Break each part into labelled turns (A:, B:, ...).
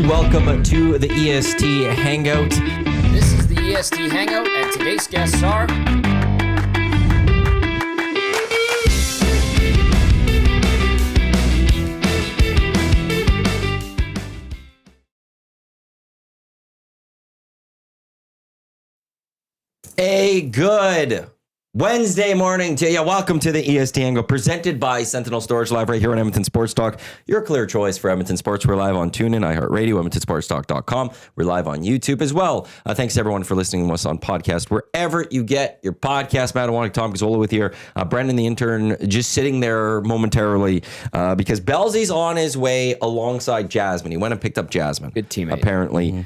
A: Welcome to the EST Hangout.
B: This is the EST Hangout, and today's guests are...
A: A good Wednesday morning to you. Welcome to the EST Hangout, presented by Sentinel Storage, live right here on Edmonton Sports Talk. Your clear choice for Edmonton Sports. We're live on TuneIn, iHeartRadio, EdmontonSportsTalk.com. We're live on YouTube as well. Thanks everyone for listening to us on podcast, wherever you get your podcast. Matt Iwanyk, Tom Gazzola with here. Brendan, the intern, just sitting there momentarily because Bellezy's on his way alongside Jasmine. He went and picked up Jasmine.
B: Good teammate.
A: Apparently. Mm-hmm.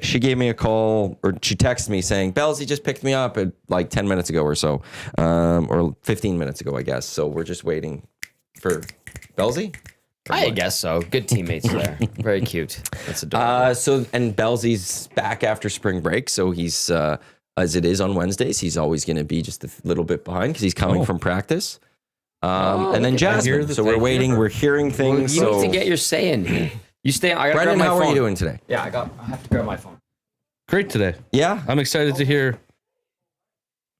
A: She gave me a call, or she texted me saying, Bellezy just picked me up at like 10 minutes ago or so, or 15 minutes ago, I guess. So we're just waiting for Bellezy.
B: I guess so. Good teammates there. Very cute. That's adorable.
A: And Bellezy's back after spring break. So he's, as it is on Wednesdays, he's always going to be just a little bit behind because he's coming from practice. And then Jasmine. So we're waiting. We're hearing things.
B: You need to get your say in here. You stay. I gotta
A: Brendan,
B: grab my
A: how
B: phone.
A: are you doing today?
B: Yeah, I have to grab my phone.
C: Great today.
A: Yeah?
C: I'm excited to hear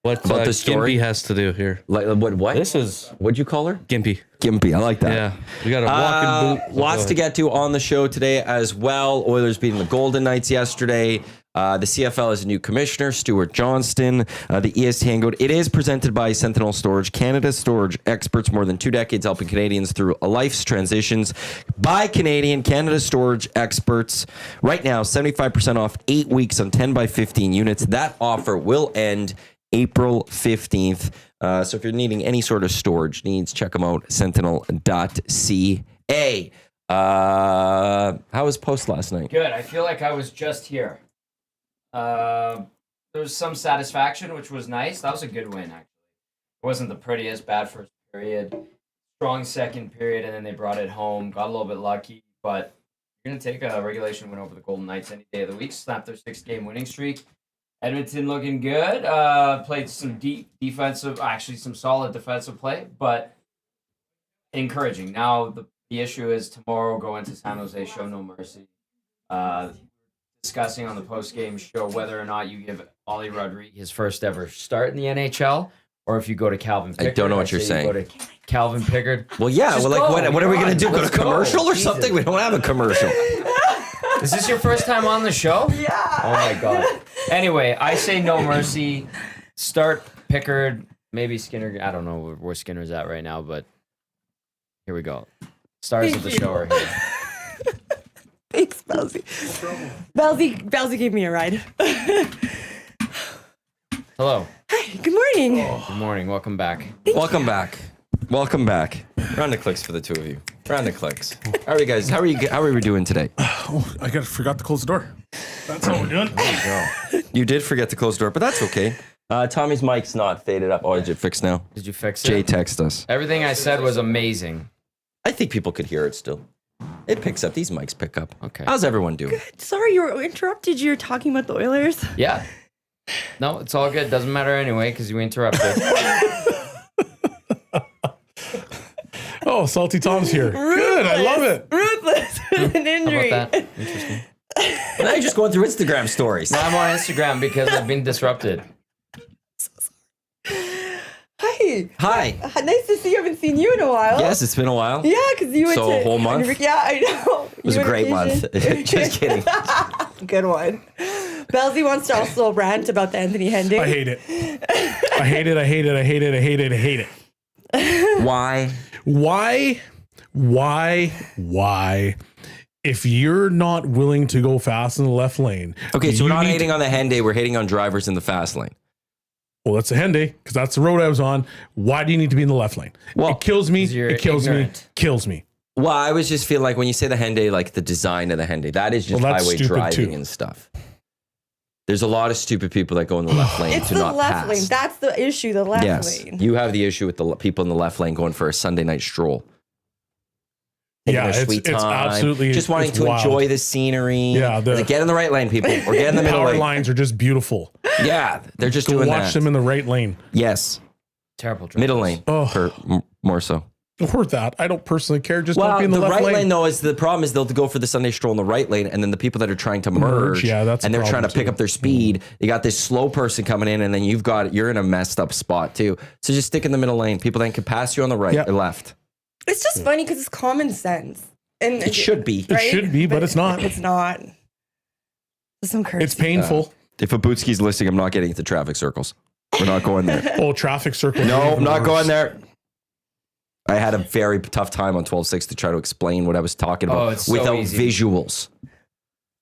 C: what
A: About the story?
C: Gimpy has to do here.
A: Like what?
C: This is
A: What'd you call her?
C: Gimpy.
A: Gimpy. I like that.
C: Yeah. We got a walking boot.
A: Lots to get to on the show today as well. Oilers beating the Golden Knights yesterday. The CFL has a new commissioner, Stewart Johnston. The EST Hangout. It is presented by Sentinel Storage, Canada's storage experts, more than 2 decades helping Canadians through a life's transitions. By Canadian, Canada's storage experts. Right now, 75% off 8 weeks on 10 by 15 units. That offer will end April 15th. So if you're needing any sort of storage needs, check them out, sentinel.ca. How was post last night?
B: Good. I feel like I was just here. There was some satisfaction, which was nice. That was a good win, actually. It wasn't the prettiest, bad first period. Strong second period, and then they brought it home. Got a little bit lucky, but you're going to take a regulation win over the Golden Knights any day of the week. Snap their 6-game winning streak. Edmonton looking good. Played some some solid defensive play, but encouraging. Now, the issue is tomorrow go into San Jose, show no mercy. Discussing on the post-game show whether or not you give Ollie Rodriguez his first ever start in the NHL, or if you go to Calvin Pickard.
A: I don't know what you're saying.
B: Go to Calvin Pickard.
A: Well, yeah.
B: Just
A: Well, like,
B: go.
A: what are we going to do? Go to
B: Let's
A: commercial or
B: Jesus.
A: something? We don't have a commercial.
B: Is this your first time on the show?
D: Yeah.
B: Oh my God. Anyway, I say no mercy. Start Pickard, maybe Skinner. I don't know where Skinner's at right now, but here we go. Stars of the show are here.
D: Thanks, Bellezy. Bellezy gave me a ride.
B: Hello.
D: Hi, good morning.
B: Good morning. Welcome back.
A: Welcome back. Welcome back. Round of clicks for the two of you. Round of clicks. How are you guys? How are we doing today?
E: Oh, I forgot to close the door. That's how we're doing.
B: There you go.
A: You did forget to close the door, but that's okay. Tommy's mic's not faded up. Oh, is it fixed now?
B: Did you fix it?
A: Jay texted us.
B: Everything I said was amazing.
A: I think people could hear it still. It picks up. These mics pick up.
B: Okay.
A: How's everyone doing?
D: Sorry you were interrupted. You were talking about the Oilers.
B: Yeah. No, it's all good. Doesn't matter anyway because you interrupted.
E: Oh, Salty Tom's here. Good, I love it.
D: Ruthless with an
B: How
D: injury.
B: about that? Interesting.
A: Well, now you're just going through Instagram stories.
B: I'm on Instagram because I've been disrupted.
D: Hi.
A: Hi.
D: Nice to see you. I haven't seen you in a while.
A: Yes, it's been a while.
D: Yeah, because you went
A: So,
D: to
A: a whole month?
D: Yeah, I know.
A: It was a great month. Just kidding.
D: Good one. Bellezy wants to also rant about the Anthony Hendig.
E: I hate it. I hate it. I hate it. I hate it. I hate it. I hate it.
A: Why?
E: Why? If you're not willing to go fast in the left lane.
A: Okay, so we're
E: you
A: not
E: need
A: hating on the Henday. We're hating on drivers in the fast lane.
E: Well, that's a Henday because that's the road I was on. Why do you need to be in the left lane?
A: Well,
E: it kills me.
B: 'cause you're
E: It kills
B: ignorant.
E: me. Kills me.
A: Well, I always just feel like when you say the Henday, like the design of the Henday, that is just
E: Well, that's
A: highway
E: stupid
A: driving
E: too.
A: and stuff. There's a lot of stupid people that go in the left lane
D: It's
A: to
D: the
A: not
D: left
A: pass.
D: lane. That's the issue, the left
A: Yes,
D: lane.
A: you have the issue with the people in the left lane going for a Sunday night stroll. Taking
E: Yeah,
A: their
E: it's
A: sweet
E: it's
A: time,
E: absolutely
A: just wanting
E: it's
A: to
E: wild.
A: enjoy the scenery.
E: Yeah,
A: Like, get in the right lane, people, or get in the middle
E: Power
A: lane.
E: lines are just beautiful.
A: Yeah, they're just
E: To
A: doing
E: watch
A: that.
E: them in the right lane.
A: Yes,
B: Terrible.
A: middle lane,
E: Oh.
A: more so.
E: Or that. I don't personally care. Just don't
A: Well,
E: be in
A: the
E: the left
A: right
E: lane.
A: lane though is the problem is they'll go for the Sunday stroll in the right lane, and then the people that are trying to merge,
E: yeah, that's
A: and
E: a
A: they're trying to
E: problem
A: pick
E: too.
A: up their speed. You got this slow person coming in, and then you're in a messed up spot too. So just stick in the middle lane. People then can pass you on the right or left.
D: It's just funny because it's common sense. And
A: It should be.
E: It should be, but it's not.
D: It's not. There's some curse.
E: It's painful.
A: If Abutski's listening, I'm not getting into traffic circles. We're not going there.
E: Oh, traffic circle.
A: No, I'm not going there. I had a very tough time on 12.6 to try to explain what I was talking about
B: it's so
A: without
B: easy.
A: visuals.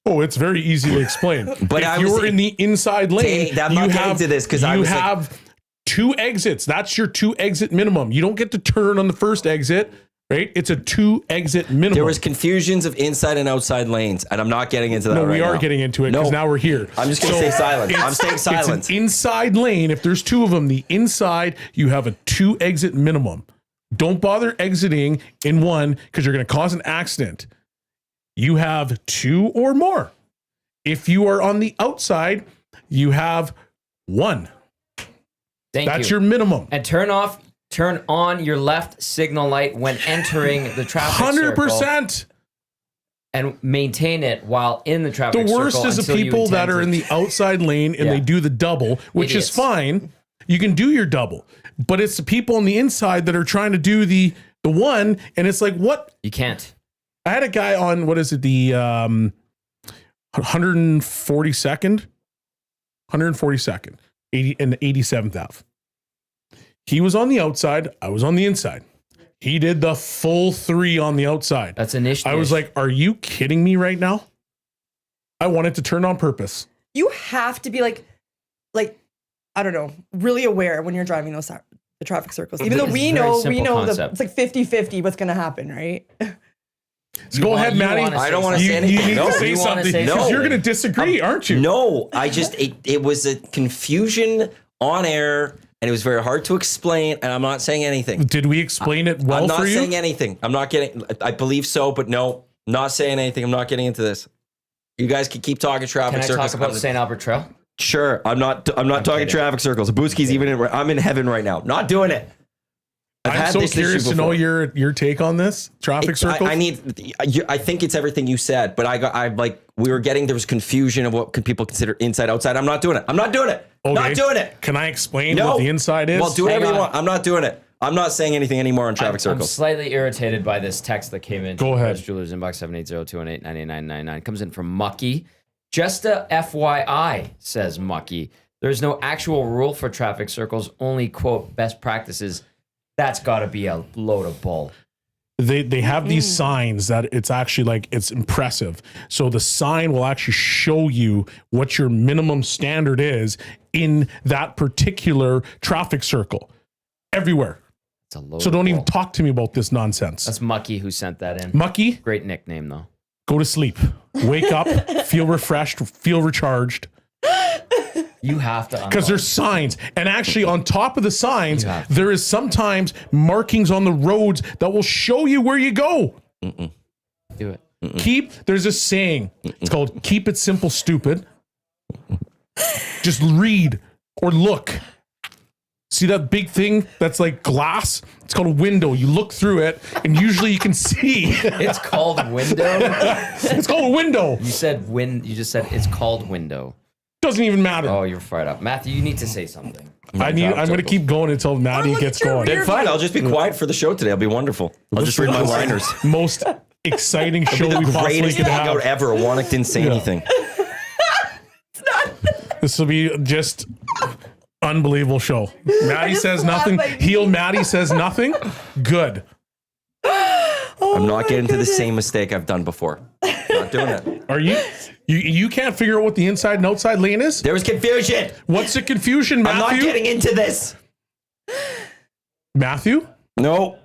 E: Oh, it's very easy to explain.
A: But
E: if
A: I was-
E: you're in the inside lane,
A: I'm not getting to this because I
E: you
A: was
E: have 2 exits. That's your 2 exit minimum. You don't get to turn on the first exit, right? It's a 2 exit minimum.
A: there was confusions of inside and outside lanes, and I'm not getting into that
E: no,
A: right
E: we are
A: now.
E: getting into it because now we're here.
A: I'm just going to stay silent. I'm staying
E: It's
A: silent.
E: an inside lane. If there's 2 of them, the inside, you have a 2 exit minimum. Don't bother exiting in one because you're going to cause an accident. You have 2 or more. If you are on the outside, you have 1. That's your minimum.
B: And turn on your left signal light when entering the traffic circle.
E: 100%.
B: And maintain it while in the traffic
E: The
B: circle.
E: worst is the
B: until you
E: people that
B: intend
E: are
B: to-
E: in the outside lane and they do the double, which
B: Idiots.
E: is fine. You can do your double, but it's the people on the inside that are trying to do the one, and it's like, what?
B: You can't.
E: I had a guy on, what is it, the 142nd, 80 and the 87th Ave. He was on the outside. I was on the inside. He did the full 3 on the outside.
B: That's initiative.
E: I was like, are you kidding me right now? I wanted to turn on purpose.
D: You have to be like, I don't know, really aware when you're driving the traffic circles. Even though
B: It's
D: we
B: a very
D: know
B: simple
D: it's
B: concept.
D: like 50-50 what's going to happen, right?
E: So go ahead, Maddie.
A: I don't want to
E: You,
A: say
E: you
A: anything.
E: need
A: No.
E: to say
B: You wanna
E: something
B: say
E: because
A: something?
E: you're going to disagree, aren't you?
A: No, it was a confusion on air, and it was very hard to explain, and I'm not saying anything.
E: Did we explain it well
A: I'm not
E: for you?
A: saying anything. I'm not getting, I believe so, but no, not saying anything. I'm not getting into this. You guys can keep talking traffic
B: Can I
A: circles.
B: talk about St. Albert Trail?
A: Sure, I'm not talking
B: kidding.
A: traffic circles. Abutski's even I'm in heaven right now. Not doing it. I've
E: I'm
A: had
E: so
A: this issue
E: curious to know
A: before.
E: your take on this traffic circles.
A: I think it's everything you said, but there was confusion of what could people consider inside, outside. I'm not doing it. Not doing it.
E: Can I explain
A: No.
E: what the inside is?
A: Well, do
B: Hang
A: whatever you
B: on.
A: want. I'm not doing it. I'm not saying anything anymore on traffic
B: I'm
A: circles.
B: slightly irritated by this text that came in.
E: Go ahead.
B: Jewelers inbox 780-218-9999. Comes in from Mucky. Just a FYI, says Mucky. There's no actual rule for traffic circles, only, quote, best practices. That's got to be a load of bull.
E: They have these signs that it's actually like it's impressive. So the sign will actually show you what your minimum standard is in that particular traffic circle everywhere.
B: It's a load
E: So
B: of
E: don't
B: bull.
E: even talk to me about this nonsense.
B: That's Mucky who sent that in.
E: Mucky,
B: Great nickname, though.
E: go to sleep. Wake up, feel refreshed, feel recharged.
B: You have to
E: Because there's signs. And actually, on top of the signs,
B: You have to.
E: there is sometimes markings on the roads that will show you where you go.
B: do it.
E: There's a saying. It's called keep it simple, stupid. Just read or look. See that big thing that's like glass? It's called a window. You look through it, and usually you can see.
B: It's called window.
E: It's called a window.
B: You said You just said it's called window.
E: Doesn't even matter.
B: Oh, you're fired up, Matthew. You need to say something.
E: I'm going to keep going until Maddie
D: look
E: gets
D: at your
E: going.
A: Then fine, I'll just be quiet for the show today. I'll be wonderful. I'll just read my liners.
E: Most exciting show
A: The
E: we possibly
A: greatest
E: could
A: hangout
E: have.
A: ever. Iwanyk didn't say anything.
E: This will be just unbelievable show. Maddie says nothing. Heel Maddie says nothing. Good.
A: I'm not getting to the same mistake I've done before. Not doing it.
E: Are you? You can't figure out what the inside and outside lane is?
A: There was confusion.
E: What's the confusion, Matthew?
A: I'm not getting into this.
E: Matthew?
A: No.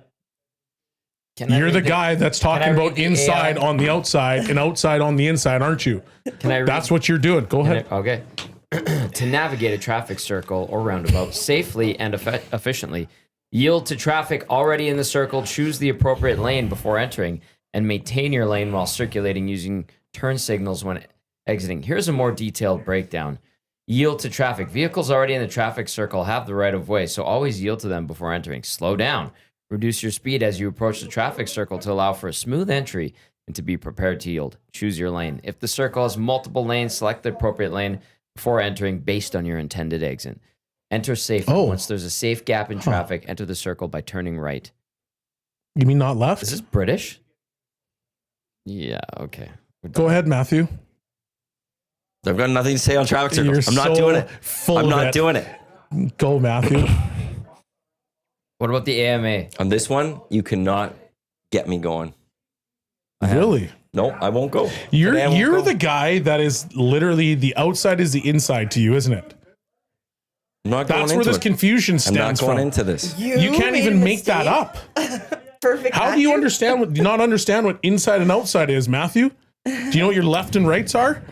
B: Can I
E: You're
B: read
E: the guy that's talking
B: I read
E: about
B: the
E: inside
B: AI?
E: on the outside and outside on the inside, aren't you?
B: Can I read?
E: That's what you're doing. Go ahead.
B: Okay. To navigate a traffic circle or roundabout safely and efficiently, yield to traffic already in the circle, choose the appropriate lane before entering, and maintain your lane while circulating using turn signals when exiting. Here's a more detailed breakdown. Yield to traffic. Vehicles already in the traffic circle have the right of way, so always yield to them before entering. Slow down. Reduce your speed as you approach the traffic circle to allow for a smooth entry and to be prepared to yield. Choose your lane. If the circle has multiple lanes, select the appropriate lane before entering based on your intended exit. Enter safely. Once there's a safe gap in traffic, enter the circle by turning right.
E: You mean not left?
B: Is this British? Yeah, okay.
E: Go ahead, Matthew.
A: I've got nothing to say on traffic circles. I'm not doing it. I'm not doing it.
E: Go, Matthew.
B: What about the AMA?
A: On this one, you cannot get me going.
E: Really?
A: No, I won't go.
E: You're the guy that is literally the outside is the inside to you, isn't it?
A: I'm not going
E: That's where
A: into
E: this
A: it.
E: confusion
A: I'm
E: stems
A: not going
E: from.
A: into this.
E: You can't
D: made
E: even
D: a
E: make that
D: mistake.
E: up.
D: Perfect.
E: How do you not understand what inside and outside is, Matthew? Do you know what your left and rights are?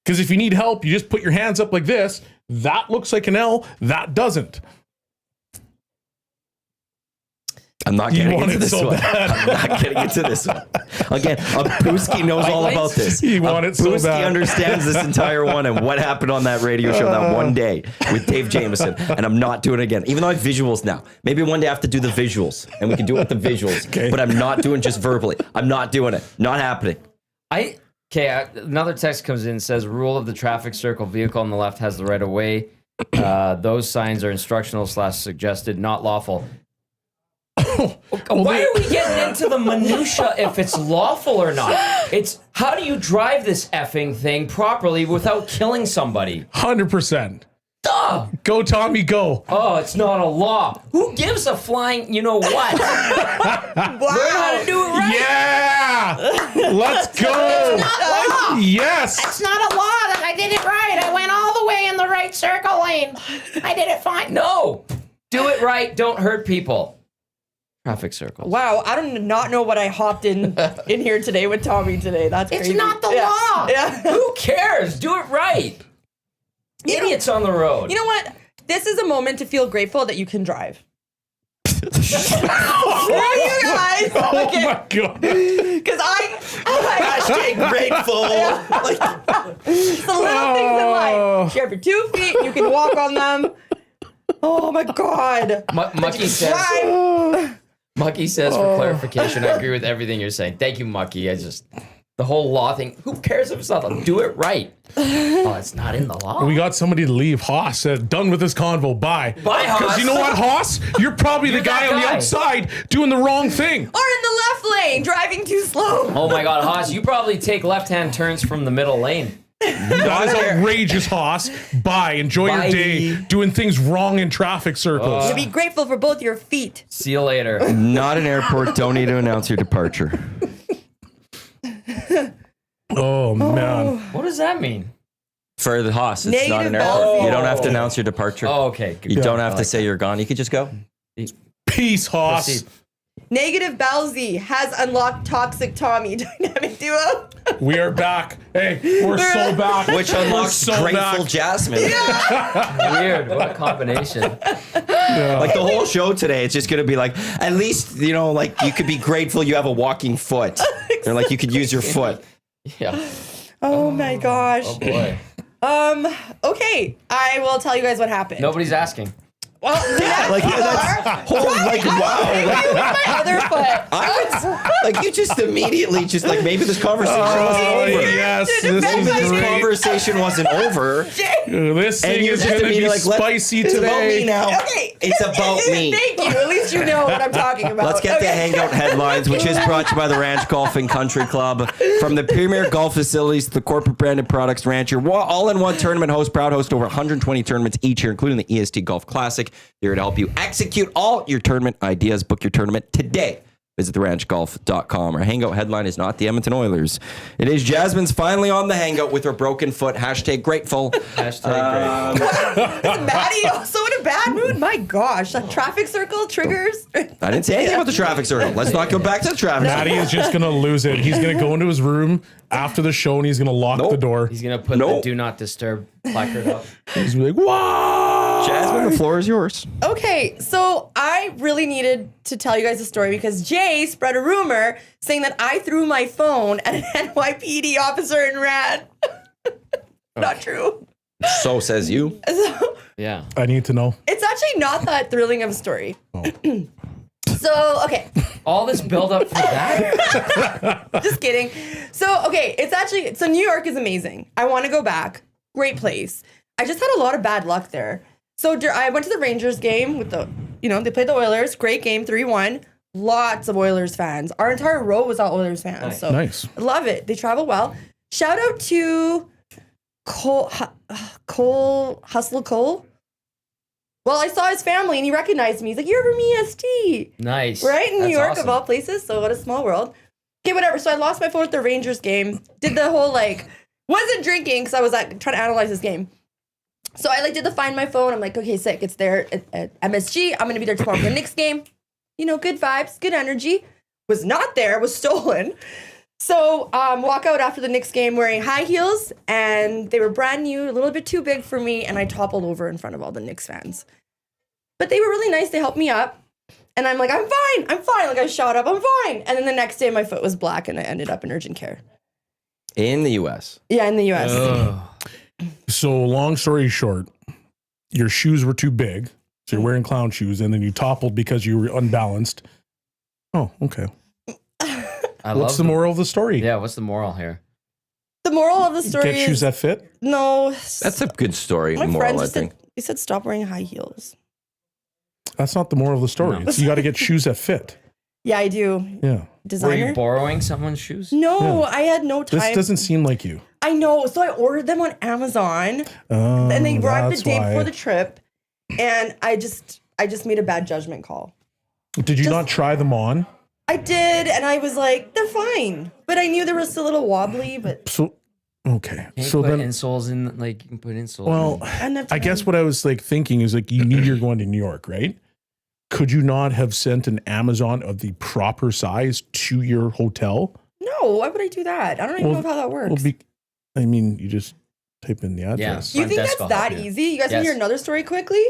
E: Because if you need help, you just put your hands up like this. That looks like an L. That doesn't.
A: I'm not
E: You
A: getting
E: want
A: into
E: it
A: this
E: so
A: one.
E: bad.
A: I'm not getting into this one. Again, Abuski knows all about this.
E: You want it so
A: Abuski
E: bad.
A: understands this entire one and what happened on that radio show that one day with Dave Jameson. And I'm not doing it again, even though I have visuals now. Maybe one day I have to do the visuals and we can do it with the visuals.
E: Okay.
A: But I'm not doing just verbally. I'm not doing it. Not happening.
B: Another text comes in and says, rule of the traffic circle, vehicle on the left has the right of way. Those signs are instructional / suggested, not lawful. Why are we getting into the minutia if it's lawful or not? It's how do you drive this effing thing properly without killing somebody?
E: 100%.
B: Duh!
E: Go, Tommy, go.
B: Oh, it's not a law. Who gives a flying, you know what? Learn how to do it right.
E: Yeah! Let's go! Yes!
F: It's not a law that I did it right. I went all the way in the right circle lane. I did it fine.
B: No! Do it right. Don't hurt people. Traffic circle.
D: Wow, I do not know what I hopped in here today with Tommy today. That's
F: It's
D: crazy.
F: not the law.
D: Yeah.
B: Who cares? Do it right. Idiots on the road.
D: You know what? This is a moment to feel grateful that you can drive. For you guys.
E: Oh my God.
D: Because I
A: Hashtag grateful.
D: it's the little things in life. You have your 2 feet, you can walk on them. Oh my God.
B: Mucky says, for clarification, I agree with everything you're saying. Thank you, Mucky. The whole law thing, who cares if it's not law? Do it right. Oh, it's not in the law.
E: We got somebody to leave. Haas said, done with this convo. Bye.
B: Bye, Haas.
E: Because you know what, Haas? You're probably the
B: You're
E: guy
B: that
E: on the
B: guy.
E: outside doing the wrong thing.
D: Or in the left lane, driving too slow.
B: Oh my God, Haas, you probably take left-hand turns from the middle lane.
E: That is outrageous, Haas. Bye. Enjoy
B: Bye.
E: your day doing things wrong in traffic circles.
D: To be grateful for both your feet.
B: See you later.
A: Not an airport. Don't need to announce your departure.
E: Oh, man.
B: What does that mean?
A: For the Haas, it's not an
D: Negative
A: airport.
D: Bellezy.
A: You don't have to announce your departure.
B: Oh, okay. Good.
A: You don't
B: I
A: have to
B: like
A: say you're gone. You could just go.
E: Peace, Haas.
B: Proceed.
D: Negative Bellezy has unlocked Toxic Tommy dynamic duo.
E: We are back. Hey, we're so back.
A: Which
E: We're
A: unlocks
E: so
A: Grateful
E: back.
A: Jasmine.
B: Weird. What a combination.
A: Like the whole show today, it's just gonna be like, at least, you know, like you could be grateful you have a walking foot. Or like you could use your foot.
B: Yeah.
D: Oh my gosh.
B: Oh boy.
D: Okay, I will tell you guys what happened.
B: Nobody's asking.
D: Well,
A: Yeah, like that's whole like wow. Like,
D: my other foot.
A: I was like you just immediately just like maybe this conversation wasn't
E: Oh,
A: over.
E: yes.
D: Dude,
E: This
D: defend
E: is
D: my
A: This
E: great.
A: conversation wasn't over.
E: This
A: And
E: thing
A: you're
E: is
A: just
E: going to be
A: immediately like,
E: spicy
A: it's
E: today.
A: about me now.
D: Okay.
A: It's about me.
D: Thank you. At least you know what I'm talking about.
A: Let's get to
D: Okay.
A: Hangout Headlines, which is brought to you by the Ranch Golf and Country Club. From the premier golf facilities to the corporate branded products, Ranch, your all-in-one tournament host, proud host over 120 tournaments each year, including the EST Golf Classic. They're here to help you execute all your tournament ideas. Book your tournament today. Visit theranchgolf.com. Our Hangout headline is not the Edmonton Oilers. It is Jasmine's finally on the Hangout with her broken foot. Hashtag grateful.
B: Hashtag great.
D: Maddie also in a bad mood. My gosh, that traffic circle triggers.
A: I didn't say anything about the traffic circle. Let's not go back to the traffic circle.
E: Maddie is just going to lose it. He's going to go into his room after the show and he's going to lock
A: Nope.
E: the door.
B: He's gonna put
A: No.
B: the do not disturb placard up.
E: He's going to be like, why?
A: Jasmine, the floor is yours.
D: Okay, so I really needed to tell you guys a story because Jay spread a rumor saying that I threw my phone at an NYPD officer and ran. Not true.
A: So says you.
D: So
B: Yeah.
E: I need to know.
D: it's actually not that thrilling of a story. So, okay.
B: All this build up for that?
D: Just kidding. So, okay, so New York is amazing. I want to go back. Great place. I just had a lot of bad luck there. So I went to the Rangers game with they played the Oilers. Great game, 3-1. Lots of Oilers fans. Our entire row was all Oilers fans.
B: Nice.
D: So
E: Nice.
D: I love it. They travel well. Shout out to Cole. Well, I saw his family and he recognized me. He's like, "You're from EST."
B: Nice.
D: Right? In New
B: That's
D: York,
B: awesome.
D: of all places. So what a small world. Okay, whatever. So I lost my phone at the Rangers game. Did the whole, wasn't drinking because I was trying to analyze this game. So I did the find my phone. I'm like, okay, sick. It's there at MSG. I'm going to be there tomorrow for the Knicks game. Good vibes, good energy. Was not there, was stolen. So walk out after the Knicks game wearing high heels, and they were brand new, a little bit too big for me, and I toppled over in front of all the Knicks fans. But they were really nice. They helped me up. And I'm like, I'm fine. I shot up, I'm fine. And then the next day, my foot was black, and I ended up in urgent care.
A: In the U.S.
D: Yeah, in the U.S.
E: So long story short, your shoes were too big. So you're wearing clown shoes, and then you toppled because you were unbalanced. Oh, okay. What's the moral of the story?
B: Yeah, what's the moral here?
D: The moral of the story
E: Get
D: is...
E: shoes that fit?
D: No.
A: That's a good story.
D: My
A: Moral,
D: friend
A: I
D: just
A: think.
D: said stop wearing high heels.
E: That's not the moral of the story.
B: No.
E: It's you got to get shoes that fit.
D: Yeah, I do.
E: Yeah.
B: Were
D: Designer?
B: you borrowing someone's shoes?
D: No,
E: Yeah.
D: I had no time.
E: This doesn't seem like you.
D: I know. So I ordered them on Amazon, and they arrived the day before the trip, and I just made a bad judgment call.
E: Did you not try them on?
D: I did, and I was like, they're fine. But I knew they were still a little wobbly, but
E: So, okay.
B: Can you
E: So
B: put
E: then,
B: insoles in, you can put insoles
E: well,
B: in.
D: I didn't have
E: I
D: time.
E: guess what I was thinking is you knew you're going to New York, right? Could you not have sent an Amazon of the proper size to your hotel?
D: No, why would I do that? I don't even know how that works.
E: You just type in the address.
D: You
B: Front
D: think
B: desk
D: that's
B: will
D: that
B: help you.
D: easy? You guys want to
B: Yes.
D: hear another story quickly?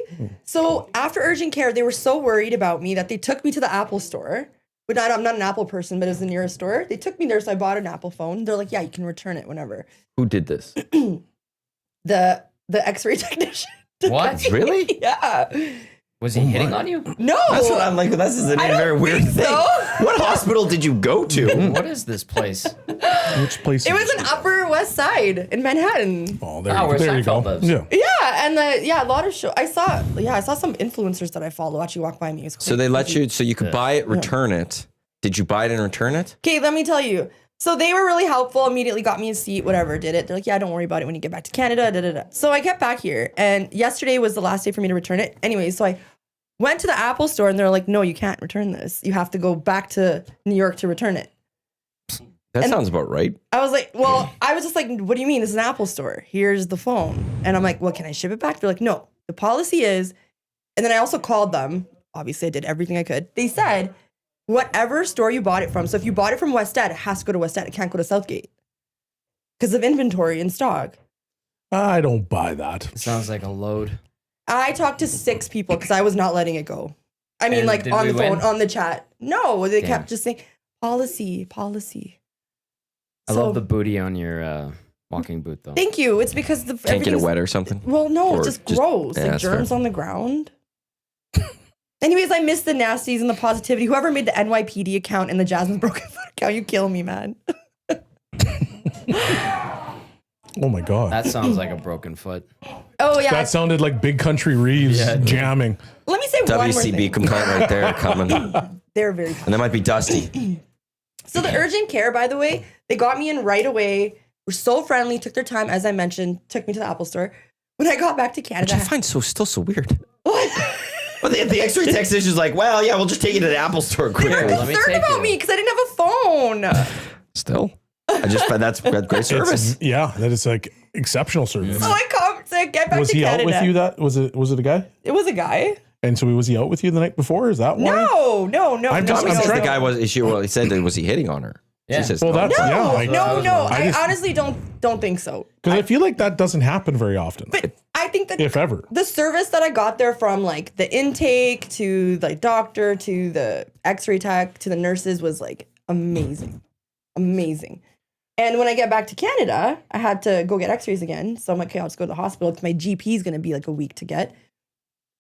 D: So after urgent care, they were so worried about me that they took me to the Apple store. But I'm not an Apple person, but it was the nearest store. They took me there, so I bought an Apple phone. They're like, yeah, you can return it whenever.
A: Who did this?
D: The X-ray technician.
B: What?
A: Really?
D: Yeah.
B: Was he hitting on you?
D: No.
A: That's what I'm like. This is a
D: I don't
A: very weird
D: think
A: thing.
D: so.
A: What hospital did you go to?
B: What is this place?
E: Which place?
D: It was an Upper West Side in Manhattan.
E: Oh, there,
B: where
E: there you go.
B: Seinfeld lives.
E: Yeah.
D: Yeah, and a lot of show. I saw some influencers that I follow actually walk by me. It was
A: So they let
D: crazy.
A: you, so you could buy it, return it. Did you buy it and return it?
D: Okay, let me tell you. So they were really helpful, immediately got me a seat, whatever, did it. They're like, yeah, don't worry about it when you get back to Canada, da, da, da. So I get back here, and yesterday was the last day for me to return it. Anyway, so I went to the Apple store, and they're like, no, you can't return this. You have to go back to New York to return it.
A: That sounds about right.
D: I was like, well, I was just like, what do you mean? This is an Apple store. Here's the phone. And I'm like, well, can I ship it back? They're like, no, the policy is, and then I also called them. Obviously, I did everything I could. They said, whatever store you bought it from. So if you bought it from West End, it has to go to West End. It can't go to Southgate because of inventory in stock.
E: I don't buy that.
B: It sounds like a load.
D: I talked to 6 people because I was not letting it go. I mean,
B: And
D: like
B: did
D: on
B: we
D: the phone,
B: win?
D: on the chat. No, they
B: Damn.
D: kept just saying policy.
B: I love the booty on your walking boot, though.
D: Thank you. It's because the
A: Can't get it
D: everything's-
A: wet or something?
D: Well, no,
A: Or
D: it's just
A: just-
D: gross.
A: yeah,
D: Like
A: that's
D: germs
A: fair.
D: on the ground. Anyways, I miss the nasties and the positivity. Whoever made the NYPD account and the Jasmine Broken Foot account, you kill me, man.
E: Oh my god.
B: That sounds like a broken foot.
D: Oh yeah.
E: That sounded like Big Country Reeves jamming.
D: Let me say one more
A: WCB
D: thing.
A: complaint right there coming. And
D: They're very.
A: that might be Dusty.
D: So the urgent care, by the way, they got me in right away. Were so friendly. Took their time, as I mentioned. Took me to the Apple store. When I got back to
A: Which
D: Canada,
A: I find still so weird.
D: what?
A: Well, the X-ray technician's like, well, yeah, we'll just take you to the Apple store quickly.
B: Let me
D: Concerned
B: take
D: about
B: you.
D: me because I didn't have a phone.
A: Still, I just find that's great service.
E: Yeah, that is like exceptional service.
D: So I get back
E: Was
D: to
E: he
D: Canada.
E: out with you? That was it a guy?
D: It was a guy.
E: And so was he out with you the night before? Is that why?
D: No.
E: I'm just-
A: Tommy
E: I'm
A: says
E: trying-
A: the guy was. He said that was he hitting on her?
B: Yeah.
A: She says,
E: Well, that's
D: No,
E: yeah. Like,
D: no.
E: I
D: I
E: just-
D: honestly don't think so.
E: Because I feel like that doesn't happen very often,
D: But I think that
E: if ever.
D: the service that I got there, from like the intake to the doctor to the X-ray tech to the nurses, was like amazing. And when I get back to Canada, I had to go get X-rays again. So I'm like, okay, I'll just go to the hospital. My GP is going to be like a week to get.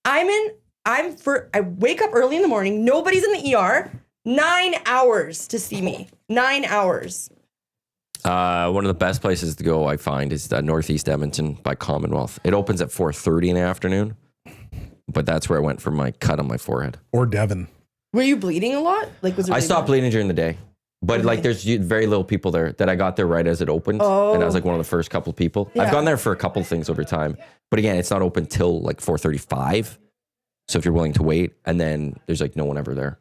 D: I'm in I wake up early in the morning. Nobody's in the ER. 9 hours to see me. 9 hours.
A: One of the best places to go, I find, is Northeast Edmonton by Commonwealth. It opens at 4:30 in the afternoon, but that's where I went for my cut on my forehead.
E: Or Devon.
D: Were you bleeding a lot? Like, was it
A: I
D: really
A: stopped
D: bad?
A: bleeding during the day, but
D: Okay.
A: like there's very little people there that I got there right as it opened, and I was like one of the first couple people.
D: Yeah.
A: I've gone there for a couple things over time, but again, it's not open till like 4:35. So if you're willing to wait, and then there's like no one ever there.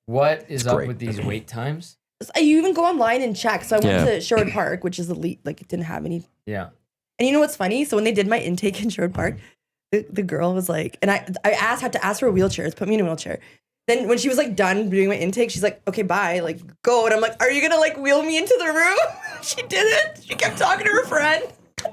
B: What is up
A: great.
B: with these wait times?
D: You even go online and check. So I went
A: Yeah.
D: to Sherwood Park, which is elite. Like, it didn't have any.
B: Yeah.
D: And you know what's funny? So when they did my intake in Sherwood Park, the girl was like, and I had to ask for a wheelchair. Put me in a wheelchair. Then when she was like done doing my intake, she's like, okay, bye, like go. And I'm like, are you gonna like wheel me into the room? She didn't. She kept talking to her friend.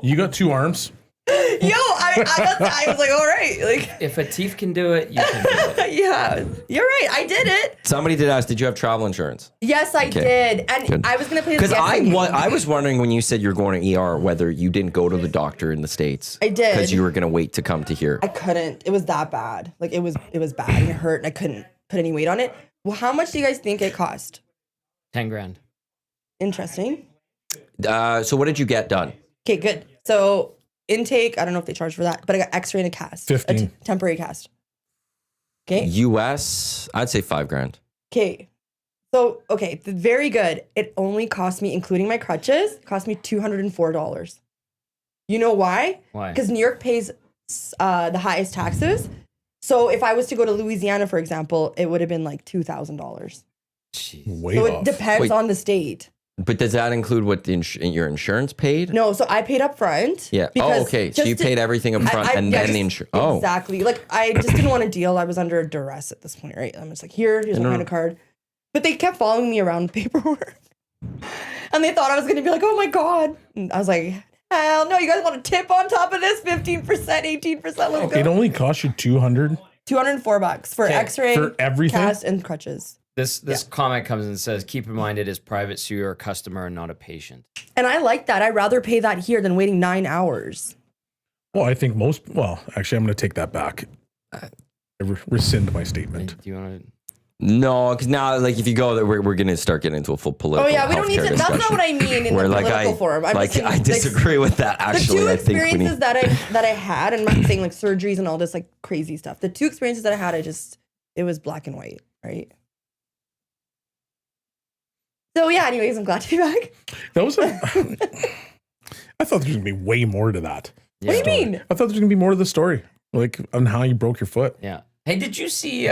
E: You got 2 arms.
D: I was like, all right, like,
B: If a thief can do it, you can do it.
D: yeah, you're right. I did it.
A: Somebody did ask, did you have travel insurance?
D: Yes, I did. And
A: Good.
D: I was gonna play this
A: Because
D: guessing game.
A: I was wondering when you said you're going to ER whether you didn't go to the doctor in the States.
D: I did.
A: Because you were going to wait to come to here.
D: I couldn't. It was that bad. Like it was bad and it hurt and I couldn't put any weight on it. Well, how much do you guys think it cost?
B: 10 grand.
D: Interesting.
A: So what did you get done?
D: Okay, good. So intake, I don't know if they charge for that, but I got X-ray and a cast.
E: 15.
D: Temporary cast. Okay.
A: US, I'd say $5,000.
D: Okay. So, okay, very good. It only cost me, including my crutches, cost me $204. You know why?
B: Why?
D: Because New York pays the highest taxes. So if I was to go to Louisiana, for example, it would have been like $2,000.
B: Jeez.
E: Way
D: So
E: off.
D: it depends
A: Wait.
D: on the state.
A: But does that include what your insurance paid?
D: No, so I paid up front.
A: Yeah. Oh,
D: because
A: okay. So
D: just
A: you
D: to-
A: paid everything up front and
D: yeah,
A: then
D: just-
A: the insurance. Oh,
D: Exactly. Like, I just didn't want to deal. I was under duress at this point, right? I'm just like, here's my kind of card. But they kept following me around with paperwork. And they thought I was going to be like, oh my God. And I was like, hell no, you guys want a tip on top of this? 15%, 18%, let's go.
E: It only cost you $200
D: $204 for
B: Okay.
D: X-ray,
E: for everything.
D: cast, and crutches.
B: This comment comes and says, keep in mind it is private, so you're a customer and not a patient.
D: And I like that. I'd rather pay that here than waiting 9 hours.
E: Well, I think actually, I'm going to take that back. I rescind my statement.
B: Do you want to?
A: no, because now, like, if you go there, we're going to start getting into a full political.
D: Oh yeah, we don't need to.
A: healthcare
D: That's not
A: discussion.
D: what I mean in
A: Where,
D: the
A: like,
D: political forum. I'm just saying,
A: I disagree with that. Actually,
D: the two
A: I think we
D: experiences
A: need.
D: that I had, and I'm not saying like surgeries and all this like crazy stuff. The two experiences that I had, it was black and white, right? So yeah. Anyways, I'm glad to be back.
E: That was I thought there was going to be way more to that.
D: What do you mean?
E: I thought there was going to be more to the story, like on how you broke your foot.
B: Yeah. Hey, did you see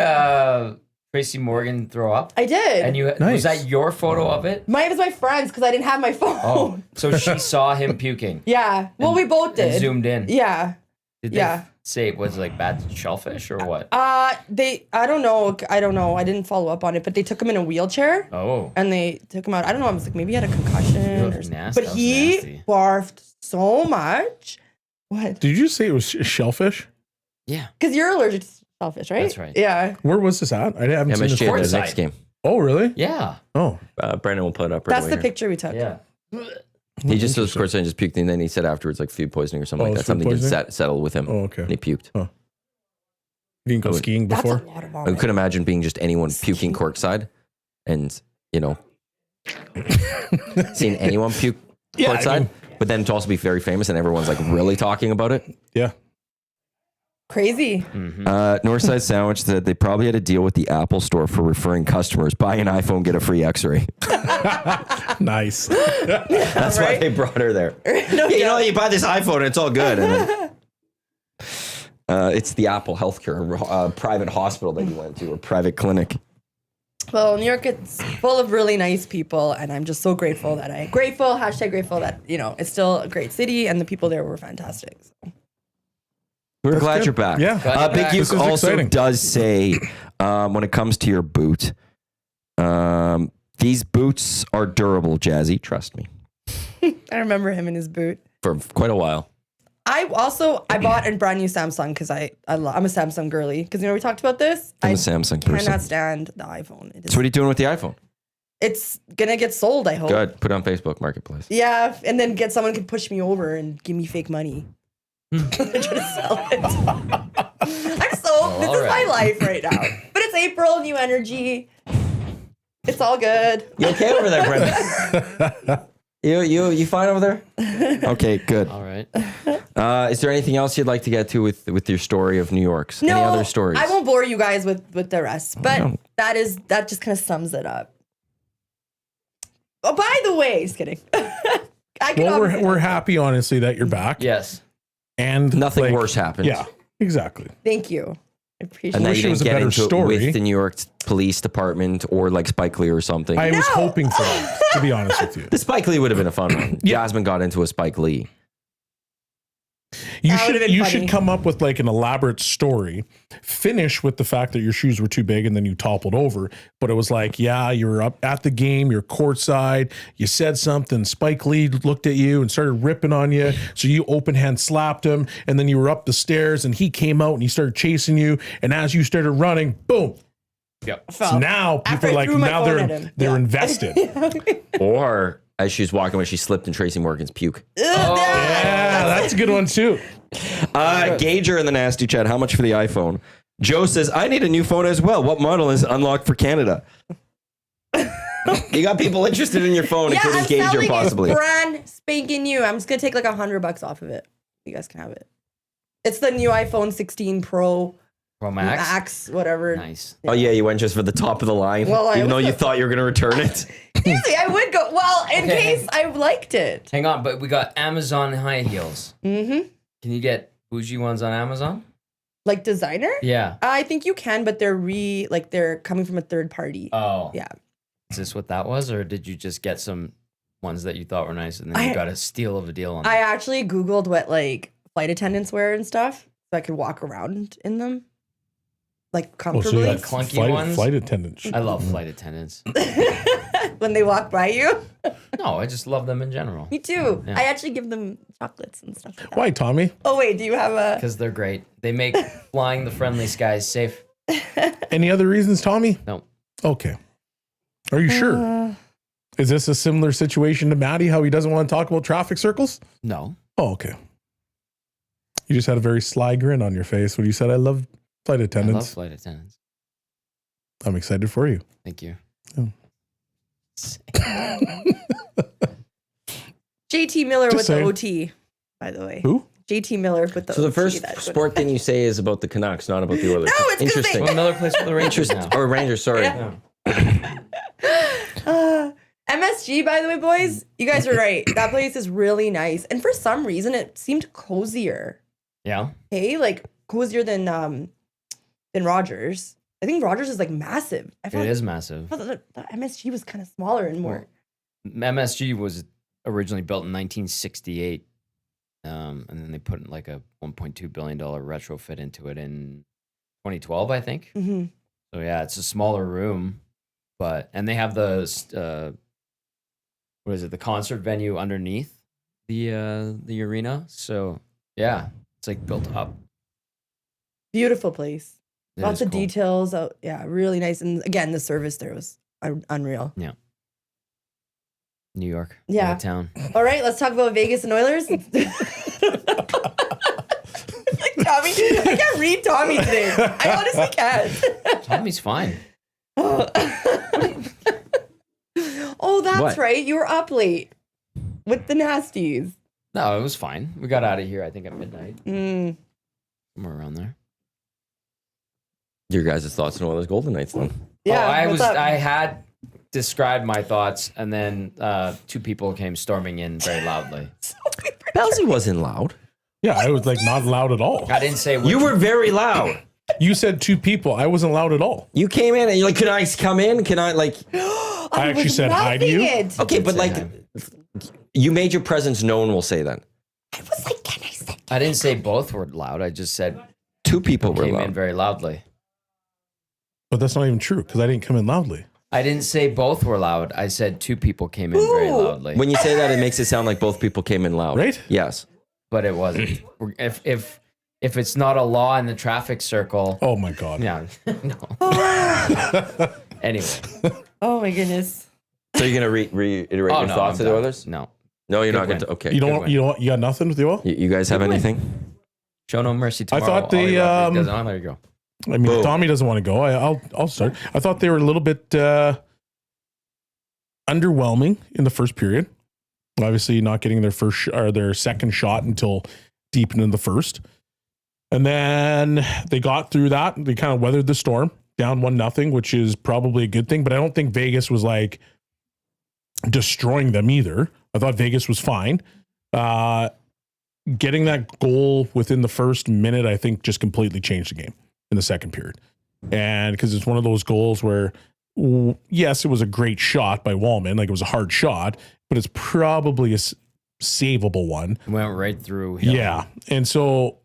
B: Tracy Morgan throw up?
D: I did.
B: And was
E: Nice.
B: that your photo of it?
D: It was my friends because I didn't have my phone.
B: Oh, so she saw him puking.
D: Yeah. Well, we both
B: And
D: did.
B: zoomed in.
D: Yeah.
B: Did they
D: Yeah.
B: say it was like bad shellfish or what?
D: I don't know. I didn't follow up on it, but they took him in a wheelchair.
B: Oh.
D: And they took him out. I don't know. I was like, maybe he had a concussion.
B: looked nasty.
D: But
B: That was
D: he
B: nasty.
D: barfed so much. What?
E: Did you say it was shellfish?
B: Yeah.
D: Because you're allergic to shellfish, right?
B: That's right.
D: Yeah.
E: Where was this at? I haven't seen this.
A: MSG at the
B: courtside.
A: next game.
E: Oh, really?
B: Yeah.
E: Oh,
A: Brandon will put it up. Right
D: That's
A: away
D: the
A: here.
D: picture we took.
B: Yeah.
A: He just was course and just puked, and then he said afterwards, like food poisoning or something
E: Oh,
A: like
E: it's
A: that.
E: food
A: Something didn't
E: poisoning?
A: settle with him.
E: Oh, okay.
A: And he puked.
E: You didn't go skiing
D: That's
E: before?
D: a lot of
A: I
D: vomit.
A: couldn't imagine being just anyone puking courtside, and seeing anyone puke
E: Yeah, I
A: courtside.
E: mean-
A: But then to also be very famous, and everyone's like really talking about it.
E: Yeah.
D: Crazy.
A: Northside Sandwich said they probably had a deal with the Apple store for referring customers. Buy an iPhone, get a free X-ray.
E: Nice.
A: That's why
D: Right?
A: they brought her there.
D: No
A: Yeah,
D: doubt.
A: you buy this iPhone, and it's all good. And then, it's the Apple Healthcare private hospital that you went to, or private clinic.
D: Well, New York is full of really nice people, and I'm just so grateful that grateful that, it's still a great city, and the people there were fantastic. So.
A: We're glad
E: good.
A: you're back.
E: Yeah.
B: Glad you're
A: Big
B: back.
A: Uke
E: This is
A: also
E: exciting.
A: does say, when it comes to your boot, these boots are durable, Jazzy. Trust me.
D: I remember him in his boot.
A: For quite a while.
D: I bought a brand new Samsung because I'm a Samsung girly. Because we talked about this.
A: I'm
D: I
A: a Samsung person.
D: cannot stand the iPhone.
A: So what are you doing with the iPhone?
D: It's gonna get sold, I hope.
A: Good. Put it on Facebook Marketplace.
D: Yeah, and then someone can push me over and give me fake money. They're trying to sell it. This is
B: alright.
D: my my life right now. But it's April, new energy. It's all good.
A: You okay over there, Brenda? You fine over there? Okay, good.
B: All right.
A: Is there anything else you'd like to get to with your story of New York's?
D: No,
A: Any other stories?
D: I won't bore you guys with the rest, but that just kind of sums it up. Oh, by the way, just kidding.
E: We're happy, honestly, that you're back.
B: Yes.
E: And
A: Nothing worse happened.
E: Yeah, exactly.
D: Thank you. I appreciate
A: And now
D: it.
A: you
E: it was
A: didn't
E: a
A: get
E: better
A: into it
E: story.
A: with the New York Police Department or like Spike Lee or something.
E: I was hoping for that, to be honest with you.
A: The Spike Lee would have been a fun one. Jasmine got into a Spike Lee.
E: You
D: That would've been funny.
E: should come up with like an elaborate story. Finish with the fact that your shoes were too big and then you toppled over. But it was like, yeah, you were up at the game, you're courtside, you said something. Spike Lee looked at you and started ripping on you. So you open hand slapped him, and then you were up the stairs and he came out and he started chasing you. And as you started running, boom.
B: Yep.
E: So now
D: After
E: people are
D: I
E: like,
D: threw my
E: now
D: phone at him.
E: they're
D: Yeah.
E: invested.
A: Or as she's walking when she slipped in Tracy Morgan's puke.
E: Yeah, that's a good one too.
A: Gager in the nasty chat. How much for the iPhone? Joe says, I need a new phone as well. What model is unlocked for Canada? You got people interested in your phone,
D: Yeah,
A: including
D: I'm
A: Gager
D: selling
A: possibly.
D: it brand spanking new. I'm just gonna take like $100 off of it. You guys can have it. It's the new iPhone 16 Pro
B: Pro Max.
D: Max, whatever.
B: Nice.
A: Oh yeah, you went just for the top of the line,
D: Well,
A: even though you thought you were going to return it.
D: Usually I would go. Well, in
B: Okay.
D: case I liked it.
B: Hang on, but we got Amazon high heels.
D: Mm-hmm.
B: Can you get bougie ones on Amazon?
D: Like designer?
B: Yeah.
D: I think you can, but they're coming from a third party.
B: Oh.
D: Yeah.
B: Is this what that was, or did you just get some ones that you thought were nice and then you got a steal of a deal on them?
D: I actually Googled what like flight attendants wear and stuff, so I could walk around in them, like comfortably.
B: got clunky ones?
E: Flight attendants.
B: I love flight attendants.
D: When they walk by you.
B: No, I just love them in general
D: Me too.
B: Yeah.
D: I actually give them chocolates and stuff like that.
E: Why, Tommy?
D: Oh wait, do you have a?
B: because they're great. They make flying the friendly skies safe.
E: Any other reasons, Tommy?
B: No.
E: Okay. Are you sure? Is this a similar situation to Maddie, how he doesn't want to talk about traffic circles?
B: No.
E: Oh, okay. You just had a very sly grin on your face when you said, I love flight
B: I love
E: attendants.
B: flight attendants.
E: I'm excited for you.
B: Thank you.
E: Oh.
D: JT Miller
E: Just
D: with
E: saying.
D: the OT, by the way.
E: Who?
D: JT Miller with the
A: So the
D: OT.
A: first
D: that's what-
A: sport thing you say is about the Canucks, not about the Oilers.
D: No, it's 'cause
A: interesting.
B: Well, Miller plays for the Rangers
A: Interesting.
B: now.
A: Or Rangers, sorry.
D: Yeah. MSG, by the way, boys, you guys are right. That place is really nice, and for some reason, it seemed cozier.
B: Yeah.
D: Hey, like cozier than Rogers. I think Rogers is like massive. I
B: It
D: felt
B: is massive.
D: the MSG was kind of smaller and more.
B: MSG was originally built in 1968, and then they put like a $1.2 billion retrofit into it in 2012, I think.
D: Hmm.
B: So yeah, it's a smaller room, and they have the what is it? The concert venue underneath the arena. So yeah, it's like built up.
D: Beautiful place.
B: It
D: Lots
B: is
D: of
B: cool.
D: details. Oh, yeah, really nice. And again, the service there was unreal.
B: New York.
D: Yeah.
B: Town.
D: All right, let's talk about Vegas and Oilers. Like Tommy, I can't read Tommy today. I honestly can't.
B: Tommy's fine.
D: Oh, that's
A: What?
D: right. You were up late with the nasties.
B: No, it was fine. We got out of here, I think, at midnight.
D: Mm.
B: Somewhere around there.
A: Your guys' thoughts on Oilers Golden Knights then?
D: Yeah,
B: Oh,
D: what's up?
B: I had described my thoughts, and then two people came storming in very loudly.
A: Bellezy wasn't loud.
E: Yeah, I was like not loud at all.
B: I didn't say which.
A: You were very loud.
E: You said two people. I wasn't loud at all.
A: You came in and you're like, can I come in? Can I like?
E: I actually
D: was
E: said hi to you.
D: loving it.
A: Okay, but
B: say
A: like,
B: hi.
A: you made your presence known. We'll say then.
D: I was like, can I say?
B: I didn't say both were loud. I just said
A: Two people were
B: came in
A: loud.
B: very loudly.
E: But that's not even true because I didn't come in loudly.
B: I didn't say both were loud. I said two people came in very
D: Ooh.
B: loudly.
A: When you say that, it makes it sound like both people came in loud.
E: Right?
A: Yes.
B: But it wasn't. If it's not a law in the traffic circle,
E: Oh my God.
B: yeah, no. Anyway,
D: Oh my goodness.
A: So you're gonna reiterate your
B: no,
A: thoughts
B: I'm
A: of the
B: done.
A: Oilers?
B: No,
A: No, you're
B: Good
A: not going
B: win.
A: to. Okay.
E: You
B: Good
E: don't. You got nothing with you all?
A: You guys have
B: Good win.
A: anything?
B: show no mercy
E: I
B: tomorrow.
E: thought the,
B: Ollie Rodriguez. Oh, there you go.
E: I mean, if Tommy doesn't want to go, I'll start. I thought they were a little bit underwhelming in the first period. Obviously, not getting their second shot until deep into the first, and then they got through that. They kind of weathered the storm, down 1-0, which is probably a good thing. But I don't think Vegas was like destroying them either. I thought Vegas was fine. Getting that goal within the first minute, I think, just completely changed the game in the second period. And because it's one of those goals where, yes, it was a great shot by Wallman. Like, it was a hard shot, but it's probably a savable one.
B: Went right through.
E: Yeah. And so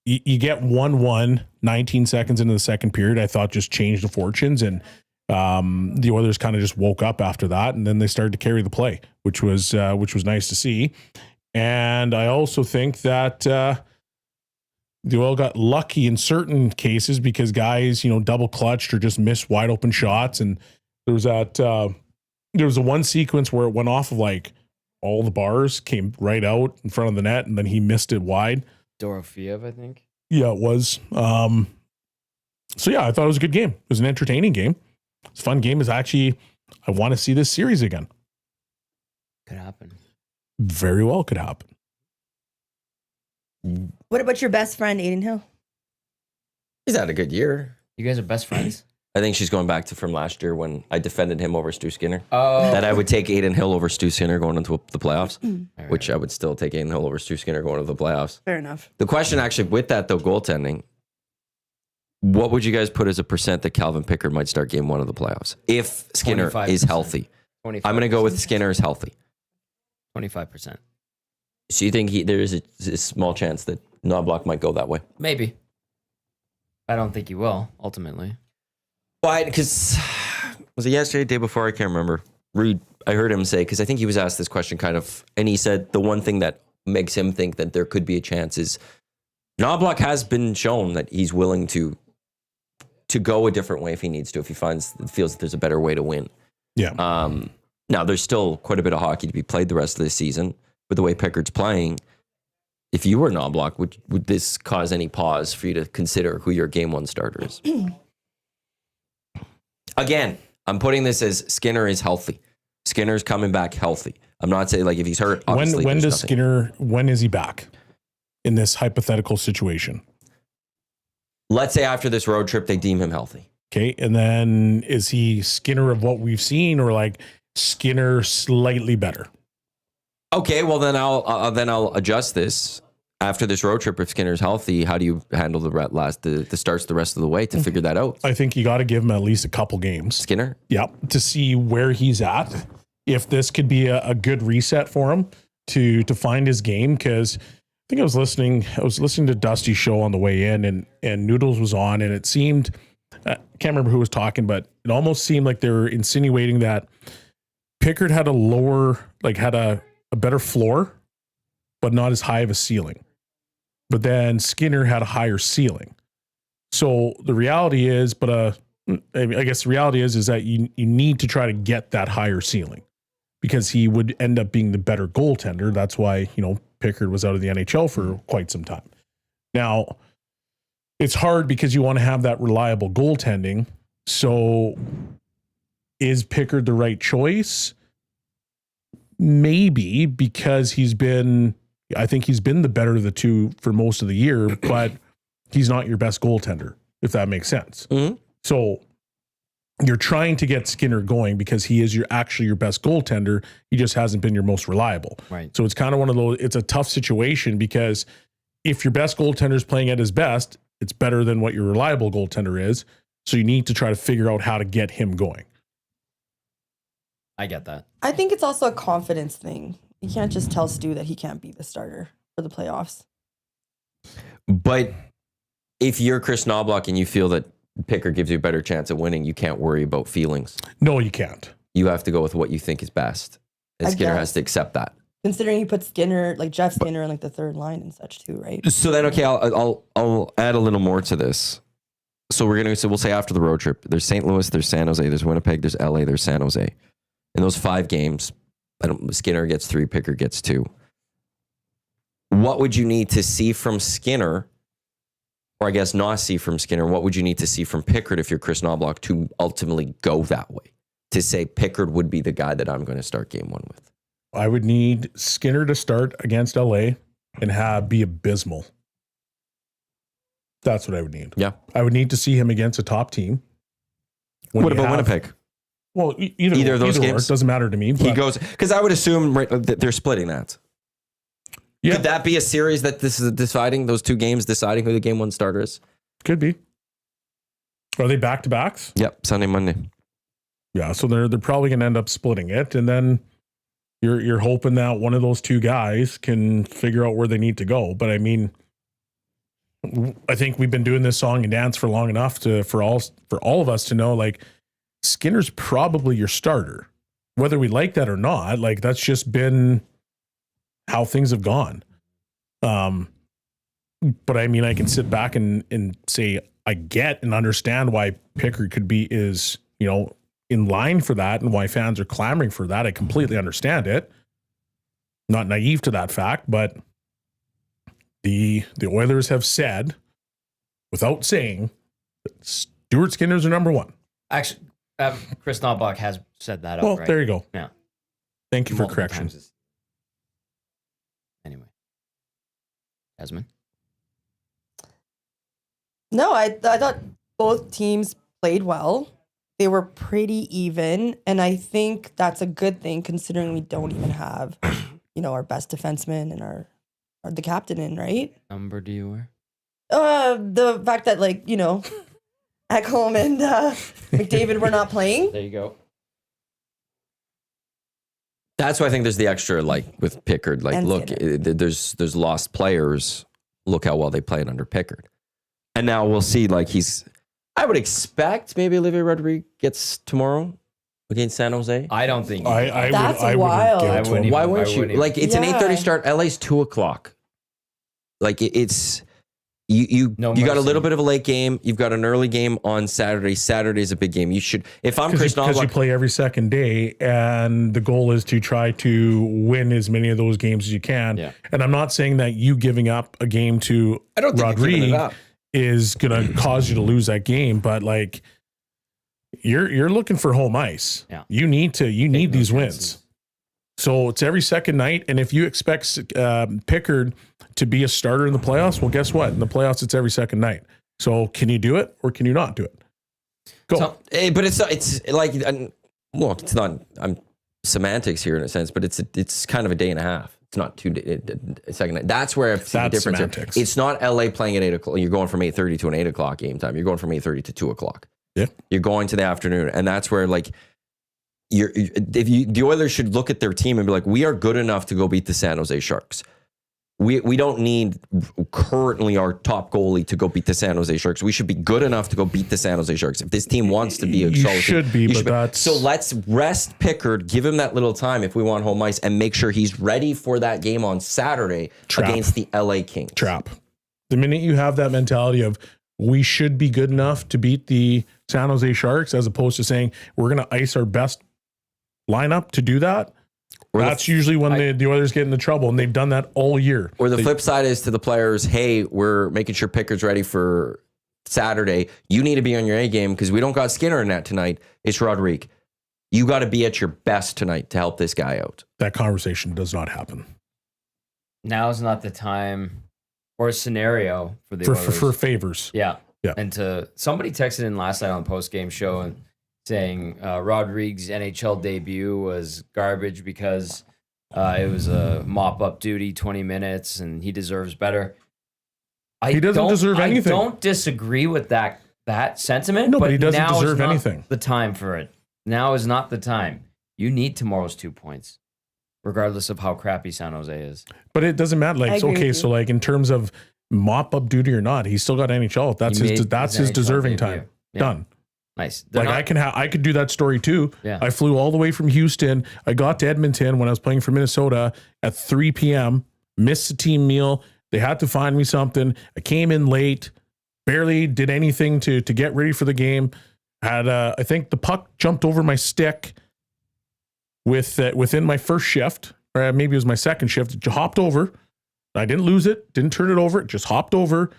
E: you get 1-1, 19 seconds into the second period. I thought just changed the fortunes, and the Oilers kind of just woke up after that, and then they started to carry the play, which was nice to see. And I also think that the Oil got lucky in certain cases because guys, double clutched or just missed wide open shots. And there was a one sequence where it went off of like all the bars, came right out in front of the net, and then he missed it wide.
B: Dorofiev, I think.
E: Yeah, it was. So yeah, I thought it was a good game. It was an entertaining game. It's a fun game. I want to see this series again.
B: Could happen.
E: Very well could happen.
D: What about your best friend, Aiden Hill?
A: He's had a good year.
B: You guys are best friends?
A: I think she's going back to from last year when I defended him over Stu Skinner.
B: Oh.
A: That I would take Aiden Hill over Stu Skinner going into the playoffs,
B: Right.
A: which I would still take Aiden Hill over Stu Skinner going into the playoffs.
D: Fair enough.
A: The question actually with that, though, goaltending, what would you guys put as a percent that Calvin Pickard might start game one of the playoffs? If Skinner
B: 25%.
A: is healthy.
B: 25%.
A: I'm going to go with Skinner is healthy.
B: 25%.
A: So you think there is a small chance that Knobloch might go that way?
B: Maybe. I don't think you will, ultimately.
A: Why? Because was it yesterday, day before? I can't remember. I heard him say, because I think he was asked this question kind of, and he said the one thing that makes him think that there could be a chance is Knobloch has been shown that he's willing to go a different way if he needs to, if he feels that there's a better way to win.
E: Yeah.
A: Now, there's still quite a bit of hockey to be played the rest of this season. With the way Pickard's playing, if you were Knobloch, would this cause any pause for you to consider who your game one starter is? Again, I'm putting this as Skinner is healthy. Skinner's coming back healthy. I'm not saying like if he's hurt.
E: When is he back in this hypothetical situation?
A: Let's say after this road trip, they deem him healthy.
E: Okay. And then is he Skinner of what we've seen, or like Skinner slightly better?
A: Okay, well then I'll adjust this after this road trip. If Skinner's healthy, how do you handle the starts the rest of the way to figure that out?
E: I think you got to give him at least a couple games.
A: Skinner,
E: yeah, to see where he's at. If this could be a good reset for him to find his game, because I think I was listening to Dusty's show on the way in, and Noodles was on, and it seemed I can't remember who was talking, but it almost seemed like they were insinuating that Pickard had a better floor, but not as high of a ceiling. But then Skinner had a higher ceiling. So the reality is, I guess the reality is that you need to try to get that higher ceiling, because he would end up being the better goaltender. That's why, Pickard was out of the NHL for quite some time. Now, it's hard because you want to have that reliable goaltending. So is Pickard the right choice? Maybe, because I think he's been the better of the two for most of the year, but he's not your best goaltender, if that makes sense.
A: Mm-hmm.
E: So you're trying to get Skinner going because he is actually your best goaltender. He just hasn't been your most reliable.
B: Right.
E: So it's kind of one of those, it's a tough situation, because if your best goaltender is playing at his best, it's better than what your reliable goaltender is. So you need to try to figure out how to get him going.
B: I get that.
D: I think it's also a confidence thing. You can't just tell Stu that he can't be the starter for the playoffs.
A: But if you're Chris Knobloch and you feel that Pickard gives you a better chance at winning, you can't worry about feelings.
E: No, you can't.
A: You have to go with what you think is best. And Skinner has to accept that.
D: Considering he put Skinner, like Jeff Skinner, in like the third line and such too, right?
A: So then, okay, I'll add a little more to this. So we'll say after the road trip, there's St. Louis, there's San Jose, there's Winnipeg, there's LA, there's San Jose. In those 5 games, Skinner gets 3, Pickard gets 2. What would you need to see from Skinner or I guess not see from Skinner? What would you need to see from Pickard if you're Chris Knobloch to ultimately go that way? To say Pickard would be the guy that I'm going to start game one with?
E: I would need Skinner to start against LA and be abysmal. That's what I would need.
A: Yeah.
E: I would need to see him against a top team.
A: What about Winnipeg?
E: Well, either
A: of those games?
E: It doesn't matter to me.
A: He goes, because I would assume that they're splitting that.
E: Yeah.
A: Could that be a series that this is deciding, those two games deciding who the game one starter is?
E: Could be. Are they back-to-backs?
A: Yep, Sunday, Monday.
E: Yeah, so they're probably going to end up splitting it, and then you're hoping that one of those two guys can figure out where they need to go. But I mean, I think we've been doing this song and dance for long enough for all of us to know, like, Skinner's probably your starter, whether we like that or not. Like, that's just been how things have gone. But I mean, I can sit back and say I get and understand why Pickard is in line for that and why fans are clamoring for that. I completely understand it. Not naive to that fact, but the Oilers have said, without saying, that Stuart Skinner's their number one.
B: Actually, Chris Knobloch has said that.
E: Well,
B: outright.
E: there you go.
B: Yeah.
E: Thank you for
B: Multiple
E: correction.
B: times. Anyway, Jasmine.
D: No, I thought both teams played well. They were pretty even, and I think that's a good thing considering we don't even have, our best defenseman and our the captain in, right?
B: Number do you wear?
D: The fact that Ekholm and McDavid were not playing.
B: There you go.
A: That's why I think there's the extra, with Pickard.
D: And
A: Look, there's lost players. Look how well they played under Pickard. And now we'll see, I would expect maybe Olivier Rodrigue gets tomorrow against San Jose.
B: I don't think.
D: That's
E: I
D: wild.
E: give it
B: I
E: to
B: wouldn't
E: him.
A: Why
B: even-
A: wouldn't
B: I
A: you?
B: wouldn't even-
A: It's an
D: Yeah.
A: 8:30 start. LA's 2:00. It's you
B: No
A: got a
B: mercy.
A: little bit of a late game. You've got an early game on Saturday. Saturday's a big game. You should, if I'm Chris
E: Because you
A: Knobloch,
E: play every second day, and the goal is to try to win as many of those games as you can.
B: Yeah.
E: And I'm not saying that you giving up a game to
A: I don't think you're giving it
E: Rodrigue
A: up.
E: is going to cause you to lose that game, but you're looking for home ice.
B: Yeah.
E: You need these
B: no
E: wins.
B: chances.
E: So it's every second night, and if you expect Pickard to be a starter in the playoffs, well, guess what? In the playoffs, it's every second night. So can you do it, or can you not do it? Go.
A: But it's not. I'm semantics here in a sense, but it's kind of a day and a half. It's not 2 days. Second night. That's where I've seen the
E: That's
A: difference.
E: semantics.
A: Here. It's not LA playing at 8:00. You're going from 8:30 to an 8:00 game time. You're going from 8:30 to 2:00.
E: Yeah.
A: You're going to the afternoon, and that's where the Oilers should look at their team and be like, we are good enough to go beat the San Jose Sharks. We don't need currently our top goalie to go beat the San Jose Sharks. We should be good enough to go beat the San Jose Sharks. If this team wants to be a
E: You
A: solid
E: should
A: team,
E: be,
A: you
E: but
A: should be.
E: that's-
A: So let's rest Pickard, give him that little time if we want home ice, and make sure he's ready for that game on Saturday
E: Trap.
A: against the LA Kings.
E: Trap. The minute you have that mentality of we should be good enough to beat the San Jose Sharks, as opposed to saying we're going to ice our best lineup to do that,
A: Or the-
E: that's usually when the Oilers get into trouble, and they've done that all year.
A: Or the flip side is to the players, hey, we're making sure Pickard's ready for Saturday. You need to be on your A game because we don't got Skinner in that tonight. It's Rodrigue. You got to be at your best tonight to help this guy out.
E: That conversation does not happen
B: Now's not the time or scenario for the
E: for
B: Oilers.
E: favors.
B: Yeah.
E: Yeah.
B: And somebody texted in last night on the post game show and saying Rodrigue's NHL debut was garbage because it was a mop up duty, 20 minutes, and he deserves better.
E: He doesn't deserve anything.
B: I don't disagree with that sentiment.
E: No, but he doesn't
B: now is
E: deserve
B: not
E: anything.
B: The time for it. Now is not the time. You need tomorrow's 2 points, regardless of how crappy San Jose is.
E: But it doesn't matter.
D: I agree with you.
E: In terms of mop up duty or not, he's still got NHL. That's
B: He
E: his
B: made
E: his
B: NHL
E: deserving
B: debut.
E: time.
B: Yeah.
E: Done.
B: Nice.
E: I could do that story too.
B: Yeah.
E: I flew all the way from Houston. I got to Edmonton when I was playing for Minnesota at 3 p.m. Missed the team meal. They had to find me something. I came in late. Barely did anything to get ready for the game. Had I think the puck jumped over my stick within my first shift, or maybe it was my second shift. It hopped over. I didn't lose it. Didn't turn it over. It just hopped over.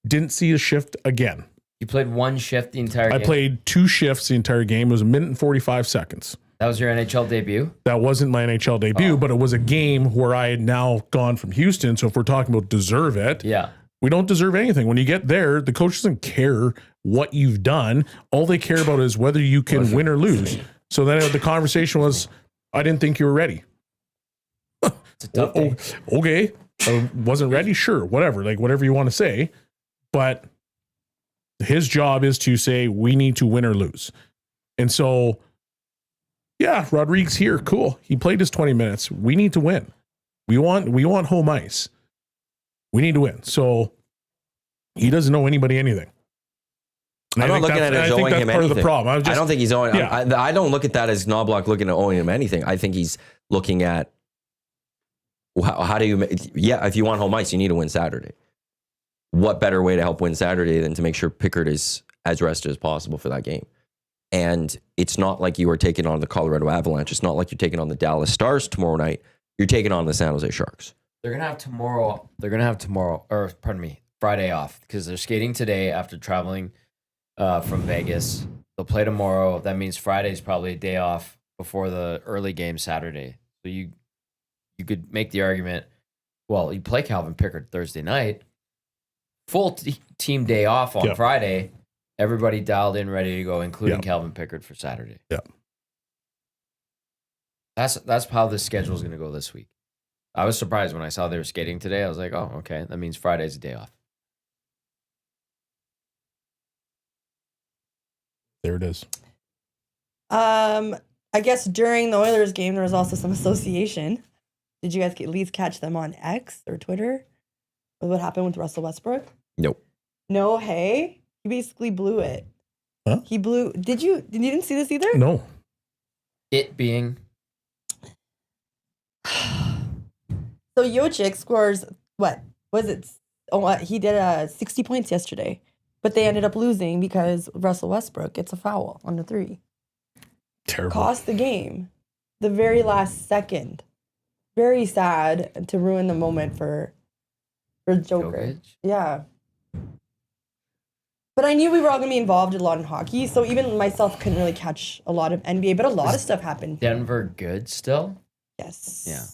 E: Didn't see a shift again.
B: You played one shift the entire game?
E: I played 2 shifts the entire game. It was 1 minute and 45 seconds.
B: That was your NHL debut?
E: That wasn't my NHL debut, but it was a game where I had now gone from Houston. So if we're talking about deserve it,
B: Yeah.
E: we don't deserve anything. When you get there, the coach doesn't care what you've done. All they care about is whether you can win or lose. So then the conversation was, I didn't think you were ready.
B: It's a tough thing.
E: Okay. I wasn't ready. Sure. Whatever. Like whatever you want to say. But his job is to say, we need to win or lose. And so, yeah, Rodriguez here. Cool. He played his 20 minutes. We need to win. We want home ice. We need to win. So he doesn't owe anybody anything. And
A: I'm not looking at it as owing him
E: part
A: anything.
E: of the problem.
A: I don't think he's owing.
E: Yeah.
A: I don't look at that as Knobloch looking at owing him anything. I think he's looking at how do you? Yeah, if you want home ice, you need to win Saturday. What better way to help win Saturday than to make sure Pickard is as rested as possible for that game? And it's not like you are taking on the Colorado Avalanche. It's not like you're taking on the Dallas Stars tomorrow night. You're taking on the San Jose Sharks.
B: They're gonna have tomorrow. Friday off because they're skating today after traveling from Vegas. They'll play tomorrow. That means Friday's probably a day off before the early game Saturday. So you could make the argument. Well, you play Calvin Pickard Thursday night. Full team day off on Friday. Everybody dialed in, ready to go, including Calvin Pickard for Saturday.
E: Yeah.
B: That's how this schedule is going to go this week. I was surprised when I saw they were skating today. I was like, oh, okay. That means Friday's a day off.
E: There it is.
D: I guess during the Oilers game, there was also some association. Did you guys at least catch them on X or Twitter? With what happened with Russell Westbrook?
A: Nope.
D: No, hey? He basically blew it.
E: Huh?
D: He blew. You didn't see this either?
E: No.
B: It being.
D: So Jokic scores, what was it? He did 60 points yesterday, but they ended up losing because Russell Westbrook gets a foul on the 3.
E: Terrible.
D: Cost the game. The very last second. Very sad to ruin the moment for Joker.
B: Jokic?
D: Yeah. But I knew we were all going to be involved a lot in hockey, so even myself couldn't really catch a lot of NBA, but a lot of stuff happened.
B: Denver good still?
D: Yes.
B: Yeah.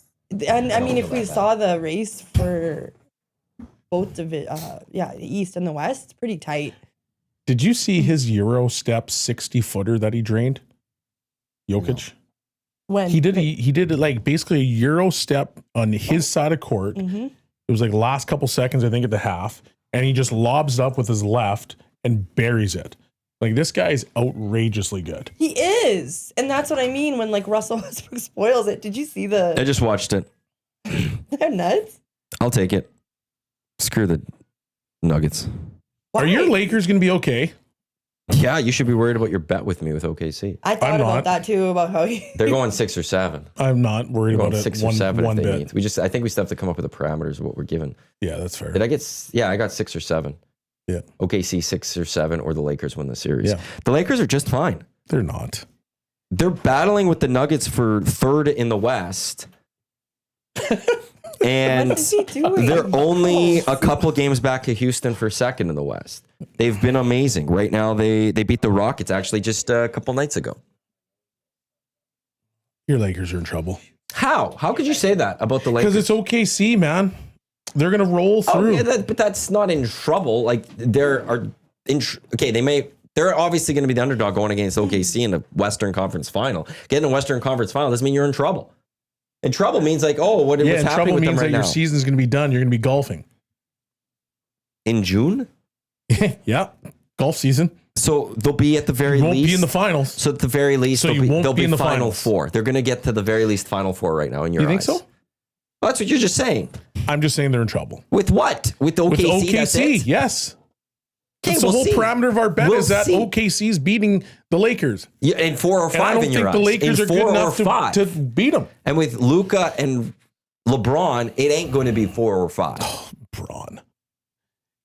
D: And I
B: don't
D: mean,
B: feel
D: if we
B: that
D: saw the race for both the East and the West, it's pretty tight.
E: Did you see his Euro step 60-footer that he drained? Jokic?
D: When
E: He did it like basically a Euro step on his side of court.
D: Mm-hmm.
E: It was like last couple seconds, I think, at the half. And he just lobs it up with his left and buries it. Like, this guy's outrageously good.
D: He is. And that's what I mean when, like, Russell Westbrook spoils it. Did you see
A: I
D: the...
A: just watched it.
D: They're nuts.
A: I'll take it. Screw the Nuggets.
E: Are
D: Why?
E: your Lakers going to be okay?
A: Yeah, you should be worried about your bet with me with OKC.
D: I thought
E: I'm
D: about
E: not.
D: that, too, about how he...
A: They're going 6 or 7.
E: I'm not worried
A: They're
E: about
A: going
E: it
A: 6 or
E: one
A: 7 if they
E: bit.
A: need. I think we still have to come up with the parameters of what we're given.
E: Yeah, that's fair.
A: Did I get? Yeah, I got 6 or 7.
E: Yeah.
A: OKC 6 or 7, or the Lakers win the series.
E: Yeah.
A: The Lakers are just fine.
E: They're not.
A: They're battling with the Nuggets for 3rd in the West. And
D: What is he doing?
A: they're only a couple games back to Houston for 2nd in the West. They've been amazing. Right now, they beat the Rockets actually just a couple nights ago.
E: Your Lakers are in trouble.
A: How? How could you say that about the Lakers?
E: Because it's OKC, man. They're going to roll
A: Oh,
E: through.
A: yeah, but that's not in trouble. Like, they're obviously going to be the underdog going against OKC in the Western Conference Final. Getting a Western Conference Final doesn't mean you're in trouble. And trouble means like, oh, what's
E: and
A: happening
E: trouble
A: with them
E: means
A: right
E: that
A: now?
E: your season's going to be done. You're going to be golfing.
A: In June?
E: Yeah, golf season.
A: So they'll be at the very
E: You won't
A: least.
E: be in the finals.
A: So at the very least,
E: So you won't
A: they'll
E: be
A: be
E: in the
A: Final
E: finals.
A: 4. They're going to get to the very least Final 4 right now in your
E: You think
A: eyes.
E: so?
A: Well, that's what you're just saying.
E: I'm just saying they're in trouble.
A: With what? With OKC?
E: With
A: That's
E: OKC,
A: it?
E: yes.
A: Okay,
E: That's the
A: we'll
E: whole
A: see.
E: parameter of our bet
A: We'll
E: is that
A: see.
E: OKC's beating the Lakers.
A: Yeah, in 4 or 5
E: And I don't
A: in your
E: think the
A: eyes.
E: Lakers
A: in
E: are good
A: 4 or
E: enough
A: 5.
E: to beat them.
A: And with Luka and LeBron, it ain't going to be 4 or 5.
E: Braun.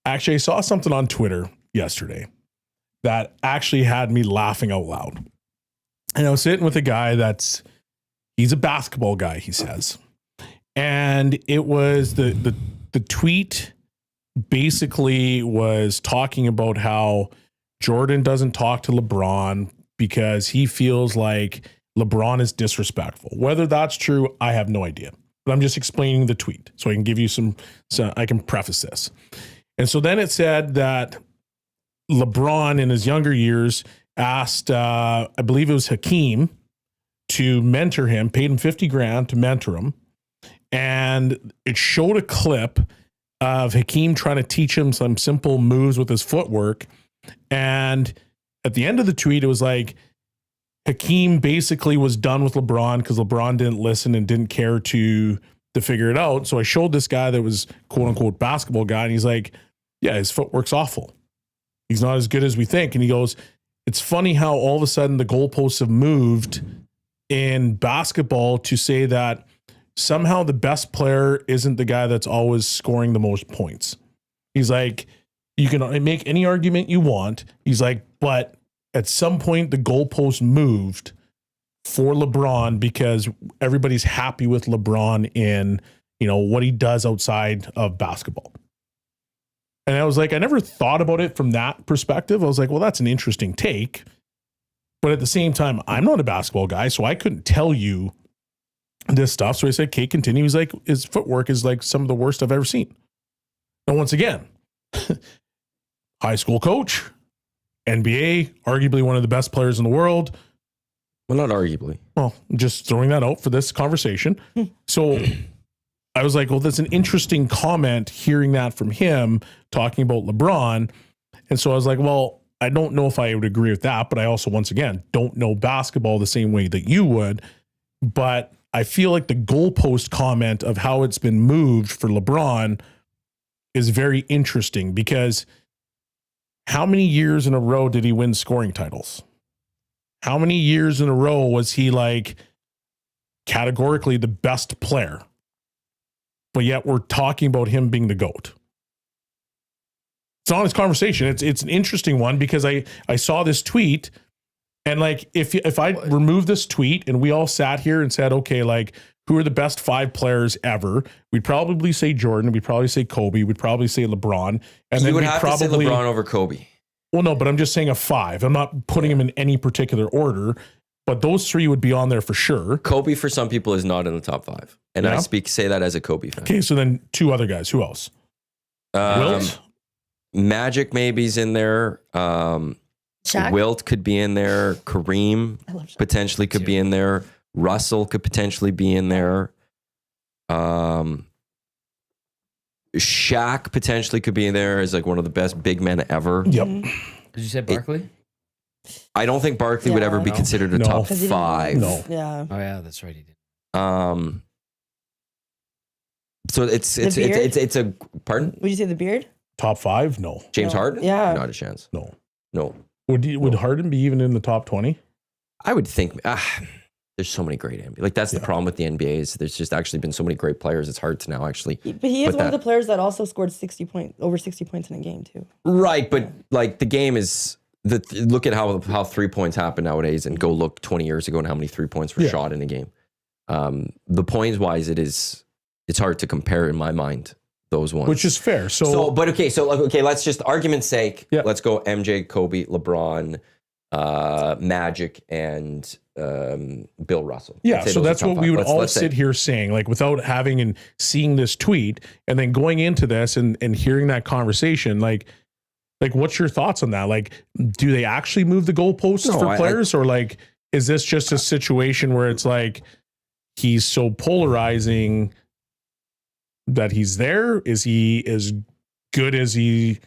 E: Actually, I saw something on Twitter yesterday that actually had me laughing out loud. And I was sitting with a guy he's a basketball guy, he says. And it was the tweet basically was talking about how Jordan doesn't talk to LeBron because he feels like LeBron is disrespectful. Whether that's true, I have no idea. But I'm just explaining the tweet so I can give you so I can preface this. And so then it said that LeBron in his younger years asked, I believe it was Hakeem, to mentor him, paid him $50,000 to mentor him. And it showed a clip of Hakeem trying to teach him some simple moves with his footwork. And at the end of the tweet, it was like Hakeem basically was done with LeBron because LeBron didn't listen and didn't care to figure it out. So I showed this guy that was quote unquote basketball guy, and he's like, yeah, his footwork's awful. He's not as good as we think. And he goes, it's funny how all of a sudden the goalposts have moved in basketball to say that somehow the best player isn't the guy that's always scoring the most points. He's like, you can make any argument you want. He's like, but at some point the goalpost moved for LeBron because everybody's happy with LeBron in, what he does outside of basketball. And I was like, I never thought about it from that perspective. I was like, well, that's an interesting take. But at the same time, I'm not a basketball guy, so I couldn't tell you this stuff. So I said, okay, continue. He's like, his footwork is like some of the worst I've ever seen. And once again, high school coach, NBA, arguably one of the best players in the world.
A: Well, not arguably.
E: Well, just throwing that out for this conversation. So I was like, well, that's an interesting comment hearing that from him talking about LeBron. And so I was like, well, I don't know if I would agree with that, but I also, once again, don't know basketball the same way that you would. But I feel like the goalpost comment of how it's been moved for LeBron is very interesting because how many years in a row did he win scoring titles? How many years in a row was he like categorically the best player? But yet we're talking about him being the GOAT. It's an honest conversation. It's an interesting one because I saw this tweet and like if I remove this tweet and we all sat here and said, okay, like who are the best 5 players ever? We'd probably say Jordan. We'd probably say Kobe. We'd probably say LeBron. And
A: You
E: then
A: would
E: we'd
A: have
E: probably
A: to say LeBron over Kobe.
E: Well, no, but I'm just saying a 5. I'm not putting him in any particular order, but those 3 would be on there for sure.
A: Kobe for some people is not in the top 5. And
E: Yeah.
A: I say that as a Kobe fan.
E: Okay, so then 2 other guys. Who else? Wilt?
A: Magic maybe's in there.
D: Shaq?
A: Wilt could be in there. Kareem
D: I love Shaq.
A: potentially could be in there. Russell could potentially be in there. Shaq potentially could be in there as like one of the best big men ever.
E: Yep.
B: Did you say Barkley?
A: I don't think Barkley would
D: Yeah.
A: ever be
B: No.
A: considered a
E: No.
A: top
D: 'Cause he didn't-
A: 5.
E: No.
D: Yeah.
B: Oh yeah, that's right. He did.
A: So it's
D: beard?
A: it's a pardon?
D: Would you say the beard?
E: Top 5? No.
A: James
D: No.
A: Harden?
D: Yeah.
A: Not a chance. No.
E: Would Harden be even in the top 20?
A: I would think there's so many great NBA. Like that's the
E: Yeah.
A: problem with the NBA is there's just actually been so many great players. It's hard to now actually.
D: But he is
A: But
D: one of
A: that-
D: the players that also scored over 60 points in a game too.
A: Right, but like the game is look at how 3 points happen nowadays, and go look 20 years ago and how many 3 points were
E: Yeah.
A: shot in a game. The points wise, it's hard to compare in my mind those ones.
E: Which is fair. So
A: Let's just argument's sake.
E: Yeah.
A: Let's go MJ, Kobe, LeBron, Magic, and Bill Russell.
E: yeah,
A: I'd say
E: so
A: those are
E: that's
A: top
E: what we
A: five.
E: would all
A: Let's say.
E: sit here saying, like without having and seeing this tweet and then going into this and hearing that conversation, like what's your thoughts on that? Like, do they actually move the goalposts
A: No,
E: for players, or like is this just a situation where it's like he's so polarizing that he's there? Is he as good as we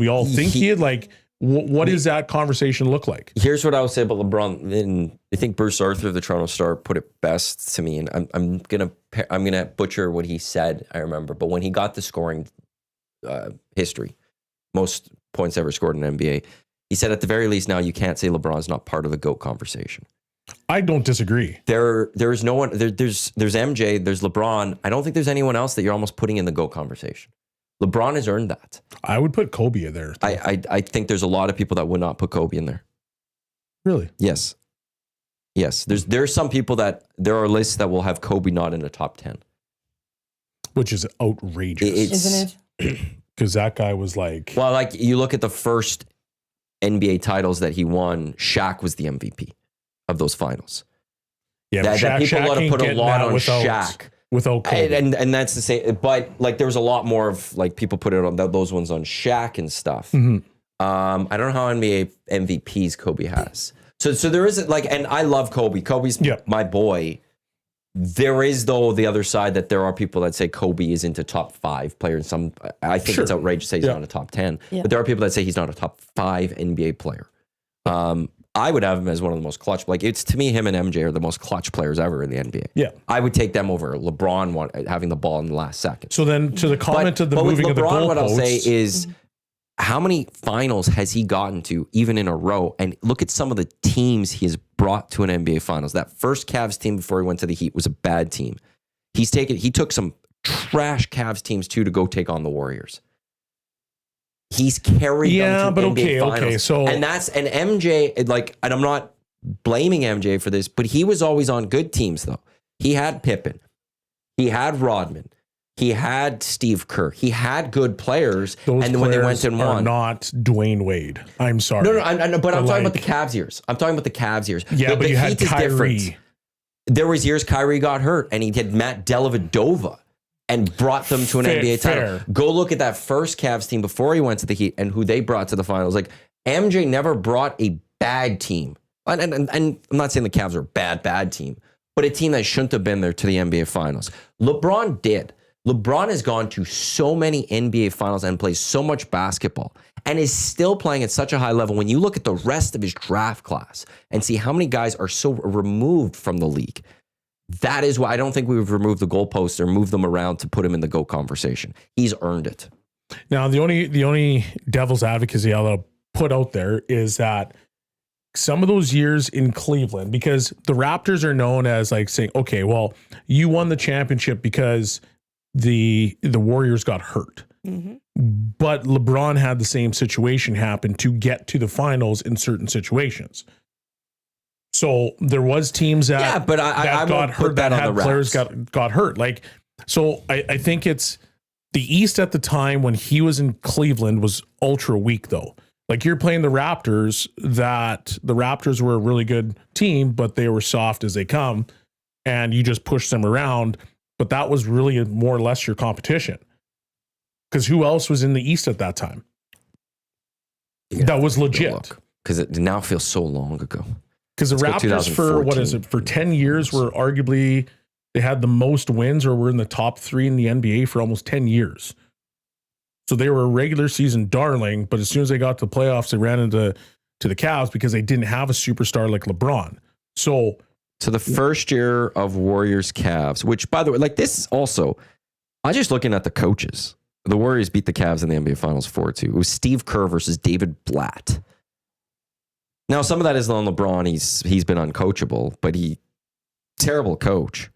E: all think he is? Like, what does that conversation look like?
A: Here's what I would say about LeBron. And I think Bruce Arthur of the Toronto Star put it best to me. And I'm gonna butcher what he said. I remember, but when he got the scoring history, most points ever scored in NBA, he said at the very least now you can't say LeBron's not part of the GOAT conversation.
E: I don't disagree.
A: There is no one. There's MJ. There's LeBron. I don't think there's anyone else that you're almost putting in the GOAT conversation. LeBron has earned that.
E: I would put Kobe in there.
A: I think there's a lot of people that would not put Kobe in there.
E: Really?
A: Yes. There's some people that there are lists that will have Kobe not in the top 10.
E: Which is outrageous.
D: Isn't it?
E: because that guy was like,
A: Well, like you look at the first NBA titles that he won, Shaq was the MVP of those finals.
E: yeah,
A: That people let him put a lot on Shaq.
E: Without Kobe.
A: And that's the same, but like there was a lot more of like people put it on those ones on Shaq and stuff.
E: Mhm.
A: I don't know how NBA MVPs Kobe has. So there is like, and I love Kobe. Kobe's
E: Yeah.
A: my boy. There is though the other side that there are people that say Kobe is into top 5 players. Some I think it's outrageous to say he's
E: Yeah.
A: not a top 10,
D: Yeah.
A: but there are people that say he's not a top 5 NBA player. I would have him as one of the most clutch. Like it's to me, him and MJ are the most clutch players ever in the NBA.
E: Yeah.
A: I would take them over LeBron having the ball in the last second.
E: So then to the comment of the
A: but with
E: moving of the
A: LeBron,
E: goalposts.
A: what I'll say is, how many finals has he gotten to, even in a row? And look at some of the teams he has brought to an NBA Finals. That first Cavs team before he went to the Heat was a bad team. He took some trash Cavs teams too to go take on the Warriors. He's carried them to NBA Finals.
E: Okay. So
A: And MJ, like, and I'm not blaming MJ for this, but he was always on good teams though. He had Pippen, he had Rodman, he had Steve Kerr, he had good players.
E: those
A: And then when they went and
E: are
A: won,
E: not Dwayne Wade. I'm sorry.
A: no, I know, but I'm talking about
E: like-
A: the Cavs years. I'm talking about the Cavs years.
E: Yeah, but you had
A: Heat is different.
E: Kyrie.
A: There was years Kyrie got hurt, and he had Matt Dellavedova and brought them to an NBA title.
E: Fair.
A: Go look at that first Cavs team before he went to the Heat and who they brought to the finals. Like MJ never brought a bad team, and I'm not saying the Cavs are a bad team, but a team that shouldn't have been there to the NBA Finals. LeBron did. LeBron has gone to so many NBA Finals and plays so much basketball and is still playing at such a high level. When you look at the rest of his draft class and see how many guys are so removed from the league, that is why I don't think we've removed the goalposts or moved them around to put him in the GOAT conversation. He's earned it.
E: Now, the only devil's advocacy I'll put out there is that some of those years in Cleveland, because the Raptors are known as like saying, okay, well, you won the championship because the Warriors got hurt.
D: Mm-hmm.
E: But LeBron had the same situation happen to get to the finals in certain situations. So there was teams that
A: Yeah, but I
E: got
A: won't
E: hurt,
A: put that on
E: had
A: the
E: players
A: Raps.
E: got hurt. Like, so I think it's the East at the time when he was in Cleveland was ultra weak though. Like you're playing the Raptors, that the Raptors were a really good team, but they were soft as they come, and you just pushed them around. But that was really more or less your competition. Because who else was in the East at that time? That was legit.
A: Because it now feels so long ago.
E: Because the
A: Let's go
E: Raptors for what is it, for 10 years were arguably they had the most wins or were in the top 3 in the NBA for almost 10 years. So they were a regular season darling, but as soon as they got to the playoffs, they ran into the Cavs because they didn't have a superstar like LeBron. So
A: the first year of Warriors Cavs, which by the way, like this also, I'm just looking at the coaches. The Warriors beat the Cavs in the NBA Finals 4-2. It was Steve Kerr versus David Blatt. Now, some of that is on LeBron. He's been uncoachable, but terrible coach.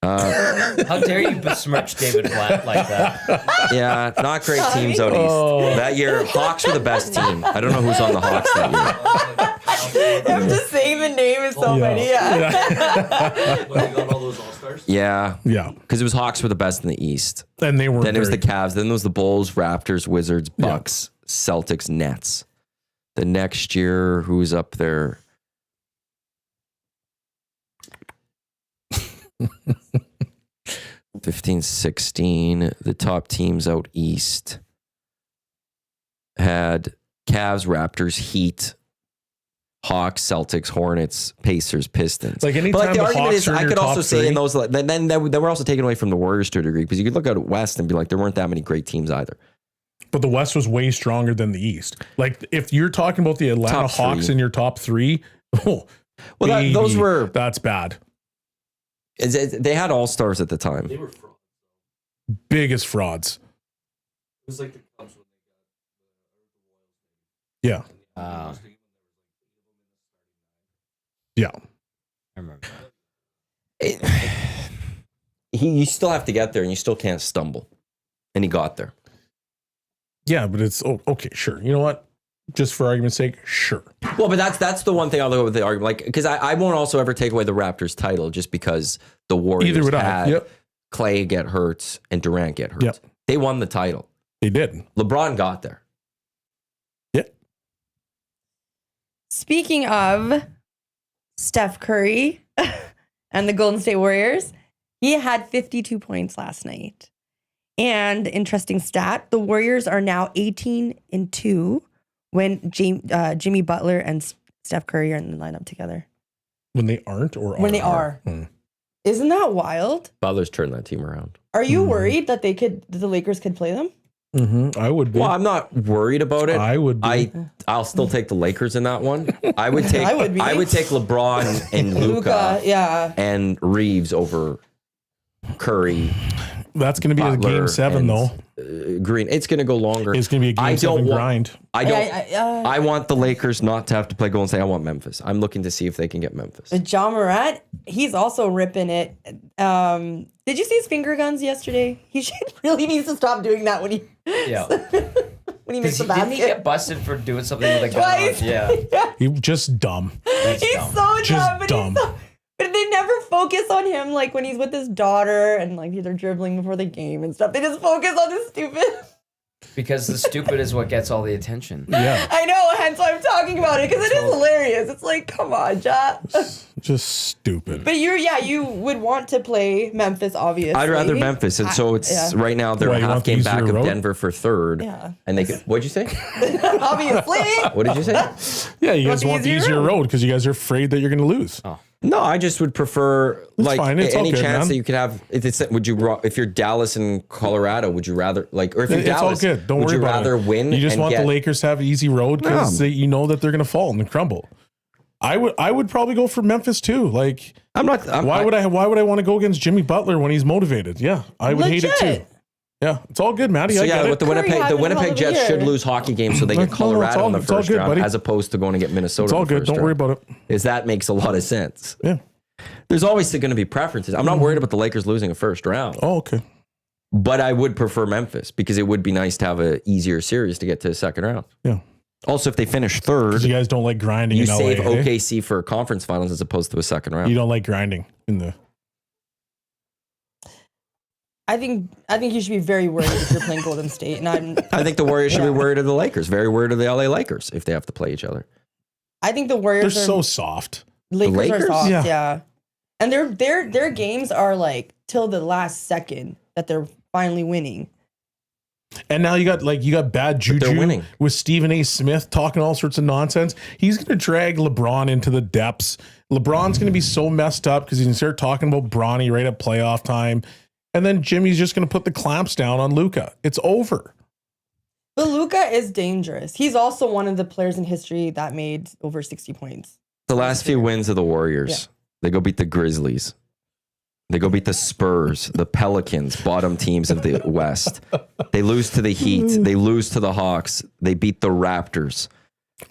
B: How dare you besmirch David Blatt like that?
A: Yeah, not great teams out east. That year, Hawks were the best team. I don't know who's on the Hawks that year.
D: I'm just saying the name is so many. Yeah.
C: When you got all those all-stars?
A: Yeah,
E: yeah,
A: because it was Hawks were the best in the East.
E: and they were
A: Then it was the Cavs. Then it was the Bulls, Raptors, Wizards, Bucks, Celtics, Nets. The next year, who's up there? 15, 16. The top teams out east had Cavs, Raptors, Heat, Hawks, Celtics, Hornets, Pacers, Pistons.
E: Like anytime
A: But like the
E: the
A: argument
E: Hawks
A: is,
E: are in
A: I
E: your
A: could also
E: top
A: say
E: 3.
A: in those, then they were also taken away from the Warriors to a degree because you could look at West and be like, there weren't that many great teams either.
E: But the West was way stronger than the East. Like if you're talking about the Atlanta
A: Top 3.
E: Hawks in your top 3,
A: Well, those were
E: that's bad.
A: they had all stars at the time.
C: They were frauds.
E: Biggest frauds.
C: It was like the Cubs when
E: Yeah. Yeah.
B: I remember.
A: You still have to get there, and you still can't stumble. And he got there.
E: Yeah, but it's okay, sure. You know what? Just for argument's sake, sure.
A: Well, but that's the one thing I'll go with the argument, like because I won't also ever take away the Raptors title just because the Warriors
E: Either would I.
A: had
E: Yep.
A: Clay get hurt and Durant get hurt.
E: Yep.
A: They won the title.
E: They did.
A: LeBron got there.
E: Yeah.
D: Speaking of Steph Curry and the Golden State Warriors, he had 52 points last night. And interesting stat, the Warriors are now 18-2 when Jimmy Butler and Steph Curry are in the lineup together.
E: When they aren't or
D: When they are. Isn't that wild?
A: Butler's turned that team around.
D: Are you worried that the Lakers could play them?
E: I would be.
A: Well, I'm not worried about it.
E: I would be.
A: I'll still take the Lakers in that one. I would take LeBron and Luka
D: yeah.
A: and Reeves over Curry.
E: That's going to be a
A: Butler
E: game 7, though.
A: Green. It's going to go longer.
E: It's going to be a game 7 grind.
A: I want the Lakers not to have to play Golden State. I want Memphis. I'm looking to see if they can get Memphis.
D: John Morant, he's also ripping it. Did you see his finger guns yesterday? He really needs to stop doing that when he when he makes the basket.
B: Didn't he get busted for doing something with a gun?
D: Twice.
B: Yeah.
E: He just dumb.
D: He's so
E: Just
D: dumb.
E: dumb.
D: But they never focus on him like when he's with his daughter and like they're dribbling before the game and stuff. They just focus on the stupid.
B: Because the stupid is what gets all the attention.
E: Yeah.
D: I know, hence why I'm talking about it because it is hilarious. It's like, come on, Ja.
E: Just stupid.
D: But you would want to play Memphis, obviously.
A: I'd rather Memphis, and so it's right now they're
E: Why,
A: a
E: you
A: half
E: want the
A: game back
E: easier
A: of
E: road?
A: Denver for third.
D: Yeah.
A: And they could. What'd you say?
D: Obviously.
A: What did you say?
E: Yeah, you guys
D: the
E: want the
D: easier
E: easier
D: road.
E: road because you guys are afraid that you're going to lose.
A: Oh. No, I just would prefer
E: fine. It's all
A: any
E: good,
A: chance
E: man.
A: that you could have. If you're Dallas and Colorado, would you rather or if you're
E: It's
A: Dallas,
E: all good. Don't
A: would
E: worry
A: you
E: about
A: rather
E: it.
A: win?
E: You just
A: and
E: want the Lakers to have an easy road because you know that they're going to fall and crumble. I would probably go for Memphis too. Like why would I want to go against Jimmy Butler when he's motivated? Yeah, I would hate it too. Yeah, it's all good, Matty.
A: So
E: I get
A: with
E: it.
A: the
D: Curry
A: Winnipeg
D: having a hell
A: Winnipeg
D: of a
A: Jets should
D: year.
A: lose hockey games so they get
E: No,
A: Colorado in the
E: it's all
A: first
E: good,
A: round
E: buddy.
A: as opposed to going to get Minnesota.
E: It's all
A: in the
E: good.
A: first
E: Don't
A: round.
E: worry about it.
A: Is that makes a lot of sense.
E: Yeah.
A: There's always going to be preferences. I'm not worried about the Lakers losing a first round,
E: Oh, okay.
A: but I would prefer Memphis because it would be nice to have an easier series to get to the second round.
E: Yeah.
A: Also, if they finish third,
E: Because you guys don't like grinding
A: you
E: in LA.
A: save
E: eh?
A: OKC for conference finals as opposed to a second round.
E: You don't like grinding in the.
D: I think you should be very worried if you're playing Golden State. And
A: I think the Warriors should be worried of the Lakers. Very worried of the LA Lakers if they have to play each other.
D: I think the
E: They're
D: Warriors are
E: so soft.
D: Lakers
A: Lakers?
D: are soft,
E: Yeah.
D: yeah. And their games are like till the last second that they're finally winning.
E: And now you got bad
A: they're
E: juju
A: winning.
E: with Stephen A. Smith talking all sorts of nonsense. He's going to drag LeBron into the depths. LeBron's going to be so messed up because he's going to start talking about Bronny right at playoff time. And then Jimmy's just going to put the clamps down on Luka. It's over.
D: But Luka is dangerous. He's also one of the players in history that made over 60 points.
A: The last few wins of the Warriors, they go beat the Grizzlies. They go beat the Spurs, the Pelicans, bottom teams of the West. They lose to the Heat. They lose to the Hawks. They beat the Raptors.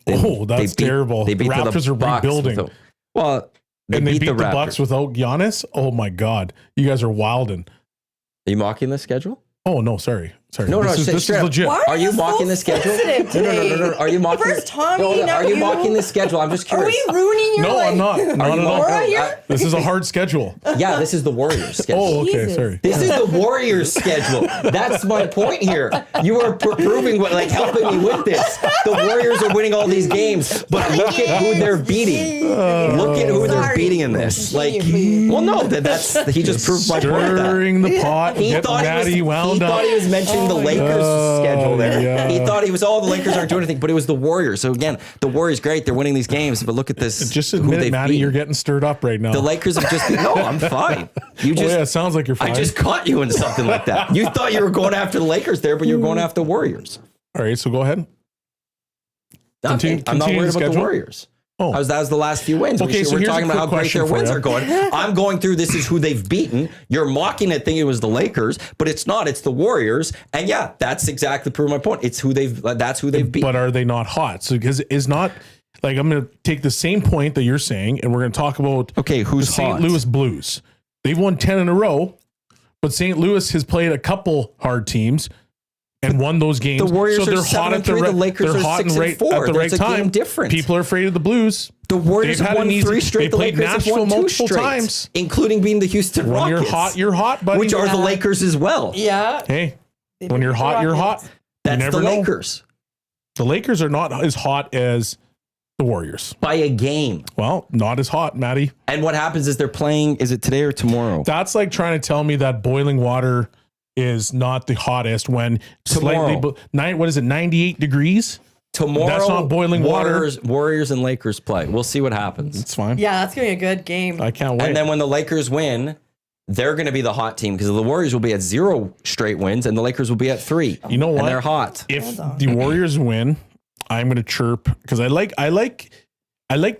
E: That's terrible.
A: They beat
E: the Raptors are
A: Bucks
E: rebuilding.
A: They
E: They beat the
A: Raptors.
E: Bucks without Giannis. Oh my God. You guys are wilding.
A: Are you mocking the schedule?
E: Oh no, sorry.
A: No,
E: this is
A: straight up.
E: legit.
D: Why
A: Are you
D: so
A: mocking the schedule?
D: sensitive today?
A: No. Are you mocking?
D: First Tommy, now
A: Are you
D: you.
A: mocking the schedule? I'm just
D: Are
A: curious.
D: we ruining your
E: No,
D: life?
E: I'm not. Not at all.
D: Laura here?
E: This is a hard schedule.
A: Yeah, this is the Warriors schedule.
E: Oh, okay.
D: Jesus.
E: Sorry.
A: This is the Warriors schedule. That's my point here. You are proving helping me with this. The Warriors are winning all these games, but look at who they're beating. Look at who they're
D: Sorry.
A: beating in this.
D: Continue, please.
A: He just proved my point with that.
E: Stirring the pot.
A: He
E: Get
A: thought
E: Matty
A: he
E: wound up.
A: was mentioning the Lakers schedule there.
E: yeah.
A: He thought he was, the Lakers aren't doing anything, but it was the Warriors. So again, the Warriors, great, they're winning these games, but look at this.
E: Just
A: who
E: admit it,
A: they've
E: Matty.
A: beaten.
E: You're getting stirred up right now.
A: The Lakers have just no, I'm fine. You just
E: it sounds like you're fine.
A: I just caught you in something like that. You thought you were going after the Lakers there, but you were going after the Warriors.
E: All right, so go ahead.
A: Nothing. I'm not
E: continue
A: worried
E: the
A: about the
E: schedule?
A: Warriors.
E: Oh.
A: That was the last few wins.
E: Okay, so
A: we're
E: here's a
A: talking about how
E: quick
A: great their
E: question for
A: wins
E: you.
A: are going. I'm going through this is who they've beaten. You're mocking it thinking it was the Lakers, but it's not. It's the Warriors. And yeah, that's exactly proving my point. It's who that's who they've beaten.
E: But are they not hot? So because it's not like I'm going to take the same point that you're saying, and we're going to talk about
A: Who's
E: the St.
A: hot?
E: Louis Blues. They've won 10 in a row, but St. Louis has played a couple hard teams and won those games.
A: The Warriors
E: so they're
A: are
E: hot at
A: 7-3, the Lakers
E: they're
A: are
E: hot
A: 6-4.
E: at the right
A: There's a
E: time.
A: game difference.
E: People are afraid of the Blues.
A: The Warriors
E: They've
A: have
E: had
A: won
E: an easy-
A: 3 straight.
E: they
A: The
E: played
A: Lakers have
E: Nashville
A: won 2
E: multiple
A: straight,
E: times.
A: including beating the Houston
E: When
A: Rockets.
E: you're hot, buddy.
A: which are the Lakers as well.
D: Yeah.
E: Hey, when you're hot, you're hot.
A: That's
E: never
A: the
E: know.
A: Lakers
E: The Lakers are not as hot as the Warriors.
A: by a game.
E: Well, not as hot, Maddie.
A: And what happens is they're playing, is it today or tomorrow?
E: That's like trying to tell me that boiling water is not the hottest when
A: Tomorrow.
E: what is it, 98 degrees?
A: Tomorrow,
E: That's not boiling water.
A: Warriors and Lakers play. We'll see what happens.
E: It's fine.
D: Yeah, that's gonna be a good game.
E: I can't wait.
A: And then when the Lakers win, they're going to be the hot team because the Warriors will be at 0 straight wins and the Lakers will be at 3.
E: You know what?
A: And they're hot.
E: If the Warriors win, I'm going to chirp because I like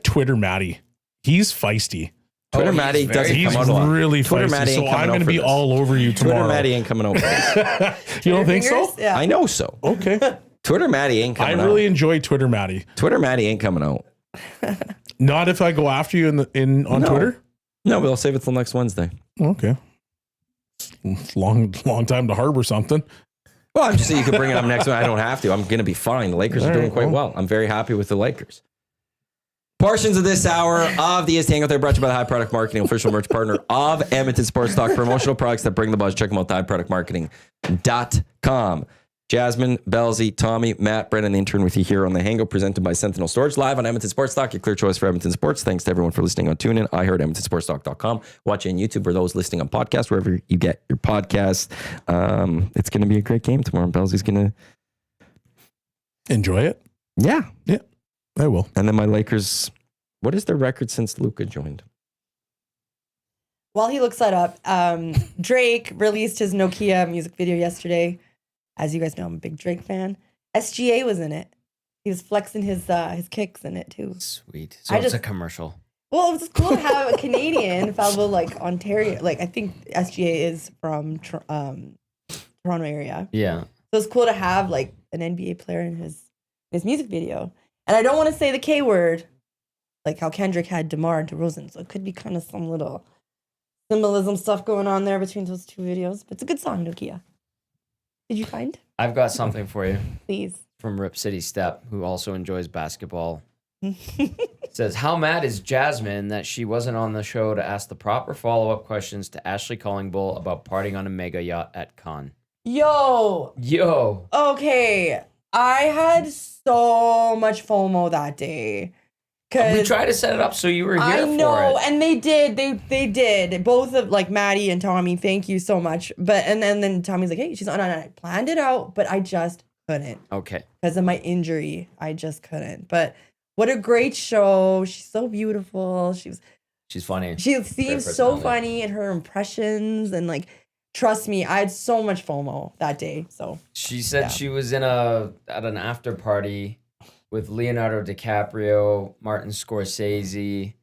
E: Twitter Matty. He's feisty.
A: Twitter Matty doesn't
E: He's
A: come out a lot.
E: really
A: Twitter
E: feisty.
A: Matty
E: So
A: ain't coming
E: I'm
A: out
E: going to
A: for
E: be
A: this.
E: all over you tomorrow.
A: Twitter Matty ain't coming out for this.
E: You don't think so?
D: Fingers? Yeah.
A: I know so.
E: Okay.
A: Twitter Matty ain't
E: I
A: coming out.
E: really enjoy Twitter Matty.
A: Twitter Matty ain't coming out.
E: Not if I go after you on
A: No.
E: Twitter.
A: No, we'll save it till next Wednesday.
E: Okay. Long time to harbor something.
A: Well, I'm just saying you could bring it up next one. I don't have to. I'm going to be fine. The Lakers are
E: All
A: doing
E: right,
A: quite well. I'm very happy with the Lakers. Portions of this hour of the EST Hangout, they're brought to you by the High Product Marketing, official merch partner of Edmonton Sports Talk. Promotional products that bring the buzz. Check them out, highproductmarketing.com. Jasmine, Bellezy, Tommy, Matt, Brennan, the intern with you here on the Hangout, presented by Sentinel Storage, live on Edmonton Sports Talk, your clear choice for Edmonton Sports. Thanks to everyone for listening on TuneIn, iHeart, EdmontonSportsTalk.com. Watching on YouTube or those listening on podcast, wherever you get your podcasts. It's going to be a great game tomorrow. Bellezy's going to...
E: Enjoy it.
A: Yeah.
E: Yeah, I will.
A: And then my Lakers, what is their record since Luka joined?
D: While he looks that up, Drake released his Nokia music video yesterday. As you guys know, I'm a big Drake fan. SGA was in it. He was flexing his kicks in it too.
B: Sweet. So
D: I
B: it's
D: just-
B: a commercial.
D: Well, it was cool to have a Canadian fellow like Ontario. Like I think SGA is from Toronto area.
B: Yeah.
D: So it's cool to have like an NBA player in his music video. And I don't want to say the K word, like how Kendrick had DeMar and DeRozan. So it could be kind of some little symbolism stuff going on there between those two videos. But it's a good song, Nokia. Did you find?
B: I've got something for you
D: Please.
B: from Rip City Step, who also enjoys basketball. Says, how mad is Jasmine that she wasn't on the show to ask the proper follow-up questions to Ashley Collingbull about partying on a mega yacht at Cannes?
D: Yo. Okay. I had so much FOMO that day.
B: We tried to set it up so you were here
D: I know,
B: for it.
D: and they did. They did. Both of like Maddie and Tommy. Thank you so much. But and then Tommy's like, hey, she's on. And I planned it out, but I just couldn't
B: Okay.
D: because of my injury. I just couldn't. But what a great show! She's so beautiful.
B: She's funny.
D: She seems so funny in her impressions and like. Trust me, I had so much FOMO that day. So
B: She said
D: Yeah.
B: she was at an after party with Leonardo DiCaprio, Martin Scorsese,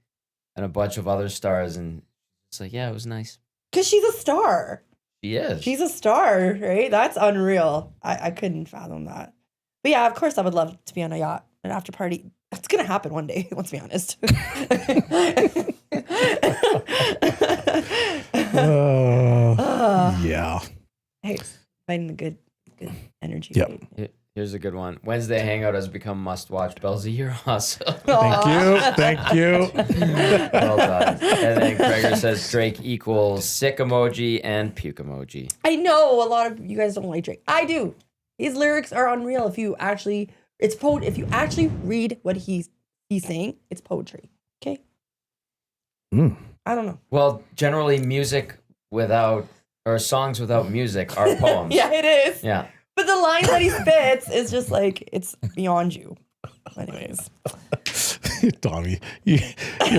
B: and a bunch of other stars, and it's like, yeah, it was nice.
D: because she's a star.
B: She is.
D: She's a star, right? That's unreal. I couldn't fathom that. But yeah, of course I would love to be on a yacht, an after party. That's going to happen one day, let's be honest.
E: Yeah.
D: Hey, finding the good energy.
E: Yep.
D: right?
B: Here's a good one. Wednesday Hangout has become must-watch. Bellezy, you're awesome.
E: Thank you.
B: Well done. And then Gregor says Drake equals sick emoji and puke emoji.
D: I know a lot of you guys don't like Drake. I do. His lyrics are unreal. If you actually read what he's saying, it's poetry. Okay. I don't know.
B: Well, generally songs without music are poems.
D: Yeah, it is.
B: Yeah.
D: But the lines that he spits is just like it's beyond you. Anyways.
E: Tommy, you're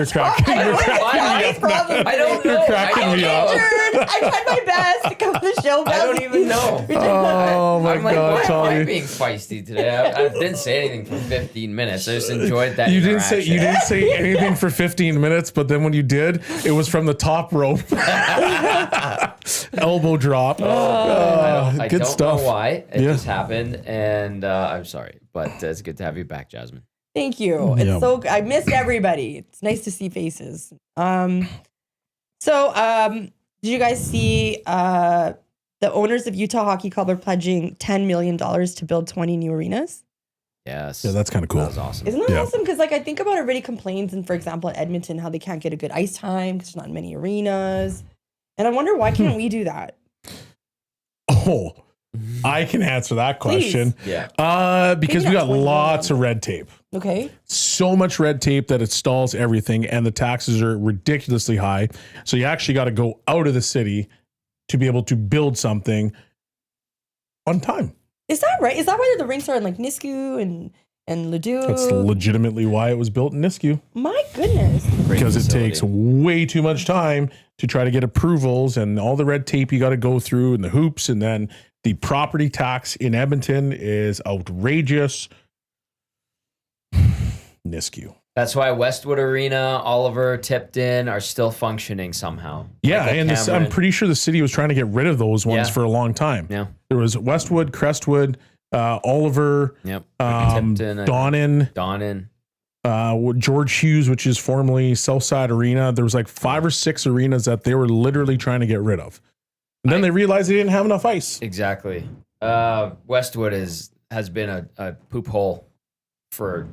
E: cracking.
D: I
E: You're
D: know,
E: cracking
D: it's Tommy's problem.
B: I don't know.
E: You're cracking me up.
D: I tried my best to come to the show.
B: I don't even know.
E: Oh my
B: I'm like,
E: God,
B: why am I
E: Tommy!
B: being feisty today? I didn't say anything for 15 minutes. I just enjoyed that.
E: You didn't
B: interaction.
E: say anything for 15 minutes, but then when you did, it was from the top rope, elbow drop.
B: I
E: Good
B: don't
E: stuff.
B: know why it
E: Yeah.
B: just happened, and I'm sorry, but it's good to have you back, Jasmine.
D: Thank you. It's
E: Yeah.
D: so I missed everybody. It's nice to see faces. Did you guys see the owners of Utah Hockey Club are pledging $10 million to build 20 new arenas?
B: Yes.
E: Yeah, that's kind of cool.
B: That was awesome.
D: Isn't that
E: Yeah.
D: awesome? Because like I think about everybody complains, and for example, at Edmonton, how they can't get a good ice time because there's not many arenas, and I wonder why can't we do that?
E: Oh, I can answer that question.
B: Yeah.
E: Because we
D: Maybe
E: got
D: not 20
E: lots of
D: million.
E: red tape.
D: Okay.
E: So much red tape that it stalls everything, and the taxes are ridiculously high. So you actually got to go out of the city to be able to build something on time.
D: Is that right? Is that why the rinks are in like Nisku and Ledoux?
E: That's legitimately why it was built in Nisku.
D: My goodness.
E: Because it
B: facility.
E: takes way too much time to try to get approvals and all the red tape you got to go through and the hoops. And then the property tax in Edmonton is outrageous. Nisku.
B: That's why Westwood Arena, Oliver, Tipton are still functioning somehow.
E: Yeah,
B: Michael
E: and I'm
B: Cameron.
E: pretty sure the city was trying to get rid of those ones
B: Yeah.
E: for a long time.
B: Yeah.
E: There was Westwood, Crestwood, Oliver,
B: Yep.
E: Donnan,
B: Donnan.
E: George Hughes, which is formerly Southside Arena. There was like 5 or 6 arenas that they were literally trying to get rid of. And then they realized they didn't have enough ice.
B: Exactly. Westwood has been a poop hole for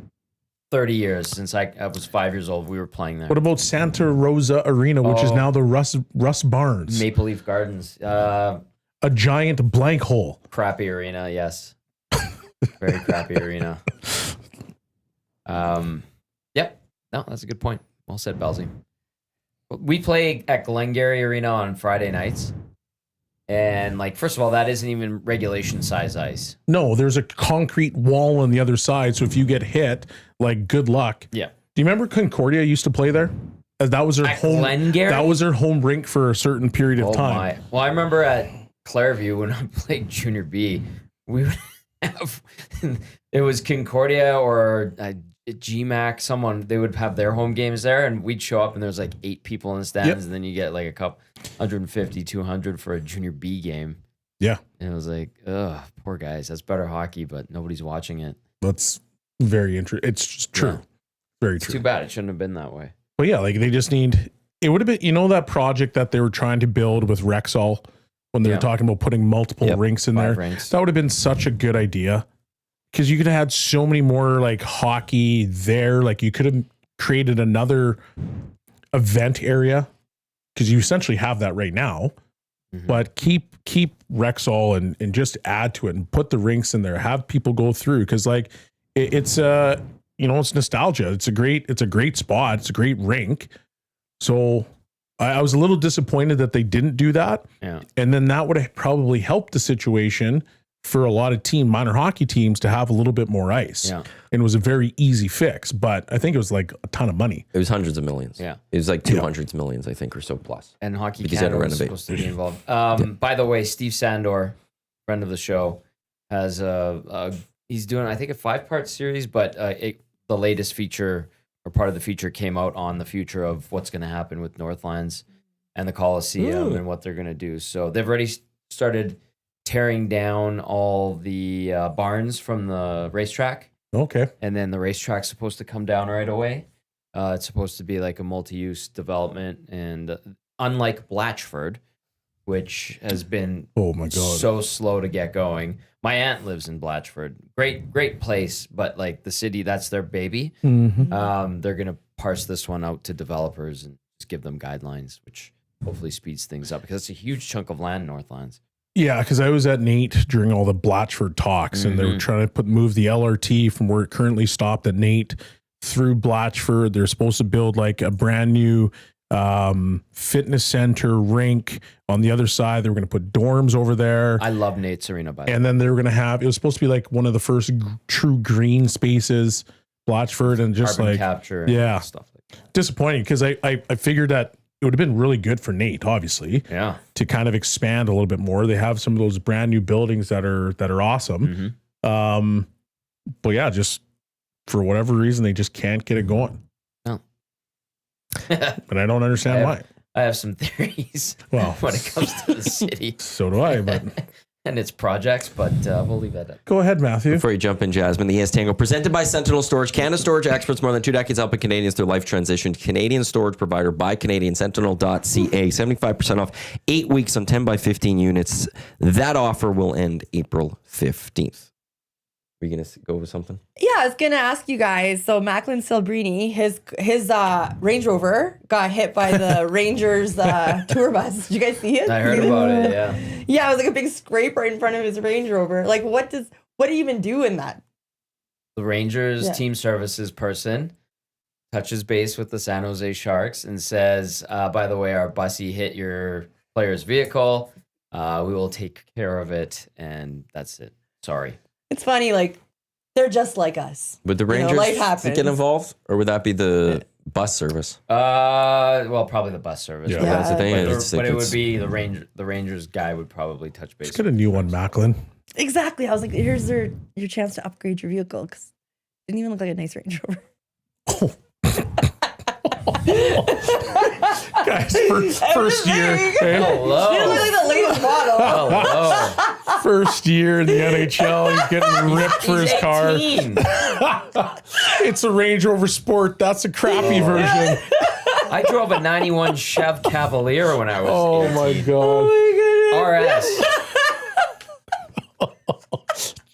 B: 30 years since I was 5 years old. We were playing there.
E: What about Santa Rosa Arena, which is
B: Oh.
E: now the Russ Barnes?
B: Maple Leaf Gardens.
E: A giant blank hole.
B: Crappy arena, yes. Very crappy arena. Yep. No, that's a good point. Well said, Bellezy. We play at Glengarry Arena on Friday nights. And like, first of all, that isn't even regulation size ice.
E: No, there's a concrete wall on the other side. So if you get hit, like, good luck.
B: Yeah.
E: Do you remember Concordia used to play there? That was their
B: At
E: home.
B: Glengarry?
E: That was their home rink for a certain period of time.
B: My. Well, I remember at Clairview when I played Junior B, we would have, it was Concordia or GMAC, someone, they would have their home games there, and we'd show up and there was like 8 people in the stands,
E: Yep.
B: and then you get like a couple 150, 200 for a Junior B game.
E: Yeah,
B: And it was like, ugh, poor guys. That's better hockey, but nobody's watching it.
E: that's very interesting. It's just true.
B: Yeah.
E: Very
B: It's
E: true.
B: too bad. It shouldn't have been that way.
E: But yeah, like they just need. It would have been, that project that they were trying to build with Rexall when they
B: Yeah.
E: were talking about putting multiple
A: Yep.
E: rinks in
B: 5
E: there.
B: rinks.
E: That would have been such a good idea because you could have had so many more like hockey there. Like you could have created another event area because you essentially have that right now.
B: Mhm.
E: But keep Rexall and just add to it and put the rinks in there. Have people go through because like it's it's nostalgia. It's a great spot. It's a great rink. So I was a little disappointed that they didn't do that.
B: Yeah.
E: And then that would have probably helped the situation for a lot of minor hockey teams to have a little bit more ice.
B: Yeah.
E: And it was a very easy fix, but I think it was like a ton of money.
A: It was hundreds of millions.
B: Yeah.
A: It was like 200 millions, I think, or so plus.
B: And Hockey
A: Because they had to
B: Canada was
A: renovate.
B: supposed to be involved. By the way, Steve Sandor, friend of the show, has he's doing, I think, a 5-part series, but the latest feature or part of the feature came out on the future of what's going to happen with Northlands and the Coliseum and what they're going to do. So they've already started tearing down all the barns from the racetrack,
E: Okay.
B: and then the racetrack's supposed to come down right away. It's supposed to be like a multi-use development, and unlike Blatchford, which has been
E: Oh my God.
B: so slow to get going. My aunt lives in Blatchford. Great place, but like the city, that's their baby.
E: Mhm.
B: They're gonna parse this one out to developers and just give them guidelines, which hopefully speeds things up because it's a huge chunk of land, Northlands.
E: Yeah, because I was at Nate during all the Blatchford talks, and they were trying to move the LRT from where it currently stopped at Nate through Blatchford. They're supposed to build like a brand new fitness center rink on the other side. They were going to put dorms over there,
B: I love Nate's Arena, by the way.
E: and then they were going to have. It was supposed to be like one of the first true green spaces, Blatchford, and just
B: Carbon
E: like
B: capture and
E: yeah.
B: stuff like that.
E: disappointing because I figured that it would have been really good for Nate, obviously.
B: Yeah.
E: To kind of expand a little bit more. They have some of those brand new buildings that are awesome. But yeah, just for whatever reason, they just can't get it going.
B: No.
E: But I don't understand why.
B: I have some theories
E: Well,
B: when it comes to the city
E: so do I, but
B: and its projects, but we'll leave that at
E: go ahead, Matthew.
A: Before you jump in, Jasmine, the EST Hangout presented by Sentinel Storage. Canada Storage experts more than 2 decades helping Canadians through life transition. Canadian storage provider by Canadian, sentinel.ca. 75% off 8 weeks on 10 by 15 units. That offer will end April 15th. Are you going to go with something?
D: Yeah, I was gonna ask you guys. So Macklin Celebrini, his Range Rover got hit by the Rangers tour bus. Did you guys see it?
B: I heard about it, yeah.
D: Yeah, it was like a big scrape right in front of his Range Rover. Like, what do you even do in that?
B: The Rangers
D: Yeah.
B: team services person touches base with the San Jose Sharks and says, by the way, our bussy hit your player's vehicle. We will take care of it. And that's it. Sorry.
D: It's funny, like, they're just like us.
A: Would the
D: You know,
A: Rangers
D: life happens.
A: get involved, or would that be the bus service?
B: Well, probably the bus service.
E: Yeah.
B: But,
A: That's the thing.
B: but,
A: It's like
B: but it would
A: it's-
B: be the Rangers guy would probably touch base.
E: Let's get a new one, Macklin.
D: Exactly. I was like, here's your chance to upgrade your vehicle because it didn't even look like a nice Range Rover.
E: Guys, first year.
D: saying.
E: eh?
D: It didn't look
B: Hello.
D: like the latest model.
B: Hello.
E: First year in the NHL, he's getting ripped for his car.
B: 18.
E: It's a Range Rover Sport. That's a crappy version.
B: I drove a 91 Chev Cavalier when I was
E: Oh my
B: 18.
E: god.
B: RS.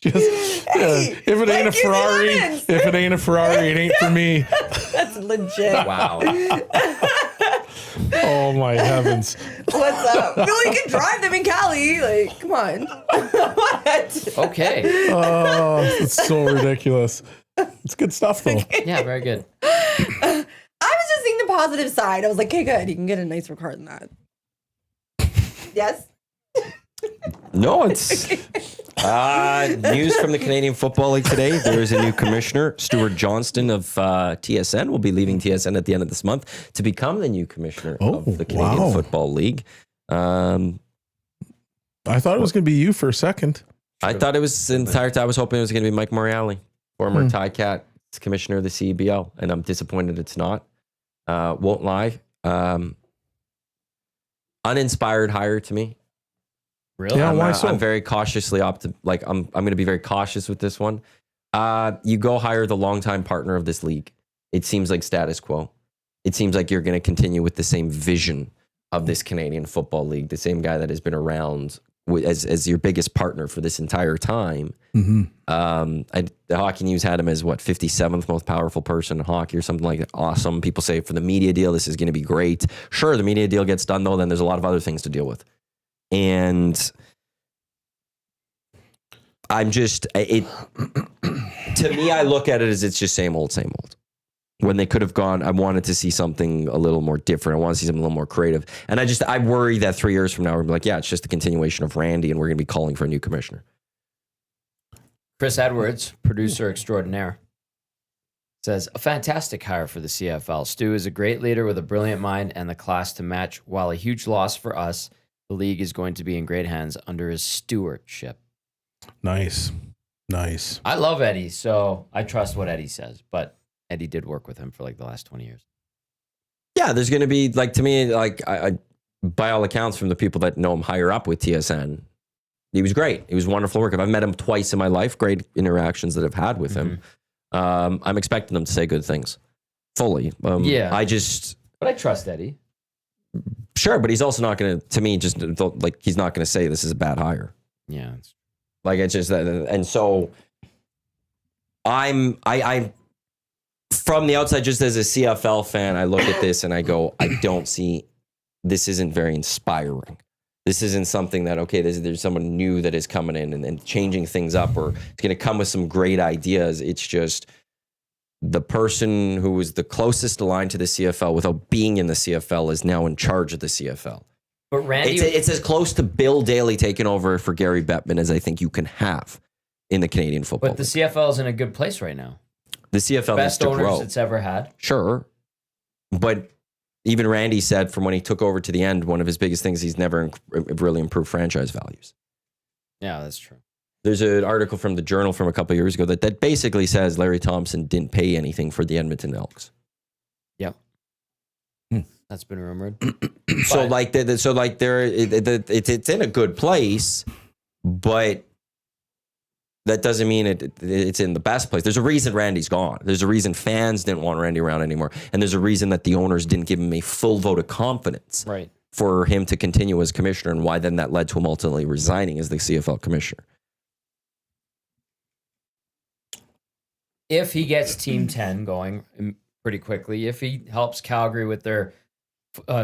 E: Just,
D: Hey,
E: if it ain't a
D: like you
E: Ferrari,
D: Evans.
E: if it ain't a Ferrari, it ain't for me.
D: That's legit.
B: Wow.
E: Oh my heavens.
D: What's up? No, you can drive them in Cali. Like, come on. What?
B: Okay.
E: Oh, it's so ridiculous. It's good stuff though.
B: Yeah, very good.
D: I was just seeing the positive side. I was like, okay, good. You can get a nicer car than that. Yes?
A: No, it's news from the Canadian Football League today. There is a new commissioner, Stewart Johnston of TSN, will be leaving TSN at the end of this month to become the new commissioner of the Canadian
E: wow.
A: Football League.
E: I thought it was going to be you for a second.
A: I thought it was the entire time. I was hoping it was going to be Mike Morreale, former Ticat commissioner of the CEBL, and I'm disappointed it's not. Won't lie. Uninspired hire to me.
B: Really?
E: Yeah, why
A: I'm
E: so?
A: very cautiously like I'm going to be very cautious with this one. You go hire the longtime partner of this league. It seems like status quo. It seems like you're going to continue with the same vision of this Canadian Football League, the same guy that has been around as your biggest partner for this entire time. The Hockey News had him as 57th most powerful person in hockey or something like that. Awesome. People say for the media deal, this is going to be great. Sure, the media deal gets done though, then there's a lot of other things to deal with. And I'm just, to me, I look at it as it's just same old, same old. When they could have gone, I wanted to see something a little more different. I want to see something a little more creative. And I worry that 3 years from now, we're going to be like, yeah, it's just a continuation of Randy and we're going to be calling for a new commissioner.
B: Chris Edwards, producer extraordinaire, says, a fantastic hire for the CFL. Stu is a great leader with a brilliant mind and the class to match. While a huge loss for us, the league is going to be in great hands under his stewardship.
E: Nice.
B: I love Eddie, so I trust what Eddie says, but Eddie did work with him for like the last 20 years.
A: Yeah, there's going to be, like, to me, like, I by all accounts from the people that know him higher up with TSN, he was great. He was wonderful work. I've met him twice in my life. Great interactions that I've had with him. I'm expecting them to say good things fully.
B: Yeah.
A: But
B: I trust Eddie.
A: Sure, but he's also not going to me, just like, he's not going to say this is a bad hire.
B: Yeah.
A: Like, it's just that. And so I from the outside, just as a CFL fan, I look at this and I go, I don't see, this isn't very inspiring. This isn't something that, okay, there's someone new that is coming in and changing things up, or it's going to come with some great ideas. It's just the person who was the closest aligned to the CFL without being in the CFL is now in charge of the CFL.
B: But Randy,
A: It's as close to Bill Daly taking over for Gary Bettman as I think you can have in the Canadian Football
B: but the
A: League.
B: CFL is in a good place right now.
A: The CFL needs
B: Best
A: to
B: owners
A: grow.
B: it's ever had.
A: Sure. But even Randy said from when he took over to the end, one of his biggest things, he's never really improved franchise values.
B: Yeah, that's true.
A: There's an article from the Journal from a couple of years ago that basically says Larry Thompson didn't pay anything for the Edmonton Elks.
B: Yep. That's been rumored.
A: So like, it's in a good place, but that doesn't mean it's in the best place. There's a reason Randy's gone. There's a reason fans didn't want Randy around anymore. And there's a reason that the owners didn't give him a full vote of confidence
B: Right.
A: for him to continue as commissioner, and why then that led to him ultimately resigning as the CFL commissioner.
B: If he gets Team 10 going pretty quickly, if he helps Calgary with their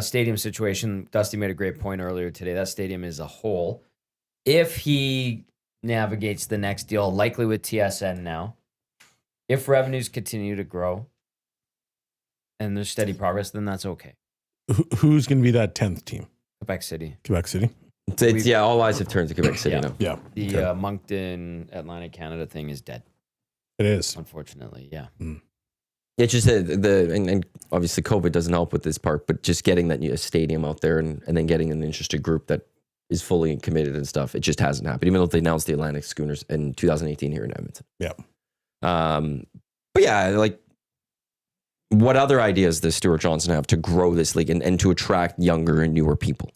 B: stadium situation, Dusty made a great point earlier today. That stadium is a hole. if he navigates the next deal, likely with TSN now, if revenues continue to grow and there's steady progress, then that's okay.
E: Who's going to be that 10th team?
B: Quebec City.
E: Quebec City?
A: Yeah, all eyes have turned to Quebec City now.
E: Yeah.
B: The Moncton Atlantic Canada thing is dead,
E: It is.
B: unfortunately. Yeah.
A: It's just and obviously COVID doesn't help with this part, but just getting that new stadium out there and then getting an interested group that is fully committed and stuff, it just hasn't happened. Even though they announced the Atlantic Schooners in 2018 here in Edmonton.
E: Yeah.
A: But yeah, like, what other ideas does Stewart Johnston have to grow this league and to attract younger and newer people?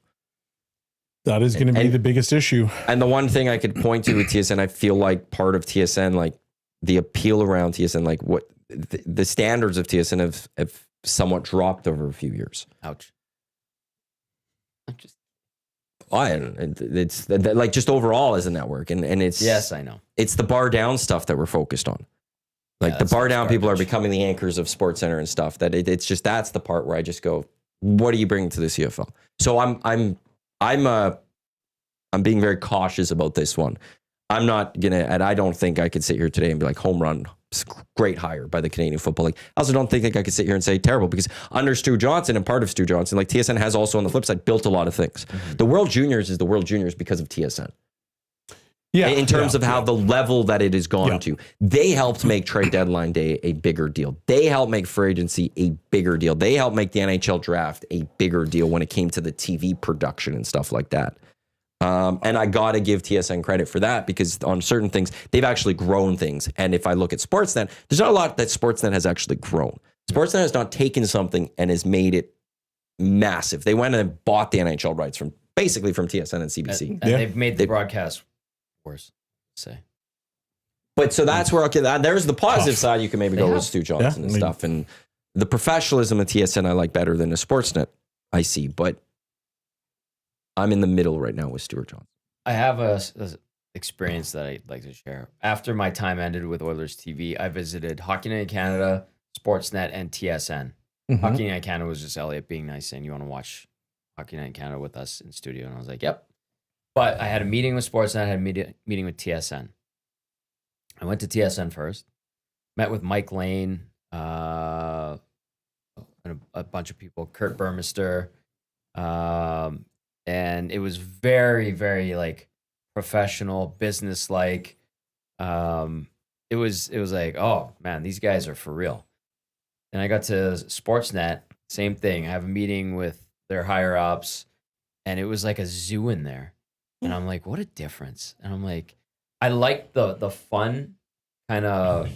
E: That is going to be the biggest issue.
A: And the one thing I could point to with TSN, I feel like part of TSN, like the appeal around TSN, like what the standards of TSN have somewhat dropped over a few years.
B: Ouch. I'm just.
A: It's like just overall as a network, and it's
B: Yes, I know.
A: it's the bar down stuff that we're focused on. Like the
B: that's
A: bar down people are
B: garbage.
A: becoming the anchors of SportsCenter and stuff. That it's just that's the part where I just go, what are you bringing to the CFL? So I'm being very cautious about this one. I'm not gonna, and I don't think I could sit here today and be like home run, great hire by the Canadian Football League. I also don't think I could sit here and say terrible, because under Stu Johnson and part of Stu Johnson, like TSN has also on the flip side built a lot of things. The World Juniors is the World Juniors because of TSN.
E: Yeah.
A: In terms of how the level that it has gone
E: Yeah.
A: to. They helped make trade deadline day a bigger deal. They helped make free agency a bigger deal. They helped make the NHL draft a bigger deal when it came to the TV production and stuff like that. And I got to give TSN credit for that, because on certain things, they've actually grown things. And if I look at Sportsnet, there's not a lot that Sportsnet has actually grown. Sportsnet has not taken something and has made it massive. They went and bought the NHL rights from TSN and CBC.
B: And they've made the broadcast worse, say.
A: But so that's where, okay, there's the positive side. You can maybe go
B: have.
A: with Stu Johnson and
E: I mean-
A: stuff. And the professionalism of TSN I like better than the Sportsnet I see. But I'm in the middle right now with Stewart Johnson.
B: I have a experience that I'd like to share. After my time ended with Oilers TV, I visited Hockey Night in Canada, Sportsnet, and TSN.
E: Mhm.
B: Hockey Night in Canada was just Elliot being nice saying, "You want to watch Hockey Night in Canada with us in studio?" And I was like, "Yep." But I had a meeting with Sportsnet, I had a meeting with TSN. I went to TSN first, met with Mike Lane, and a bunch of people, Kurt Burmester, and it was very, very like professional, business-like. It was like, oh man, these guys are for real. And I got to Sportsnet, same thing. I have a meeting with their higher ups, and it was like a zoo in there. And I'm like, what a difference. And I'm like, I like the fun kind of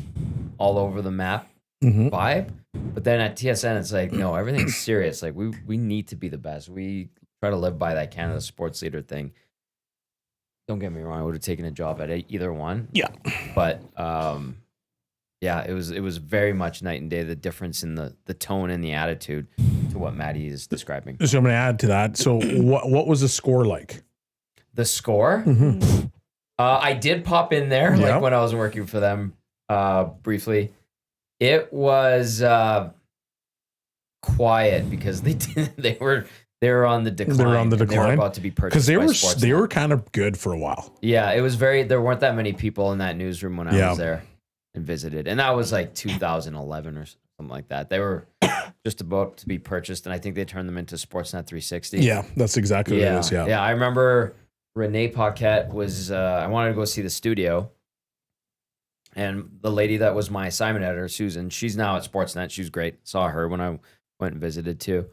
B: all over the map
E: Mhm.
B: vibe. But then at TSN, it's like, no, everything's serious. Like we need to be the best. We try to live by that Canada sports leader thing. Don't get me wrong, I would have taken a job at either one.
E: Yeah.
B: But yeah, it was very much night and day, the difference in the tone and the attitude to what Maddie is describing.
E: So I'm going to add to that. So what was the score like?
B: The score?
E: Mhm.
B: I did pop in there
E: Yeah.
B: like when I was working for them briefly. It was quiet because they were on the decline.
E: They were on the
B: and They
E: decline?
B: were about to be purchased
E: Because they
B: by
E: were
B: Sportsnet.
E: kind of good for a while.
B: Yeah, it was there weren't that many people in that newsroom when I
E: Yeah.
B: was there and visited. And that was like 2011 or something like that. They were just about to be purchased, and I think they turned them into Sportsnet 360.
E: Yeah, that's exactly what it is. Yeah.
B: Yeah, I remember Renee Paquette was, I wanted to go see the studio. And the lady that was my assignment editor, Susan, she's now at Sportsnet. She was great. Saw her when I went and visited too.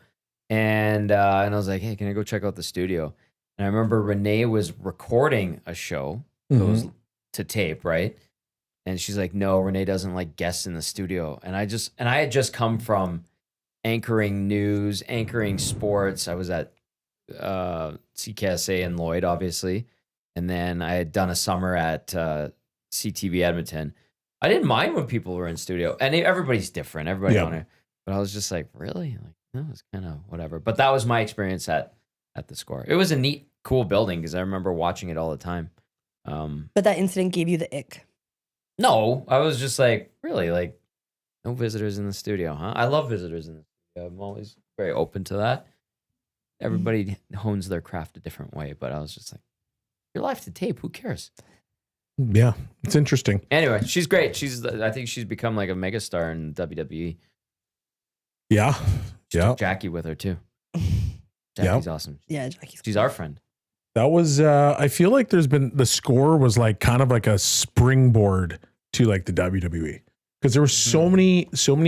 B: And I was like, hey, can I go check out the studio? And I remember Renee was recording a show. So it was to tape, right? And she's like, no, Renee doesn't like guests in the studio. And I had just come from anchoring news, anchoring sports. I was at CKSA and Lloyd, obviously. And then I had done a summer at CTV Edmonton. I didn't mind when people were in studio. And everybody's different. Everybody
E: Yeah.
B: on it. But I was just like, really? Like, no, it's kind of whatever. But that was my experience at the Score. It was a neat, cool building because I remember watching it all the time.
D: But that incident gave you the ick.
B: No, I was just like, really? Like, no visitors in the studio, huh? I love visitors in the studio. I'm always very open to that. Everybody hones their craft a different way, but I was just like,
G: You're live to tape. Who cares?
E: Yeah, it's interesting.
G: Anyway, she's great. I think she's become like a megastar in WWE.
E: Yeah. Yeah.
G: Jackie with her too.
E: Yeah.
G: Jackie's awesome.
D: Yeah, Jackie's
G: She's our friend.
E: That was I feel like there's been the score was like kind of like a springboard to like the WWE. Because there were so many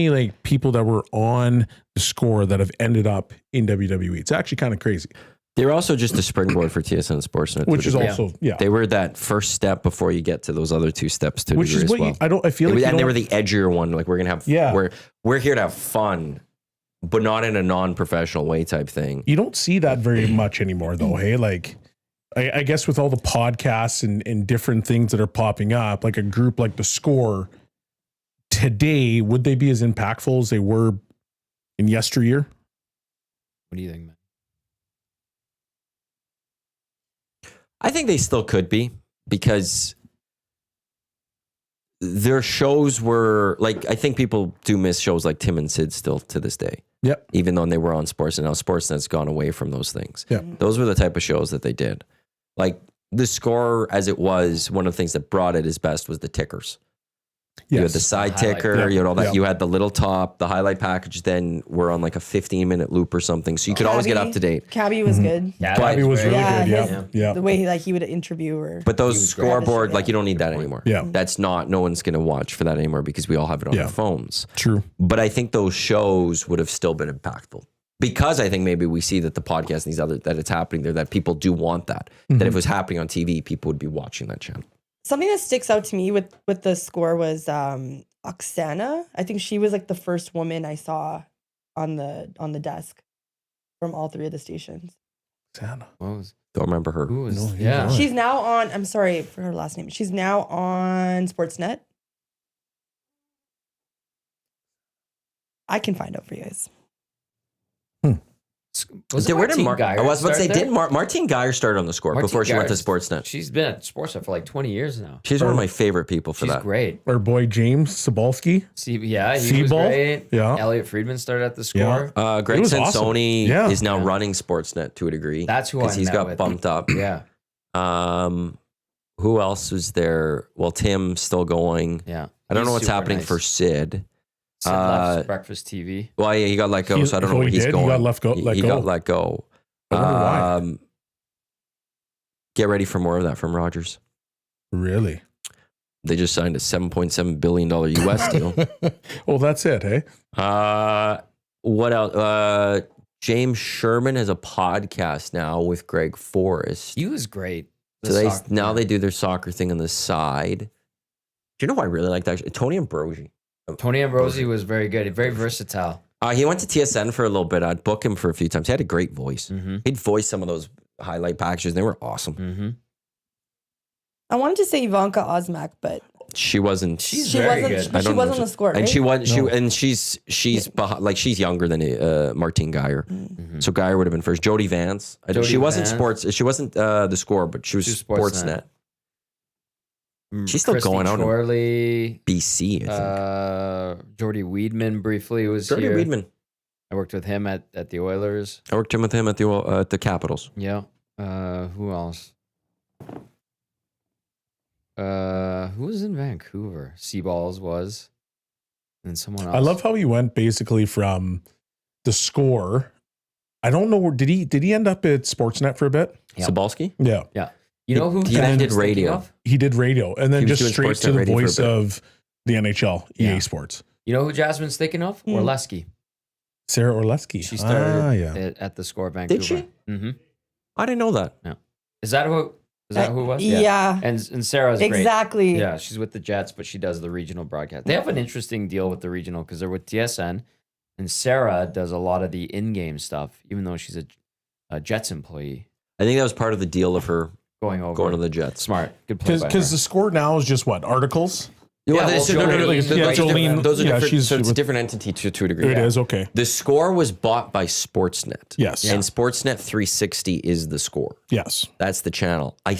E: like people that were on the score that have ended up in WWE. It's actually kind of crazy.
A: They're also just a springboard for TSN Sportsnet.
E: Which is
A: degree.
E: also
A: They were that first step before you get to those other two steps to
E: which
A: degree
E: is
A: as
E: what
A: well.
E: I feel like
A: And they were the edgier one. Like we're gonna have we're here to have fun, but not in a non-professional way type thing.
E: you don't see that very much anymore though. Hey, like I guess with all the podcasts and different things that are popping up, like a group like the Score today, would they be as impactful as they were in yesteryear?
G: What do you think, man?
A: I think they still could be because their shows were like, I think people do miss shows like Tim and Sid still to this day.
E: Yep.
A: Even though they were on Sportsnet. Now Sportsnet's gone away from those things.
E: Yeah.
A: Those were the type of shows that they did. Like the Score as it was, one of the things that brought it as best was the tickers. You had the side
G: highlight.
A: ticker,
E: Yeah.
A: you had all that.
E: Yeah.
A: You had the little top, the highlight package, then we're on like a 15-minute loop or something. So you could always get up to date.
D: Cabby was good.
G: Yeah,
E: Bobby was
G: great.
E: really
D: Yeah,
E: good.
D: his-
E: Yeah. Yeah.
D: The way he would interview or
A: But those
G: He was great.
A: scoreboard,
D: Yeah.
A: like you don't need that anymore.
E: Yeah.
A: That's not, no one's going to watch for that anymore because we all have it on
E: Yeah.
A: our phones.
E: True.
A: But I think those shows would have still been impactful because I think maybe we see that the podcast and these other, that it's happening there, that people do want that. That if it was happening on TV, people would be watching that channel.
D: something that sticks out to me with the Score was Oksana. I think she was like the first woman I saw on the desk from all three of the stations.
E: Santa.
G: What was?
A: Don't remember her.
G: Who was?
E: No,
G: yeah.
E: he's
D: She's now on. I'm sorry for her last name. She's now on Sportsnet. I can find out for you guys.
G: Was
A: Where did
G: Martine Geyer
A: I was about to say,
G: start there?
A: did Martine Geyer start on the Score
G: Martine
A: before she went to
G: Geyer's-
A: Sportsnet?
G: She's been at Sportsnet for like 20 years now.
A: She's one of my favorite people for
G: She's
A: that.
G: great.
E: Our boy James Sabalski.
G: Yeah, he was
E: Seaball?
G: great.
E: Yeah.
G: Elliot Friedman started at the
E: Yeah.
G: Score.
A: Greg
E: It was awesome.
A: Sansoni
E: Yeah.
A: is now running Sportsnet to a degree.
G: That's who I
A: because he's
G: met
A: got
G: with.
A: bumped up.
G: Yeah,
A: Who else was there? Well, Tim's still going.
G: yeah.
A: I don't
G: He's
A: know what's
G: super
A: happening
G: nice.
A: for Sid.
G: Sid left Breakfast TV.
A: Well, yeah, he got let go,
E: He-
A: so I don't know
E: oh,
A: where
E: he
A: he's
E: did? He
A: going.
E: got let go- let
A: He
E: go?
A: got let go.
E: I wonder why.
A: Get ready for more of that from Rogers.
E: Really?
A: They just signed a $7.7 billion US deal.
E: Well, that's it, hey?
A: What else? James Sherman has a podcast now with Greg Forrest.
G: He was great.
A: So they do their soccer thing on the side. Do you know who I really liked actually? Tony Ambrosi.
G: Tony Ambrosi was very good, very versatile.
A: He went to TSN for a little bit. I'd book him for a few times. He had a great voice.
G: Mm-hmm.
A: He'd voice some of those highlight packages. They were awesome.
G: Mm-hmm.
D: I wanted to say Ivanka Osmak, but
A: She wasn't.
G: She's
D: she
G: very
D: wasn't.
G: good.
D: But
A: I
D: she
A: don't
D: was
A: know
D: on the Score, right?
A: And she was. She
E: No.
A: and she's behind, like she's younger than Martine Geyer.
G: Mm-hmm.
A: So Geyer would have been first. Jody Vance.
G: Jody
A: she wasn't
G: Vance.
A: sports. She wasn't the Score, but she was
G: She was
A: Sportsnet.
G: Sportsnet.
A: She's still
G: Christy
A: going out in
G: Chorley,
A: BC, I think.
G: Jordy Weedman briefly was
A: Jordy
G: here.
A: Weedman.
G: I worked with him at the Oilers.
A: I worked with him at the Capitals.
G: Yeah. Who else? Who was in Vancouver? Seaballs was. And someone else.
E: I love how he went basically from the Score. I don't know where did he end up at Sportsnet for a bit?
G: Yeah.
A: Sabalski?
E: Yeah.
G: You know who
A: He then
G: Jasmine
A: did
G: was thinking
A: radio.
G: of?
E: He did radio and then
A: He was
E: just
A: doing
E: straight to
A: Sportsnet
E: the
A: radio for a
E: voice
A: bit.
E: of the NHL,
G: Yeah.
E: EA Sports.
G: You know who Jasmine's thinking of?
D: Hmm.
G: Orleski.
E: Sarah Orleski.
G: She started
E: yeah.
G: at the Score Vancouver.
A: Did she?
G: Mm-hmm.
A: I didn't know that.
G: Is that who it was?
D: Yeah.
G: And Sarah's great.
D: Exactly.
G: Yeah, she's with the Jets, but she does the regional broadcast. They have an interesting deal with the regional because they're with TSN, and Sarah does a lot of the in-game stuff, even though she's a Jets employee.
A: I think that was part of the deal of her
G: Going over.
A: going to the Jets.
G: Smart. Good play by
E: Because
G: her.
E: the Score now is just what? Articles?
A: Yeah,
G: well,
A: those are
E: Jolene-
A: those are
E: yeah,
A: different.
E: she's
A: So it's a
E: with-
A: different entity to a degree.
E: It is, okay.
A: The Score was bought by Sportsnet.
E: Yes.
A: And Sportsnet 360 is the Score.
E: Yes.
A: That's the channel. I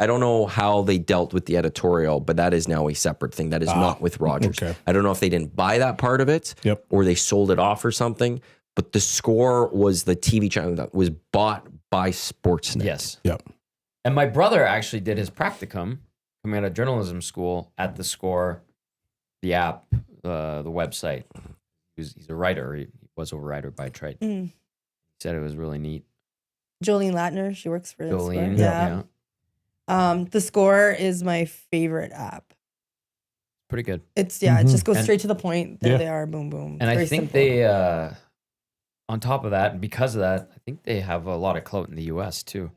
A: don't know how they dealt with the editorial, but that is now a separate thing. That is not with Rogers.
E: okay.
A: I don't know if they didn't buy that part of it
E: Yep.
A: or they sold it off or something, but the Score was the TV channel that was bought by Sportsnet.
G: Yes.
E: Yep.
G: And my brother actually did his practicum coming out of journalism school at The Score, the app, the website. He's a writer. He was a writer by trade. He said it was really neat.
D: Jolene Latner, she works for
G: Jolene,
D: The Score. Yeah. The Score is my favorite app.
G: Pretty good.
D: It's it just goes straight to the point. There they are, boom, boom.
G: And
D: Very
G: I think
D: simple.
G: they, on top of that, and because of that, I think they have a lot of clout in the U.S. too.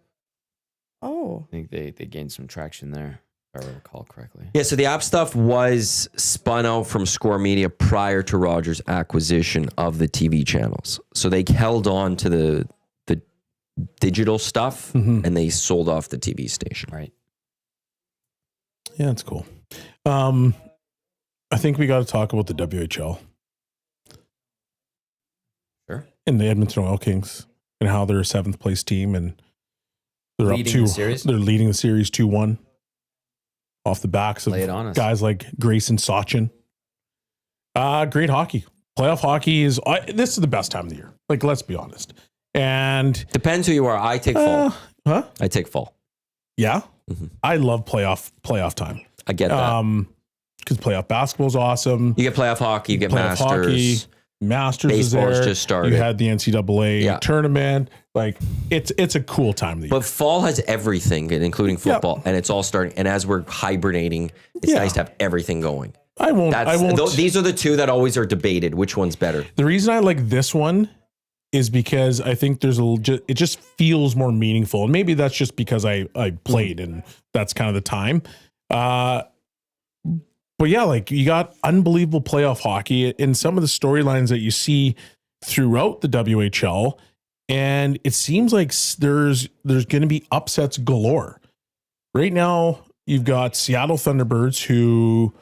D: Oh.
G: I think they gained some traction there, if I recall correctly.
A: Yeah, so the app stuff was spun out from Score Media prior to Rogers' acquisition of the TV channels. So they held on to the digital stuff and they sold off the TV station.
G: Right.
E: Yeah, that's cool. I think we got to talk about the WHL.
G: Sure.
E: And the Edmonton Oil Kings and how they're a 7th place team and they're
G: Leading
E: up 2.
G: the series?
E: They're leading the series 2-1 off the backs of
G: Lay it on us.
E: guys like Grayson Sachin. Great hockey. Playoff hockey is this is the best time of the year. Like, let's be honest. And
A: Depends who you are. I take fall. I take fall.
E: Yeah. I love playoff time.
A: I get that.
E: Because playoff basketball is awesome.
A: You get playoff hockey, you get
E: Playoff
A: Masters.
E: hockey, Masters
A: Baseball's
E: is there.
A: just started.
E: You had the NCAA tournament. Like, it's a cool time of the year.
A: But fall has everything, including football, and it's all starting. And as we're hibernating, it's nice to have everything going.
E: I won't.
A: These are the two that always are debated. Which one's better?
E: The reason I like this one is because I think there's it just feels more meaningful. And maybe that's just because I played and that's kind of the time. But yeah, like, you got unbelievable playoff hockey in some of the storylines that you see throughout the WHL. And it seems like there's going to be upsets galore. Right now, you've got Seattle Thunderbirds, who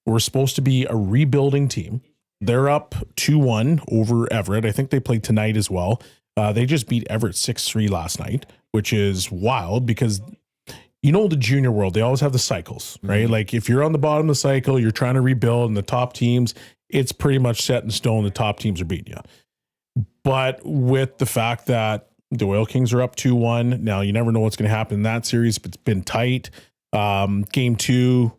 E: were supposed to be a rebuilding team. They're up 2-1 over Everett. I think they played tonight as well. They just beat Everett 6-3 last night, which is wild because, you know, the junior world, they always have the cycles, right? Like, if you're on the bottom of the cycle, you're trying to rebuild, and the top teams, it's pretty much set in stone. The top teams are beating you. But with the fact that the Oil Kings are up 2-1, now you never know what's going to happen in that series, but it's been tight. Game 2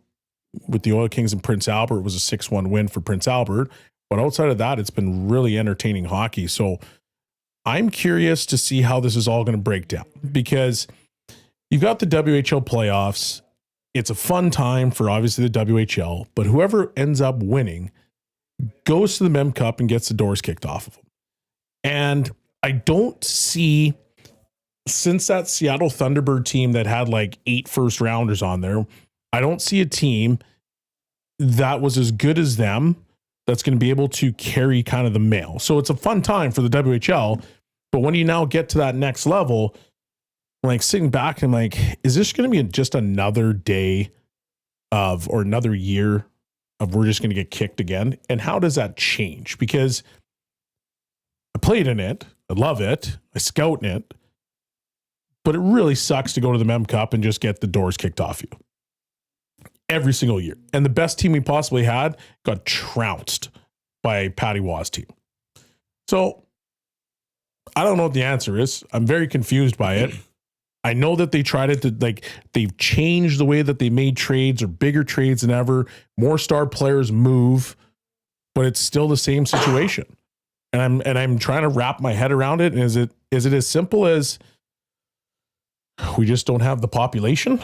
E: with the Oil Kings and Prince Albert was a 6-1 win for Prince Albert. But outside of that, it's been really entertaining hockey. So I'm curious to see how this is all going to break down, because you've got the WHL playoffs. It's a fun time for obviously the WHL, but whoever ends up winning goes to the Mem Cup and gets the doors kicked off of them. And I don't see, since that Seattle Thunderbird team that had like 8 first rounders on there, I don't see a team that was as good as them that's going to be able to carry kind of the mail. So it's a fun time for the WHL, but when you now get to that next level, like, sitting back and like, is this going to be just another day of, or another year of, we're just going to get kicked again? And how does that change? Because I played in it. I love it. I scout in it, but it really sucks to go to the Mem Cup and just get the doors kicked off you every single year. And the best team we possibly had got trounced by Patty Waugh's team. So I don't know what the answer is. I'm very confused by it. I know that they tried it to, like, they've changed the way that they made trades, or bigger trades than ever. More star players move, but it's still the same situation. And I'm trying to wrap my head around it. And is it as simple as we just don't have the population?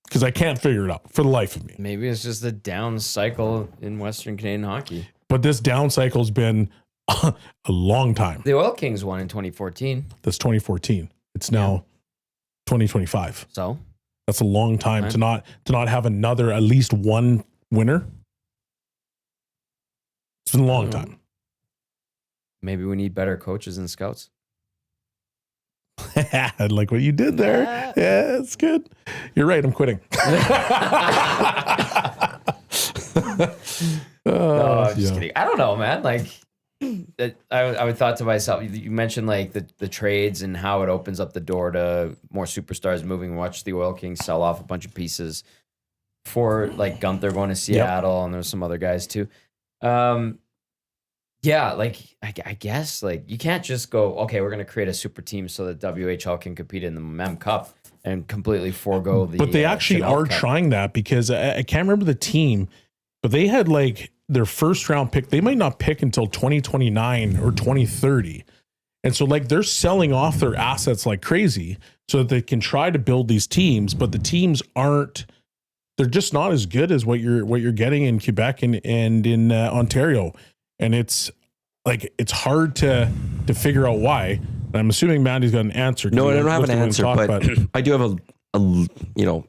E: Because I can't figure it out for the life of me.
G: Maybe it's just a down cycle in Western Canadian hockey.
E: But this down cycle's been a long time.
G: The Oil Kings won in 2014.
E: That's 2014. It's now 2025.
G: So
E: that's a long time to not have another, at least one winner. It's been a long time.
G: Maybe we need better coaches and scouts.
E: I like what you did there. Yeah, it's good. You're right. I'm quitting.
G: No, I'm just kidding. I don't know, man. Like, I would thought to myself, you mentioned like the trades and how it opens up the door to more superstars moving. Watch the Oil Kings sell off a bunch of pieces for like Gunther going to Seattle, and there's some other guys too. Yeah, like I guess like you can't just go, okay, we're gonna create a super team so that WHL can compete in the Mem Cup and completely forego the.
E: But they actually
G: Chanel
E: are
G: Cup.
E: trying that because I can't remember the team, but they had like their first round pick. They might not pick until 2029 or 2030. And so like they're selling off their assets like crazy so that they can try to build these teams, but the teams aren't, they're just not as good as what you're getting in Quebec and in Ontario. And it's like, it's hard to figure out why. And I'm assuming Mandy's got an answer.
A: No, I don't have an answer, but I do have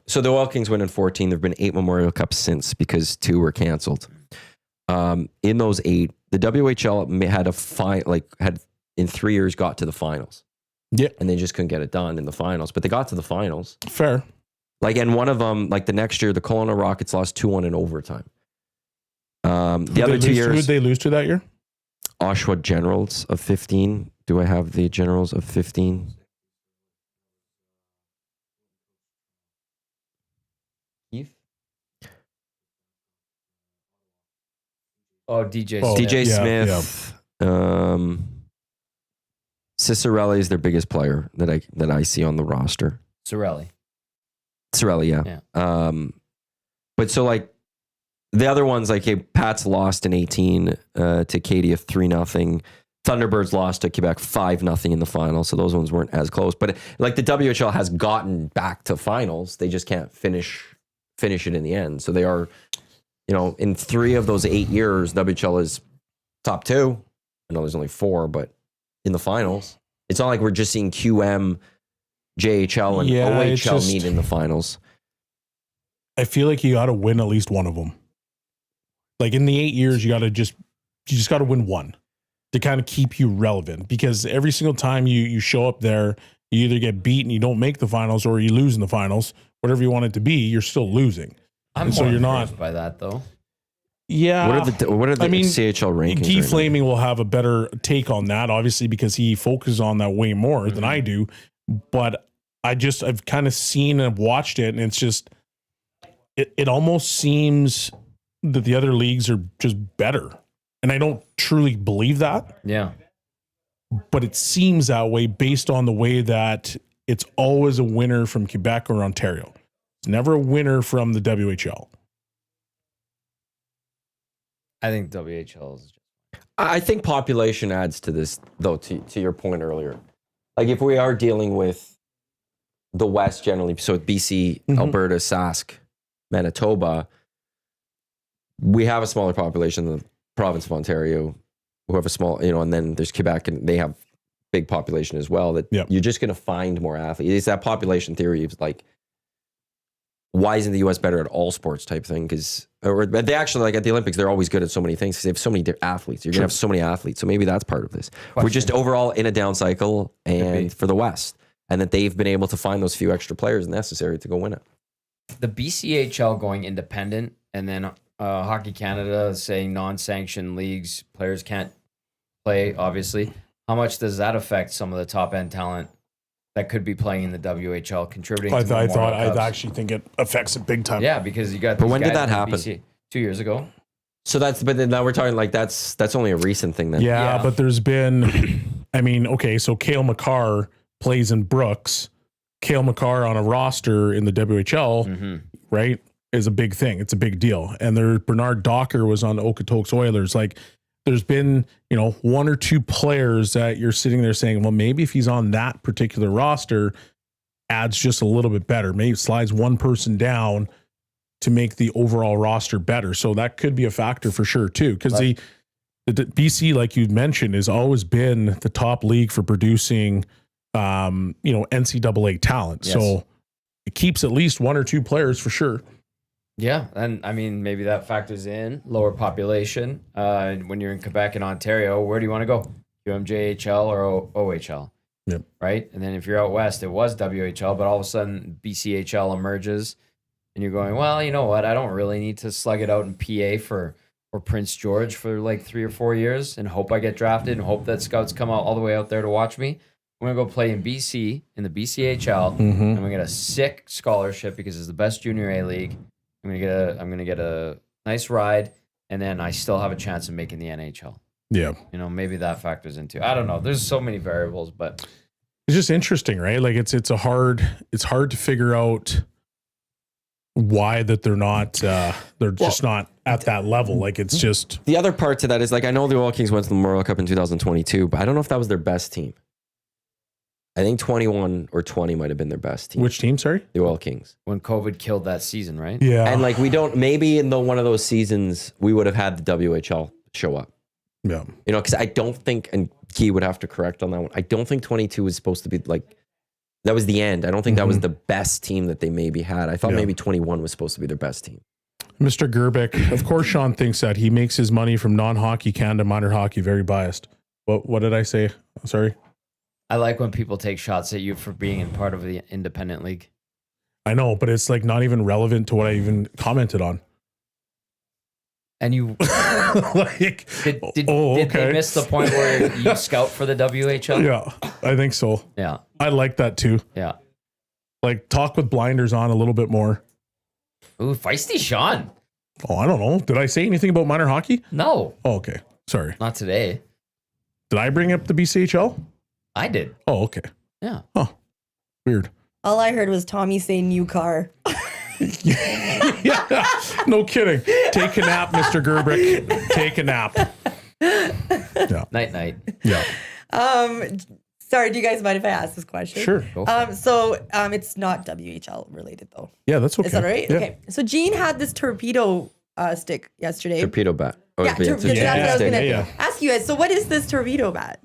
A: so the Oil Kings win in 14. There've been 8 Memorial Cups since because 2 were canceled. In those 8, the WHL had in 3 years got to the finals.
E: Yeah.
A: And they just couldn't get it done in the finals, but they got to the finals.
E: Fair.
A: Like, and one of them, like the next year, the Kelowna Rockets lost 2-1 in overtime. The other 2 years,
E: who did they lose to that year?
A: Oshawa Generals of 15. Do I have the Generals of 15?
G: Keith? Oh, DJ.
E: Oh,
G: Smith.
A: DJ
E: yeah,
A: Smith. Cicerelli is their biggest player that I see on the roster.
G: Sorelli.
A: Cicerelli, yeah. But so like the other ones, like Pats lost in 18 to Katie of 3-0. Thunderbirds lost to Quebec 5-0 in the final. So those ones weren't as close. But like the WHL has gotten back to finals. They just can't finish it in the end. So they are, in 3 of those 8 years, WHL is top 2. I know there's only 4, but in the finals, it's not like we're just seeing QM, JHL, and OHL meet in the finals.
E: I feel like you got to win at least one of them. Like in the 8 years, you just got to win one to kind of keep you relevant, because every single time you show up there, you either get beat and you don't make the finals, or you lose in the finals. Whatever you want it to be, you're still losing.
G: I'm
E: so
G: more
E: you're
G: encouraged
E: not
G: by that though.
E: Yeah.
A: What are the CHL rankings?
E: Keith
A: right
E: Flaming will have a better take on that, obviously, because he focuses on that way more than I do. But I've kind of seen and watched it, and it's just, it almost seems that the other leagues are just better. And I don't truly believe that.
G: Yeah.
E: But it seems that way based on the way that it's always a winner from Quebec or Ontario. It's never a winner from the WHL.
G: I think WHL is.
A: I think population adds to this, though, to your point earlier. Like if we are dealing with the West generally, so BC, Alberta, Sask, Manitoba, we have a smaller population than the province of Ontario, who have a small, and then there's Quebec, and they have big population as well, that you're just going to find more athletes. It's that population theory of like, why isn't the U.S. better at all sports type thing? But they actually, like at the Olympics, they're always good at so many things because they have so many athletes. You're going to have so many athletes. So maybe that's part of this. We're just overall in a down cycle and for the West, and that they've been able to find those few extra players necessary to go win it.
G: The BCHL going independent, and then Hockey Canada saying non-sanctioned leagues, players can't play, obviously. How much does that affect some of the top-end talent that could be playing in the WHL, contributing to
E: I
G: Cups?
E: actually think it affects it big time.
G: Yeah, because you got.
A: But when did that happen?
G: BC 2 years ago.
A: So but then now we're talking like that's only a recent thing then.
E: Yeah, but there's been, so Cale Makar plays in Brooks. Cale Makar on a roster in the WHL, right, is a big thing. It's a big deal. And Bernard Docker was on Okotoks Oilers. Like, there's been, 1 or 2 players that you're sitting there saying, well, maybe if he's on that particular roster, adds just a little bit better. Maybe slides one person down to make the overall roster better. So that could be a factor for sure too. Because the BC, like you mentioned, has always been the top league for producing, NCAA talent.
G: Yes.
E: So it keeps at least 1 or 2 players for sure.
G: Yeah, and maybe that factors in lower population. When you're in Quebec and Ontario, where do you want to go? UMJHL or OHL?
E: Yep.
G: Right? And then if you're out west, it was WHL, but all of a sudden BCHL emerges, and you're going, well, you know what? I don't really need to slug it out in PA or Prince George for like 3 or 4 years and hope I get drafted and hope that scouts come out all the way out there to watch me. I'm going to go play in BC, in the BCHL, and I'm going to get a sick scholarship because it's the best junior A league. I'm gonna get a nice ride, and then I still have a chance of making the NHL.
E: Yeah.
G: You know, maybe that factors into. I don't know. There's so many variables, but
E: It's just interesting, right? Like it's hard to figure out why that they're not just not at that level. Like it's just
A: The other part to that is like I know the Oil Kings went to the Memorial Cup in 2022, but I don't know if that was their best team. I think 21 or 20 might have been their best team.
E: which team? Sorry.
A: The Oil Kings.
G: when COVID killed that season, right?
E: Yeah.
A: And like we don't maybe in one of those seasons we would have had the WHL show up.
E: yeah.
A: You know, because I don't think, and Guy would have to correct on that one. I don't think 22 was supposed to be like that was the end. I don't think that was the best team that they maybe had. I thought maybe 21 was supposed to be their best team.
E: Mr. Gerbic, of course, Sean thinks that he makes his money from non-hockey Canada minor hockey. Very biased. What did I say? Sorry.
G: I like when people take shots at you for being in part of the independent league.
E: I know, but it's like not even relevant to what I even commented on.
G: And you
E: Like,
G: did
E: okay.
G: they miss the point where you scout for the WHL?
E: Yeah, I think so.
G: Yeah.
E: I like that too.
G: Yeah.
E: Like talk with blinders on a little bit more.
G: Ooh, feisty Sean.
E: Oh, I don't know. Did I say anything about minor hockey?
G: No,
E: Oh, okay. Sorry.
G: not today.
E: Did I bring up the BCHL?
G: I did.
E: Oh, okay.
G: Yeah.
E: Weird.
D: All I heard was Tommy say new car.
E: Yeah, no kidding. Take a nap, Mr. Gerbic. Take a nap.
G: Night night.
E: Yeah,
D: Sorry, do you guys mind if I ask this question?
E: sure.
G: Go for it.
D: It's not WHL related though.
E: Yeah, that's okay.
D: Is that all right?
E: Yeah.
D: Okay. So Gene had this torpedo stick yesterday.
A: Torpedo bat. Oh,
D: Yeah,
A: it's a
D: that's what I was
E: yeah,
D: gonna
E: yeah.
D: ask you guys. So what is this torpedo bat?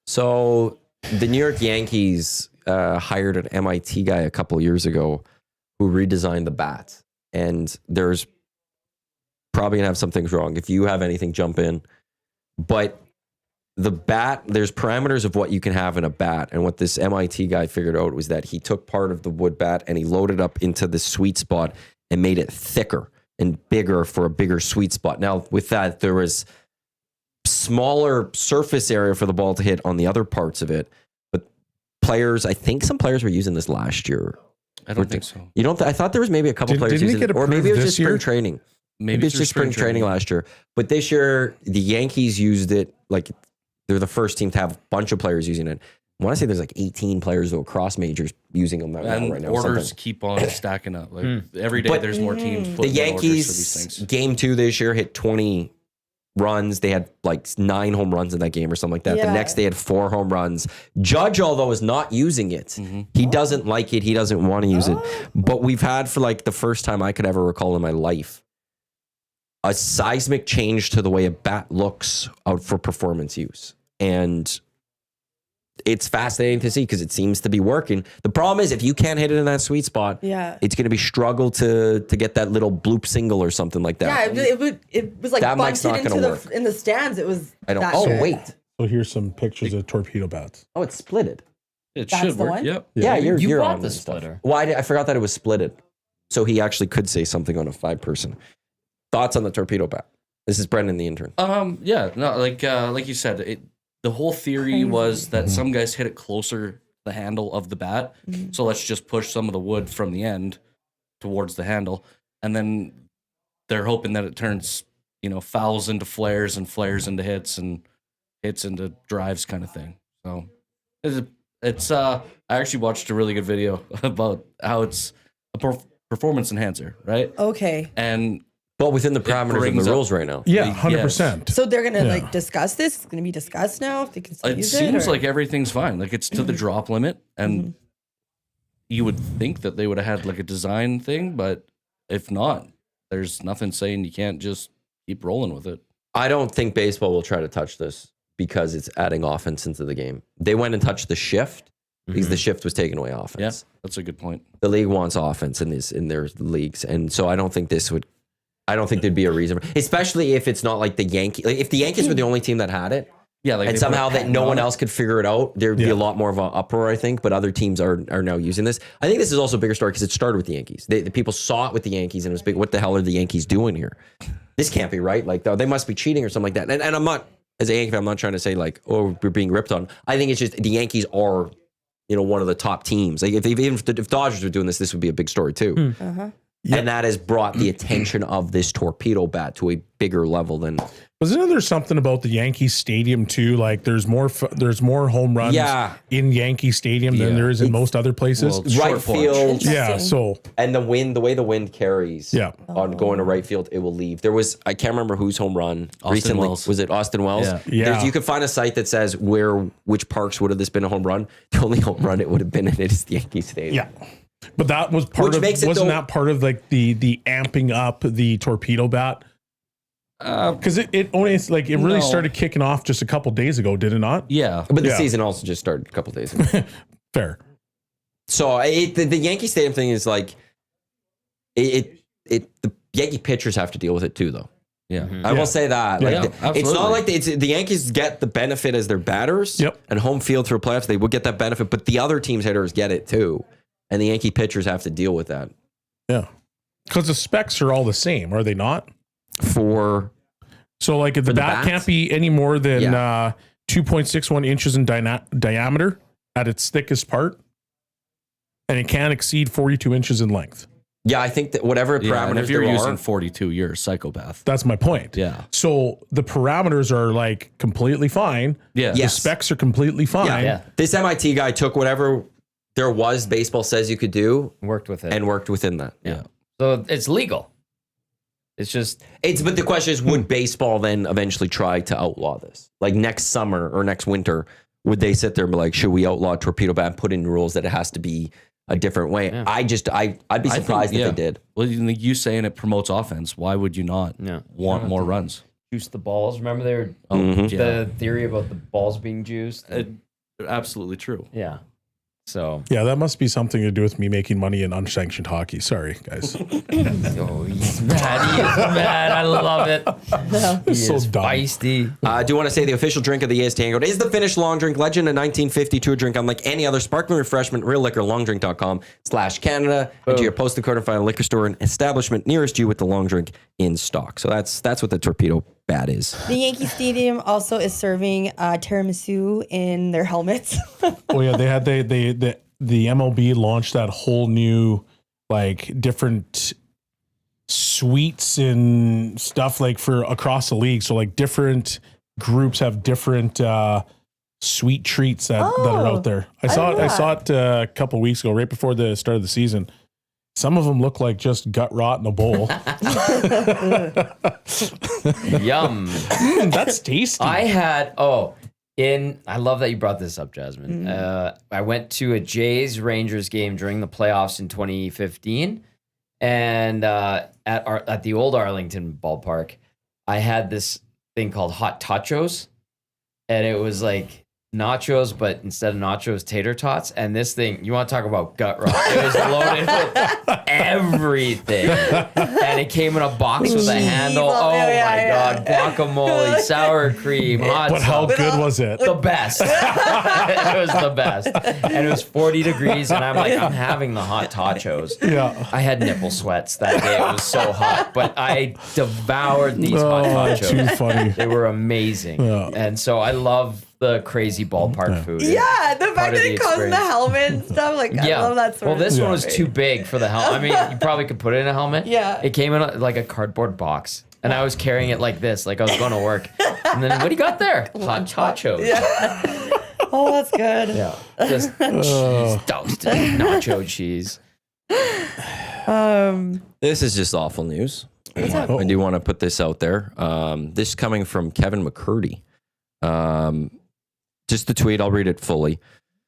A: So the New York Yankees hired an MIT guy a couple years ago who redesigned the bat. And there's probably gonna have some things wrong. If you have anything, jump in. But the bat, there's parameters of what you can have in a bat. And what this MIT guy figured out was that he took part of the wood bat and he loaded up into the sweet spot and made it thicker and bigger for a bigger sweet spot. Now, with that, there was smaller surface area for the ball to hit on the other parts of it. But I think some players were using this last year.
C: I don't think so.
A: You don't? I thought there was maybe a couple players
E: didn't it
A: using
E: get
A: it, or maybe it
E: approved
A: was
E: this
A: just spring
E: year?
A: training.
C: Maybe
A: it's just spring training last year. But this year, the Yankees used it. Like they're the first team to have a bunch of players using it. I want to say there's like 18 players across majors using them
C: And
A: right now.
C: orders
A: something.
C: keep on stacking up. Like every day,
A: But
C: there's more teams.
A: The
C: putting in orders for these
A: Yankees
C: things.
A: game 2 this year hit 20 runs. They had like 9 home runs in that game or something like that.
D: Yeah.
A: The next they had 4 home runs. Judge, although, is not using it. He doesn't like it. He doesn't want to use it. But we've had for like the first time I could ever recall in my life a seismic change to the way a bat looks out for performance use. And it's fascinating to see because it seems to be working. The problem is if you can't hit it in that sweet spot,
D: Yeah.
A: it's going to be struggle to get that little bloop single or something like that.
D: Yeah, it was like
A: That mic's
D: bunted
A: not
D: into
A: gonna
D: the
A: work.
D: in the stands. It was.
A: I don't.
D: that
A: Oh
D: good.
A: wait.
E: So here's some pictures of torpedo bats.
A: Oh, it's splitted.
C: It
D: That's
C: should
D: the
C: work.
D: one?
C: Yep.
A: Yeah,
G: You
A: you're
G: bought
A: on
G: the
A: this stuff.
G: splitter.
A: Well, I forgot that it was splitted, so he actually could say something on a 5-person. Thoughts on the torpedo bat? This is Brendan, the intern.
C: Yeah. No, like you said, the whole theory
D: Crazy.
C: was that some guys hit it closer to the handle of the bat. So let's just push some of the wood from the end towards the handle, and then they're hoping that it turns, fouls into flares and flares into hits and hits into drives, kind of thing. So it's I actually watched a really good video about how it's a performance enhancer, right?
D: Okay.
C: And
A: But within the parameters of
C: brings
A: the
C: up-
A: rules right now.
E: Yeah,
C: Yes.
E: 100%.
D: So they're gonna
E: Yeah.
D: like discuss this. It's gonna be discussed now if they can still
C: It
D: use
C: seems
D: it. or-
C: like everything's fine. Like it's to the drop limit, and you would think that they would have had like a design thing, but if not, there's nothing saying you can't just keep rolling with it.
A: I don't think baseball will try to touch this because it's adding offense into the game. They went and touched the shift because the shift was taking away offense.
C: Yeah, that's a good point.
A: The league wants offense in their leagues, and so I don't think there'd be a reason, especially if it's not like the Yankees. Like if the Yankees were the only team that had it,
C: Yeah, like
A: and
C: they
A: somehow
C: put a
A: that no
C: patent
A: one
C: on it.
A: else could figure it out, there'd be
E: Yeah.
A: a lot more of an uproar, I think. But other teams are now using this. I think this is also a bigger story because it started with the Yankees. The people saw it with the Yankees, and it was big. What the hell are the Yankees doing here? This can't be right. Like they must be cheating or something like that. And I'm not, as a Yankee fan, I'm not trying to say like, oh, we're being ripped on. I think it's just the Yankees are, one of the top teams. Like if Dodgers were doing this, this would be a big story too.
D: Uh-huh.
A: And that has brought the attention of this torpedo bat to a bigger level than.
E: Wasn't there something about the Yankee Stadium too? Like there's more home runs in Yankee Stadium than there is in most other places.
C: Well,
A: Right
C: short porch.
A: field.
E: Yeah. So
A: And the way the wind carries on going to right field, it will leave. There was, I can't remember whose home run recently.
C: Wells.
A: Was it Austin Wells?
E: Yeah.
A: You could find a site that says which parks would have this been a home run. The only home run it would have been in it is the Yankee Stadium.
E: yeah. But that was part
A: Which
E: of
A: makes it
E: wasn't
A: though-
E: that part of like the amping up the torpedo bat? Because it only like it really
C: No.
E: started kicking off just a couple days ago, did it not?
C: Yeah.
A: But the
E: Yeah.
A: season also just started a couple days ago.
E: Fair.
A: So the Yankee Stadium thing is like, the Yankee pitchers have to deal with it too, though.
C: Yeah.
A: I will say that.
E: Yeah.
A: Like,
C: Yeah,
A: it's not
C: absolutely.
A: like the Yankees get the benefit as their batters and home field through playoffs. They will get that benefit, but the other team's hitters get it too. And the Yankee pitchers have to deal with that.
E: Yeah. Because the specs are all the same, are they not?
A: For
E: So like if the
A: the
E: bat
A: bats?
E: can't be any more than 2.61 inches in diameter at its thickest part, and it can't exceed 42 inches in length.
A: yeah, I think that whatever
C: Yeah,
A: parameters
C: and if you're
A: there
C: using
A: are,
C: 42, you're a psychopath.
E: That's my point.
C: Yeah.
E: So the parameters are like completely fine.
C: Yeah.
E: The
A: Yes.
E: specs are completely fine.
G: Yeah.
A: this MIT guy took whatever there was baseball says you could do
G: Worked with it.
A: and worked within that.
C: Yeah.
G: So it's legal. It's just
A: But the question is, would baseball then eventually try to outlaw this? Like next summer or next winter, would they sit there and be like, should we outlaw torpedo bat and put in rules that it has to be a different way?
G: Yeah.
A: I'd be surprised if they did.
C: Well, you saying it promotes offense. Why would you not want more runs?
G: juice the balls. Remember there
A: Mhm.
G: the theory about the balls being juiced?
C: Absolutely true.
G: Yeah. So
E: Yeah, that must be something to do with me making money in unsanctioned hockey. Sorry, guys.
G: oh, he's mad. He is mad. I love it. He
E: So
G: is
E: dumb.
G: feisty.
A: I do want to say the official drink of the EST Hangout is the Finnish long drink legend, a 1952 drink unlike any other sparkling refreshment. Real liquor, longdrink.com/Canada. Enter your postal code and find a liquor store and establishment nearest you with the long drink in stock. So that's what the torpedo bat is.
D: The Yankee Stadium also is serving tiramisu in their helmets.
E: Oh yeah, they had the MLB launched that whole new like different suites and stuff like for across the league. So like different groups have different sweet treats that are out there. I saw it a couple weeks ago, right before the start of the season. Some of them look like just gut rot in a bowl.
G: Yum.
E: That's tasty.
G: I love that you brought this up, Jasmine. I went to a Jays Rangers game during the playoffs in 2015, and at the old Arlington ballpark, I had this thing called hot tachos, and it was like nachos, but instead of nachos, tater tots. And this thing, you want to talk about gut rot? It was loaded with everything, and it came in a box with a handle. Oh my god, guacamole, sour cream, hot
E: but how
G: sauce.
E: good was it?
G: The best. It was the best. And it was 40 degrees, and I'm like, I'm having the hot tachos.
E: Yeah.
G: I had nipple sweats that day. It was so hot, but I devoured these hot tachos.
E: Too funny.
G: They were amazing.
E: Yeah.
G: And so I love the crazy ballpark food.
D: Yeah, the
G: Part
D: fact
G: of
D: that
G: the
D: it comes in the
G: experience.
D: helmet and stuff, like, I love that sort
G: Well,
D: of
G: this one was
D: stuff.
G: too big for the helmet. I mean, you probably could put it in a helmet.
D: Yeah.
G: It came in like a cardboard box. And I was carrying it like this, like I was going to work. And then, what do you got there? Hot tachos.
D: Yeah. Oh, that's good.
G: Yeah. Just toasted nacho cheese.
A: This is just awful news. I do want to put this out there. This is coming from Kevin McCertie. Just the tweet, I'll read it fully.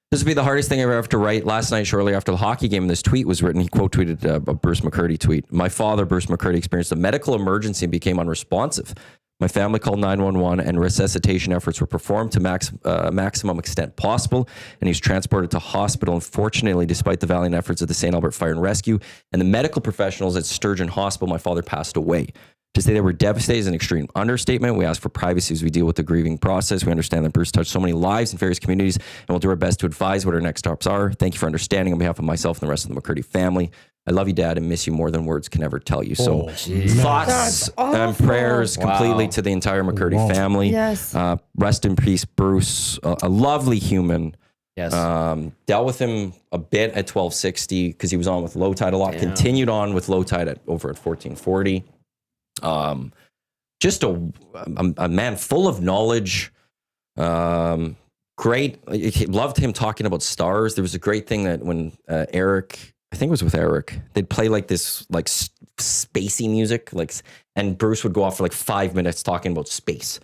A: This would be the hardest thing I ever have to write. Last night, shortly after the hockey game, this tweet was written. He quote tweeted a Bruce McCertie tweet. My father, Bruce McCertie, experienced a medical emergency and became unresponsive. My family called 911 and resuscitation efforts were performed to maximum extent possible. And he was transported to hospital. Unfortunately, despite the valiant efforts of the St. Albert Fire and Rescue and the medical professionals at Sturgeon Hospital, my father passed away. To say they were devastated is an extreme understatement. We ask for privacy as we deal with the grieving process. We understand that Bruce touched so many lives in various communities, and we'll do our best to advise what our next steps are. Thank you for understanding on behalf of myself and the rest of the McCertie family. I love you, Dad, and miss you more than words can ever tell you. So thoughts
D: That's
A: and
D: awful.
A: prayers completely to the entire McCertie family.
D: Yes.
A: Rest in peace, Bruce, a lovely human.
G: Yes.
A: Dealt with him a bit at 1260 because he was on with low tide a lot.
G: Damn.
A: Continued on with low tide over at 1440. Just a man full of knowledge. Great. Loved him talking about stars. There was a great thing that when Eric, I think it was with Eric, they'd play like this like spacey music, and Bruce would go off for like 5 minutes talking about space.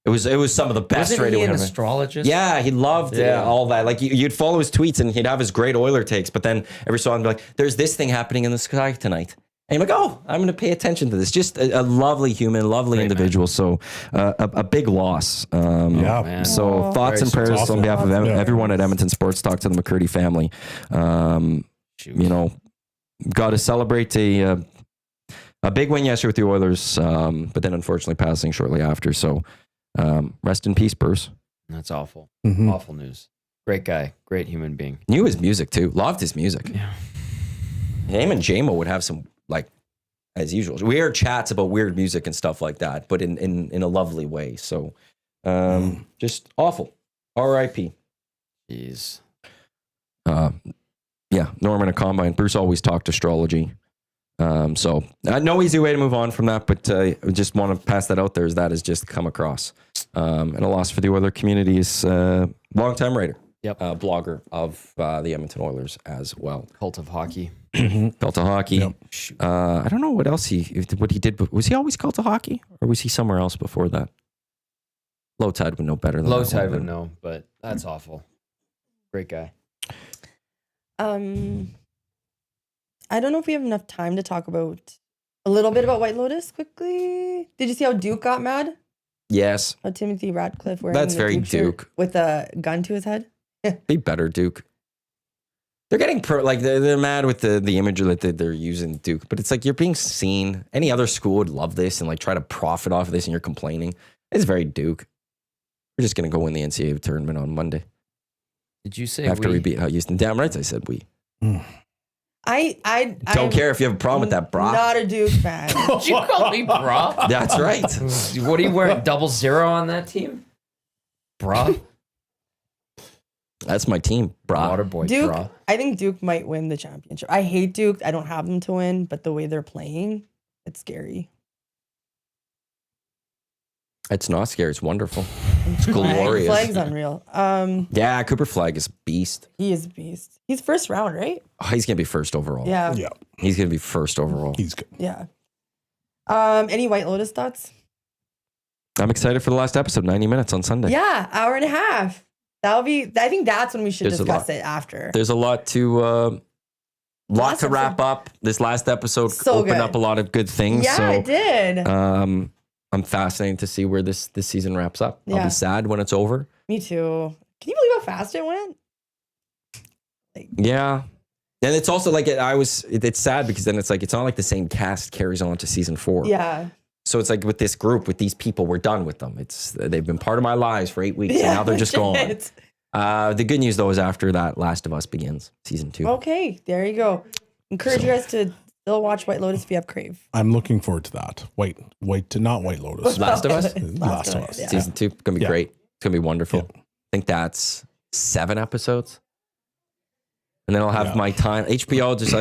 A: It was some of the best
G: Wasn't
A: radio.
G: he an
A: ever.
G: astrologist?
A: Yeah, he loved all that. Like you'd follow his tweets and he'd have his great Oiler takes, but then every so often be like, "There's this thing happening in the sky tonight," and you're like, "Oh, I'm going to pay attention to this." Just a lovely human, lovely individual. Man. So a big loss.
E: Man.
A: So thoughts and prayers
E: awful.
A: on behalf of
E: Yeah.
A: everyone at Edmonton Sports Talk to the McCertie family. You know, got to celebrate a big win yesterday with the Oilers, but then unfortunately passing shortly after. So. Rest in peace, Bruce.
G: That's awful.
E: Mhm.
G: Awful news. Great guy. Great human being.
A: Knew his music too. Loved his music.
G: Yeah.
A: Him and JMO would have some, like, as usual, weird chats about weird music and stuff like that, but in a lovely way. So, just awful. R.I.P.
G: Jeez.
A: Yeah, Norman, a combine. Bruce always talked astrology. So no easy way to move on from that, but I just want to pass that out there as that has just come across. And a loss for the Oiler community is long-time writer, blogger of the Edmonton Oilers as well.
G: Cult of hockey.
A: Cult of hockey.
E: Yep.
A: I don't know what else what he did, but was he always Cult of hockey or was he somewhere else before that? Low Tide would know better than
G: Low
A: that
G: tide
A: one,
G: would know, but that's awful. Great guy.
D: I don't know if we have enough time to talk about a little bit about White Lotus quickly. Did you see how Duke got mad?
A: Yes.
D: How Timothy Ratcliffe wearing
A: That's
D: the
A: very
D: shirt
A: Duke.
D: with a gun to his head?
A: Be better, Duke. They're getting they're mad with the image that they're using Duke, but it's like you're being seen. Any other school would love this and like try to profit off of this, and you're complaining. It's very Duke. We're just gonna go win the NCAA tournament on Monday
G: Did you say
A: after we beat Houston. Damn right, I said we.
D: I
A: Don't care if you have a problem with that, brah.
D: Not a Duke fan.
G: Did you call me bra?
A: That's right.
G: What are you wearing? 00 on that team? Bra?
A: That's my team, brah.
G: Waterboy
D: Duke,
G: bra.
D: I think Duke might win the championship. I hate Duke. I don't have them to win, but the way they're playing, it's scary.
A: It's not scary. It's wonderful. It's glorious.
D: Flag's unreal.
A: Yeah, Cooper Flag is a beast.
D: He is a beast. He's first round, right?
A: Oh, he's gonna be first overall.
D: Yeah.
E: Yeah,
A: He's gonna be first overall.
E: he's good.
D: Yeah. Any White Lotus thoughts?
A: I'm excited for the last episode. 90 minutes on Sunday.
D: Yeah, hour and a half. That'll be. I think that's when we should
A: There's a
D: discuss
A: lot.
D: it after.
A: There's a lot to
D: Last
A: wrap up. This last epised
D: So
A: opened
D: good.
A: up a lot of good things.
D: Yeah,
A: so
D: it did.
A: I'm fascinated to see where this season wraps up. I'll
D: Yeah.
A: be sad when it's over.
D: Me too. Can you believe how fast it went?
A: Yeah. And it's also like it's sad because then it's like it's not like the same cast carries on to season 4.
D: Yeah.
A: So it's like with this group, with these people, we're done with them. They've been part of my lives for 8 weeks, and now they're just gone.
D: Shit.
A: The good news though is after that, Last of Us begins, season 2.
D: Okay, there you go. Encourage you guys to still watch White Lotus if you have Crave.
E: I'm looking forward to that. Not White Lotus.
A: Last of Us?
E: Last of Us.
D: yeah.
A: Season 2 gonna be
E: Yeah.
A: great. It's gonna be wonderful.
E: Yeah.
A: I think that's 7 episodes, and then I'll have
E: Yeah.
A: my time. HBO just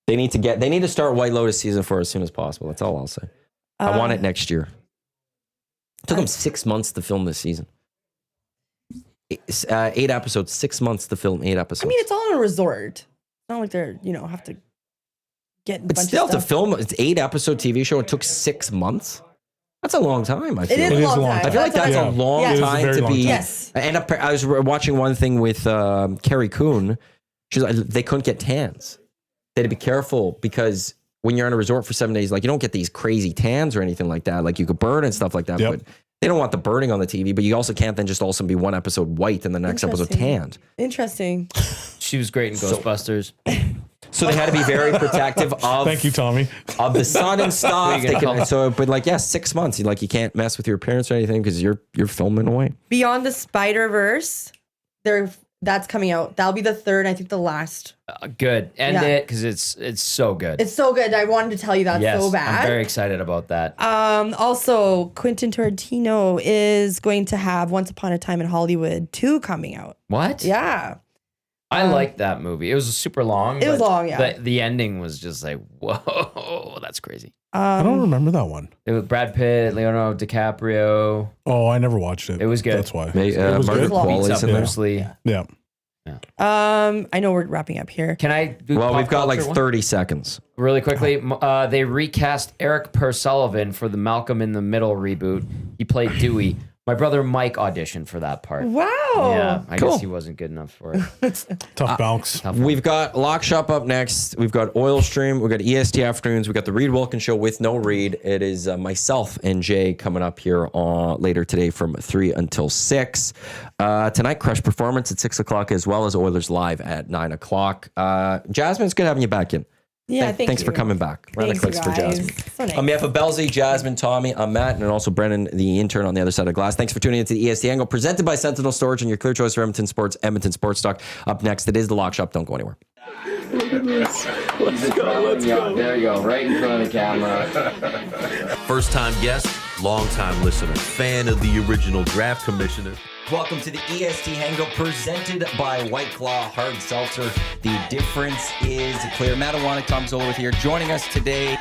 A: they need to start White Lotus season 4 as soon as possible. That's all I'll say. I want it next year. It took them 6 months to film this season. 8 episodes, 6 months to film 8 episodes.
D: I mean, it's all in a resort. It's not like they're have to get.
A: but still, to film it's 8 episode TV show, it took 6 months. That's a long time. I feel.
D: It is a long time.
A: I feel like that's
E: Yeah.
A: a long
D: Yes. It is
E: a
A: time
E: very
A: to
E: long
A: be.
E: time.
D: Yes.
A: And I was watching one thing with Carrie Coon. She's like, they couldn't get tans. They had to be careful because when you're on a resort for 7 days, like you don't get these crazy tans or anything like that. Like you could burn and stuff like that.
E: Yep.
A: But they don't want the burning on the TV. But you also can't then just also be one episode white and the next episode tanned.
D: Interesting.
G: She was great in Ghostbusters.
A: So they had to be very protective of.
E: Thank you, Tommy.
A: Of the sun and stuff.
G: What are you gonna call
A: But like, 6 months. You can't mess with your parents or anything because you're filming away.
D: Beyond the Spider-Verse, they're That's coming out. That'll be the third, I think the last.
G: Good. End
D: Yeah.
G: it because it's so good.
D: It's so good. I wanted to tell you that's
G: yes,
D: so bad.
G: I'm very excited about that.
D: Also, Quentin Tarantino is going to have Once Upon a Time in Hollywood 2 coming out.
G: What?
D: Yeah.
G: I liked that movie. It was super long.
D: It was
G: but
D: long, yeah.
G: The ending was just like, whoa, that's crazy.
E: I don't remember that one.
G: It was Brad Pitt, Leonardo DiCaprio.
E: Oh, I never watched it.
G: It was good.
E: That's why.
A: Margaret
E: was good.
A: Qualley's in there.
G: Mostly.
E: Yeah.
D: I know we're wrapping up here.
G: Can I do
A: Well,
G: pop
A: we've got like
G: culture one?
A: 30 seconds.
G: Really quickly, they recast Eric Pursullivan for the Malcolm in the Middle reboot. He played Dewey. My brother Mike auditioned for that part.
D: Wow.
G: Yeah, I
A: Cool.
G: guess he wasn't good enough for it.
E: Tough bounce.
A: We've got Lock Shop up next. We've got Oil Stream. We've got EST Afternoons. We've got the Reed Wilkins Show with no Reed. It is myself and Jay coming up here later today from 3 until 6. Tonight, Crush Performance at 6 o'clock, as well as Oilers Live at 9 o'clock. Jasmine, it's good having you back in.
D: Yeah,
A: Thanks for coming back. Round of
D: Thanks,
A: clicks for
D: guys.
A: Jasmine.
D: So nice.
A: On behalf of Bellezy, Jasmine, Tommy, I'm Matt, and also Brennan, the intern on the other side of the glass. Thanks for tuning into the EST Hangout, presented by Sentinel Storage and your clear choice for Edmonton Sports, Edmonton Sports Stock. Up next, it is the Lock Shop. Don't go anywhere.
H: Let's go.
B: There you go, right in front of the camera.
H: First-time guest, long-time listener, fan of the original draft commissioner.
A: Welcome to the EST Hangout, presented by White Claw Hard Seltzer. The difference is clear. Matt Iwanyk, Tom Zola with here, joining us today.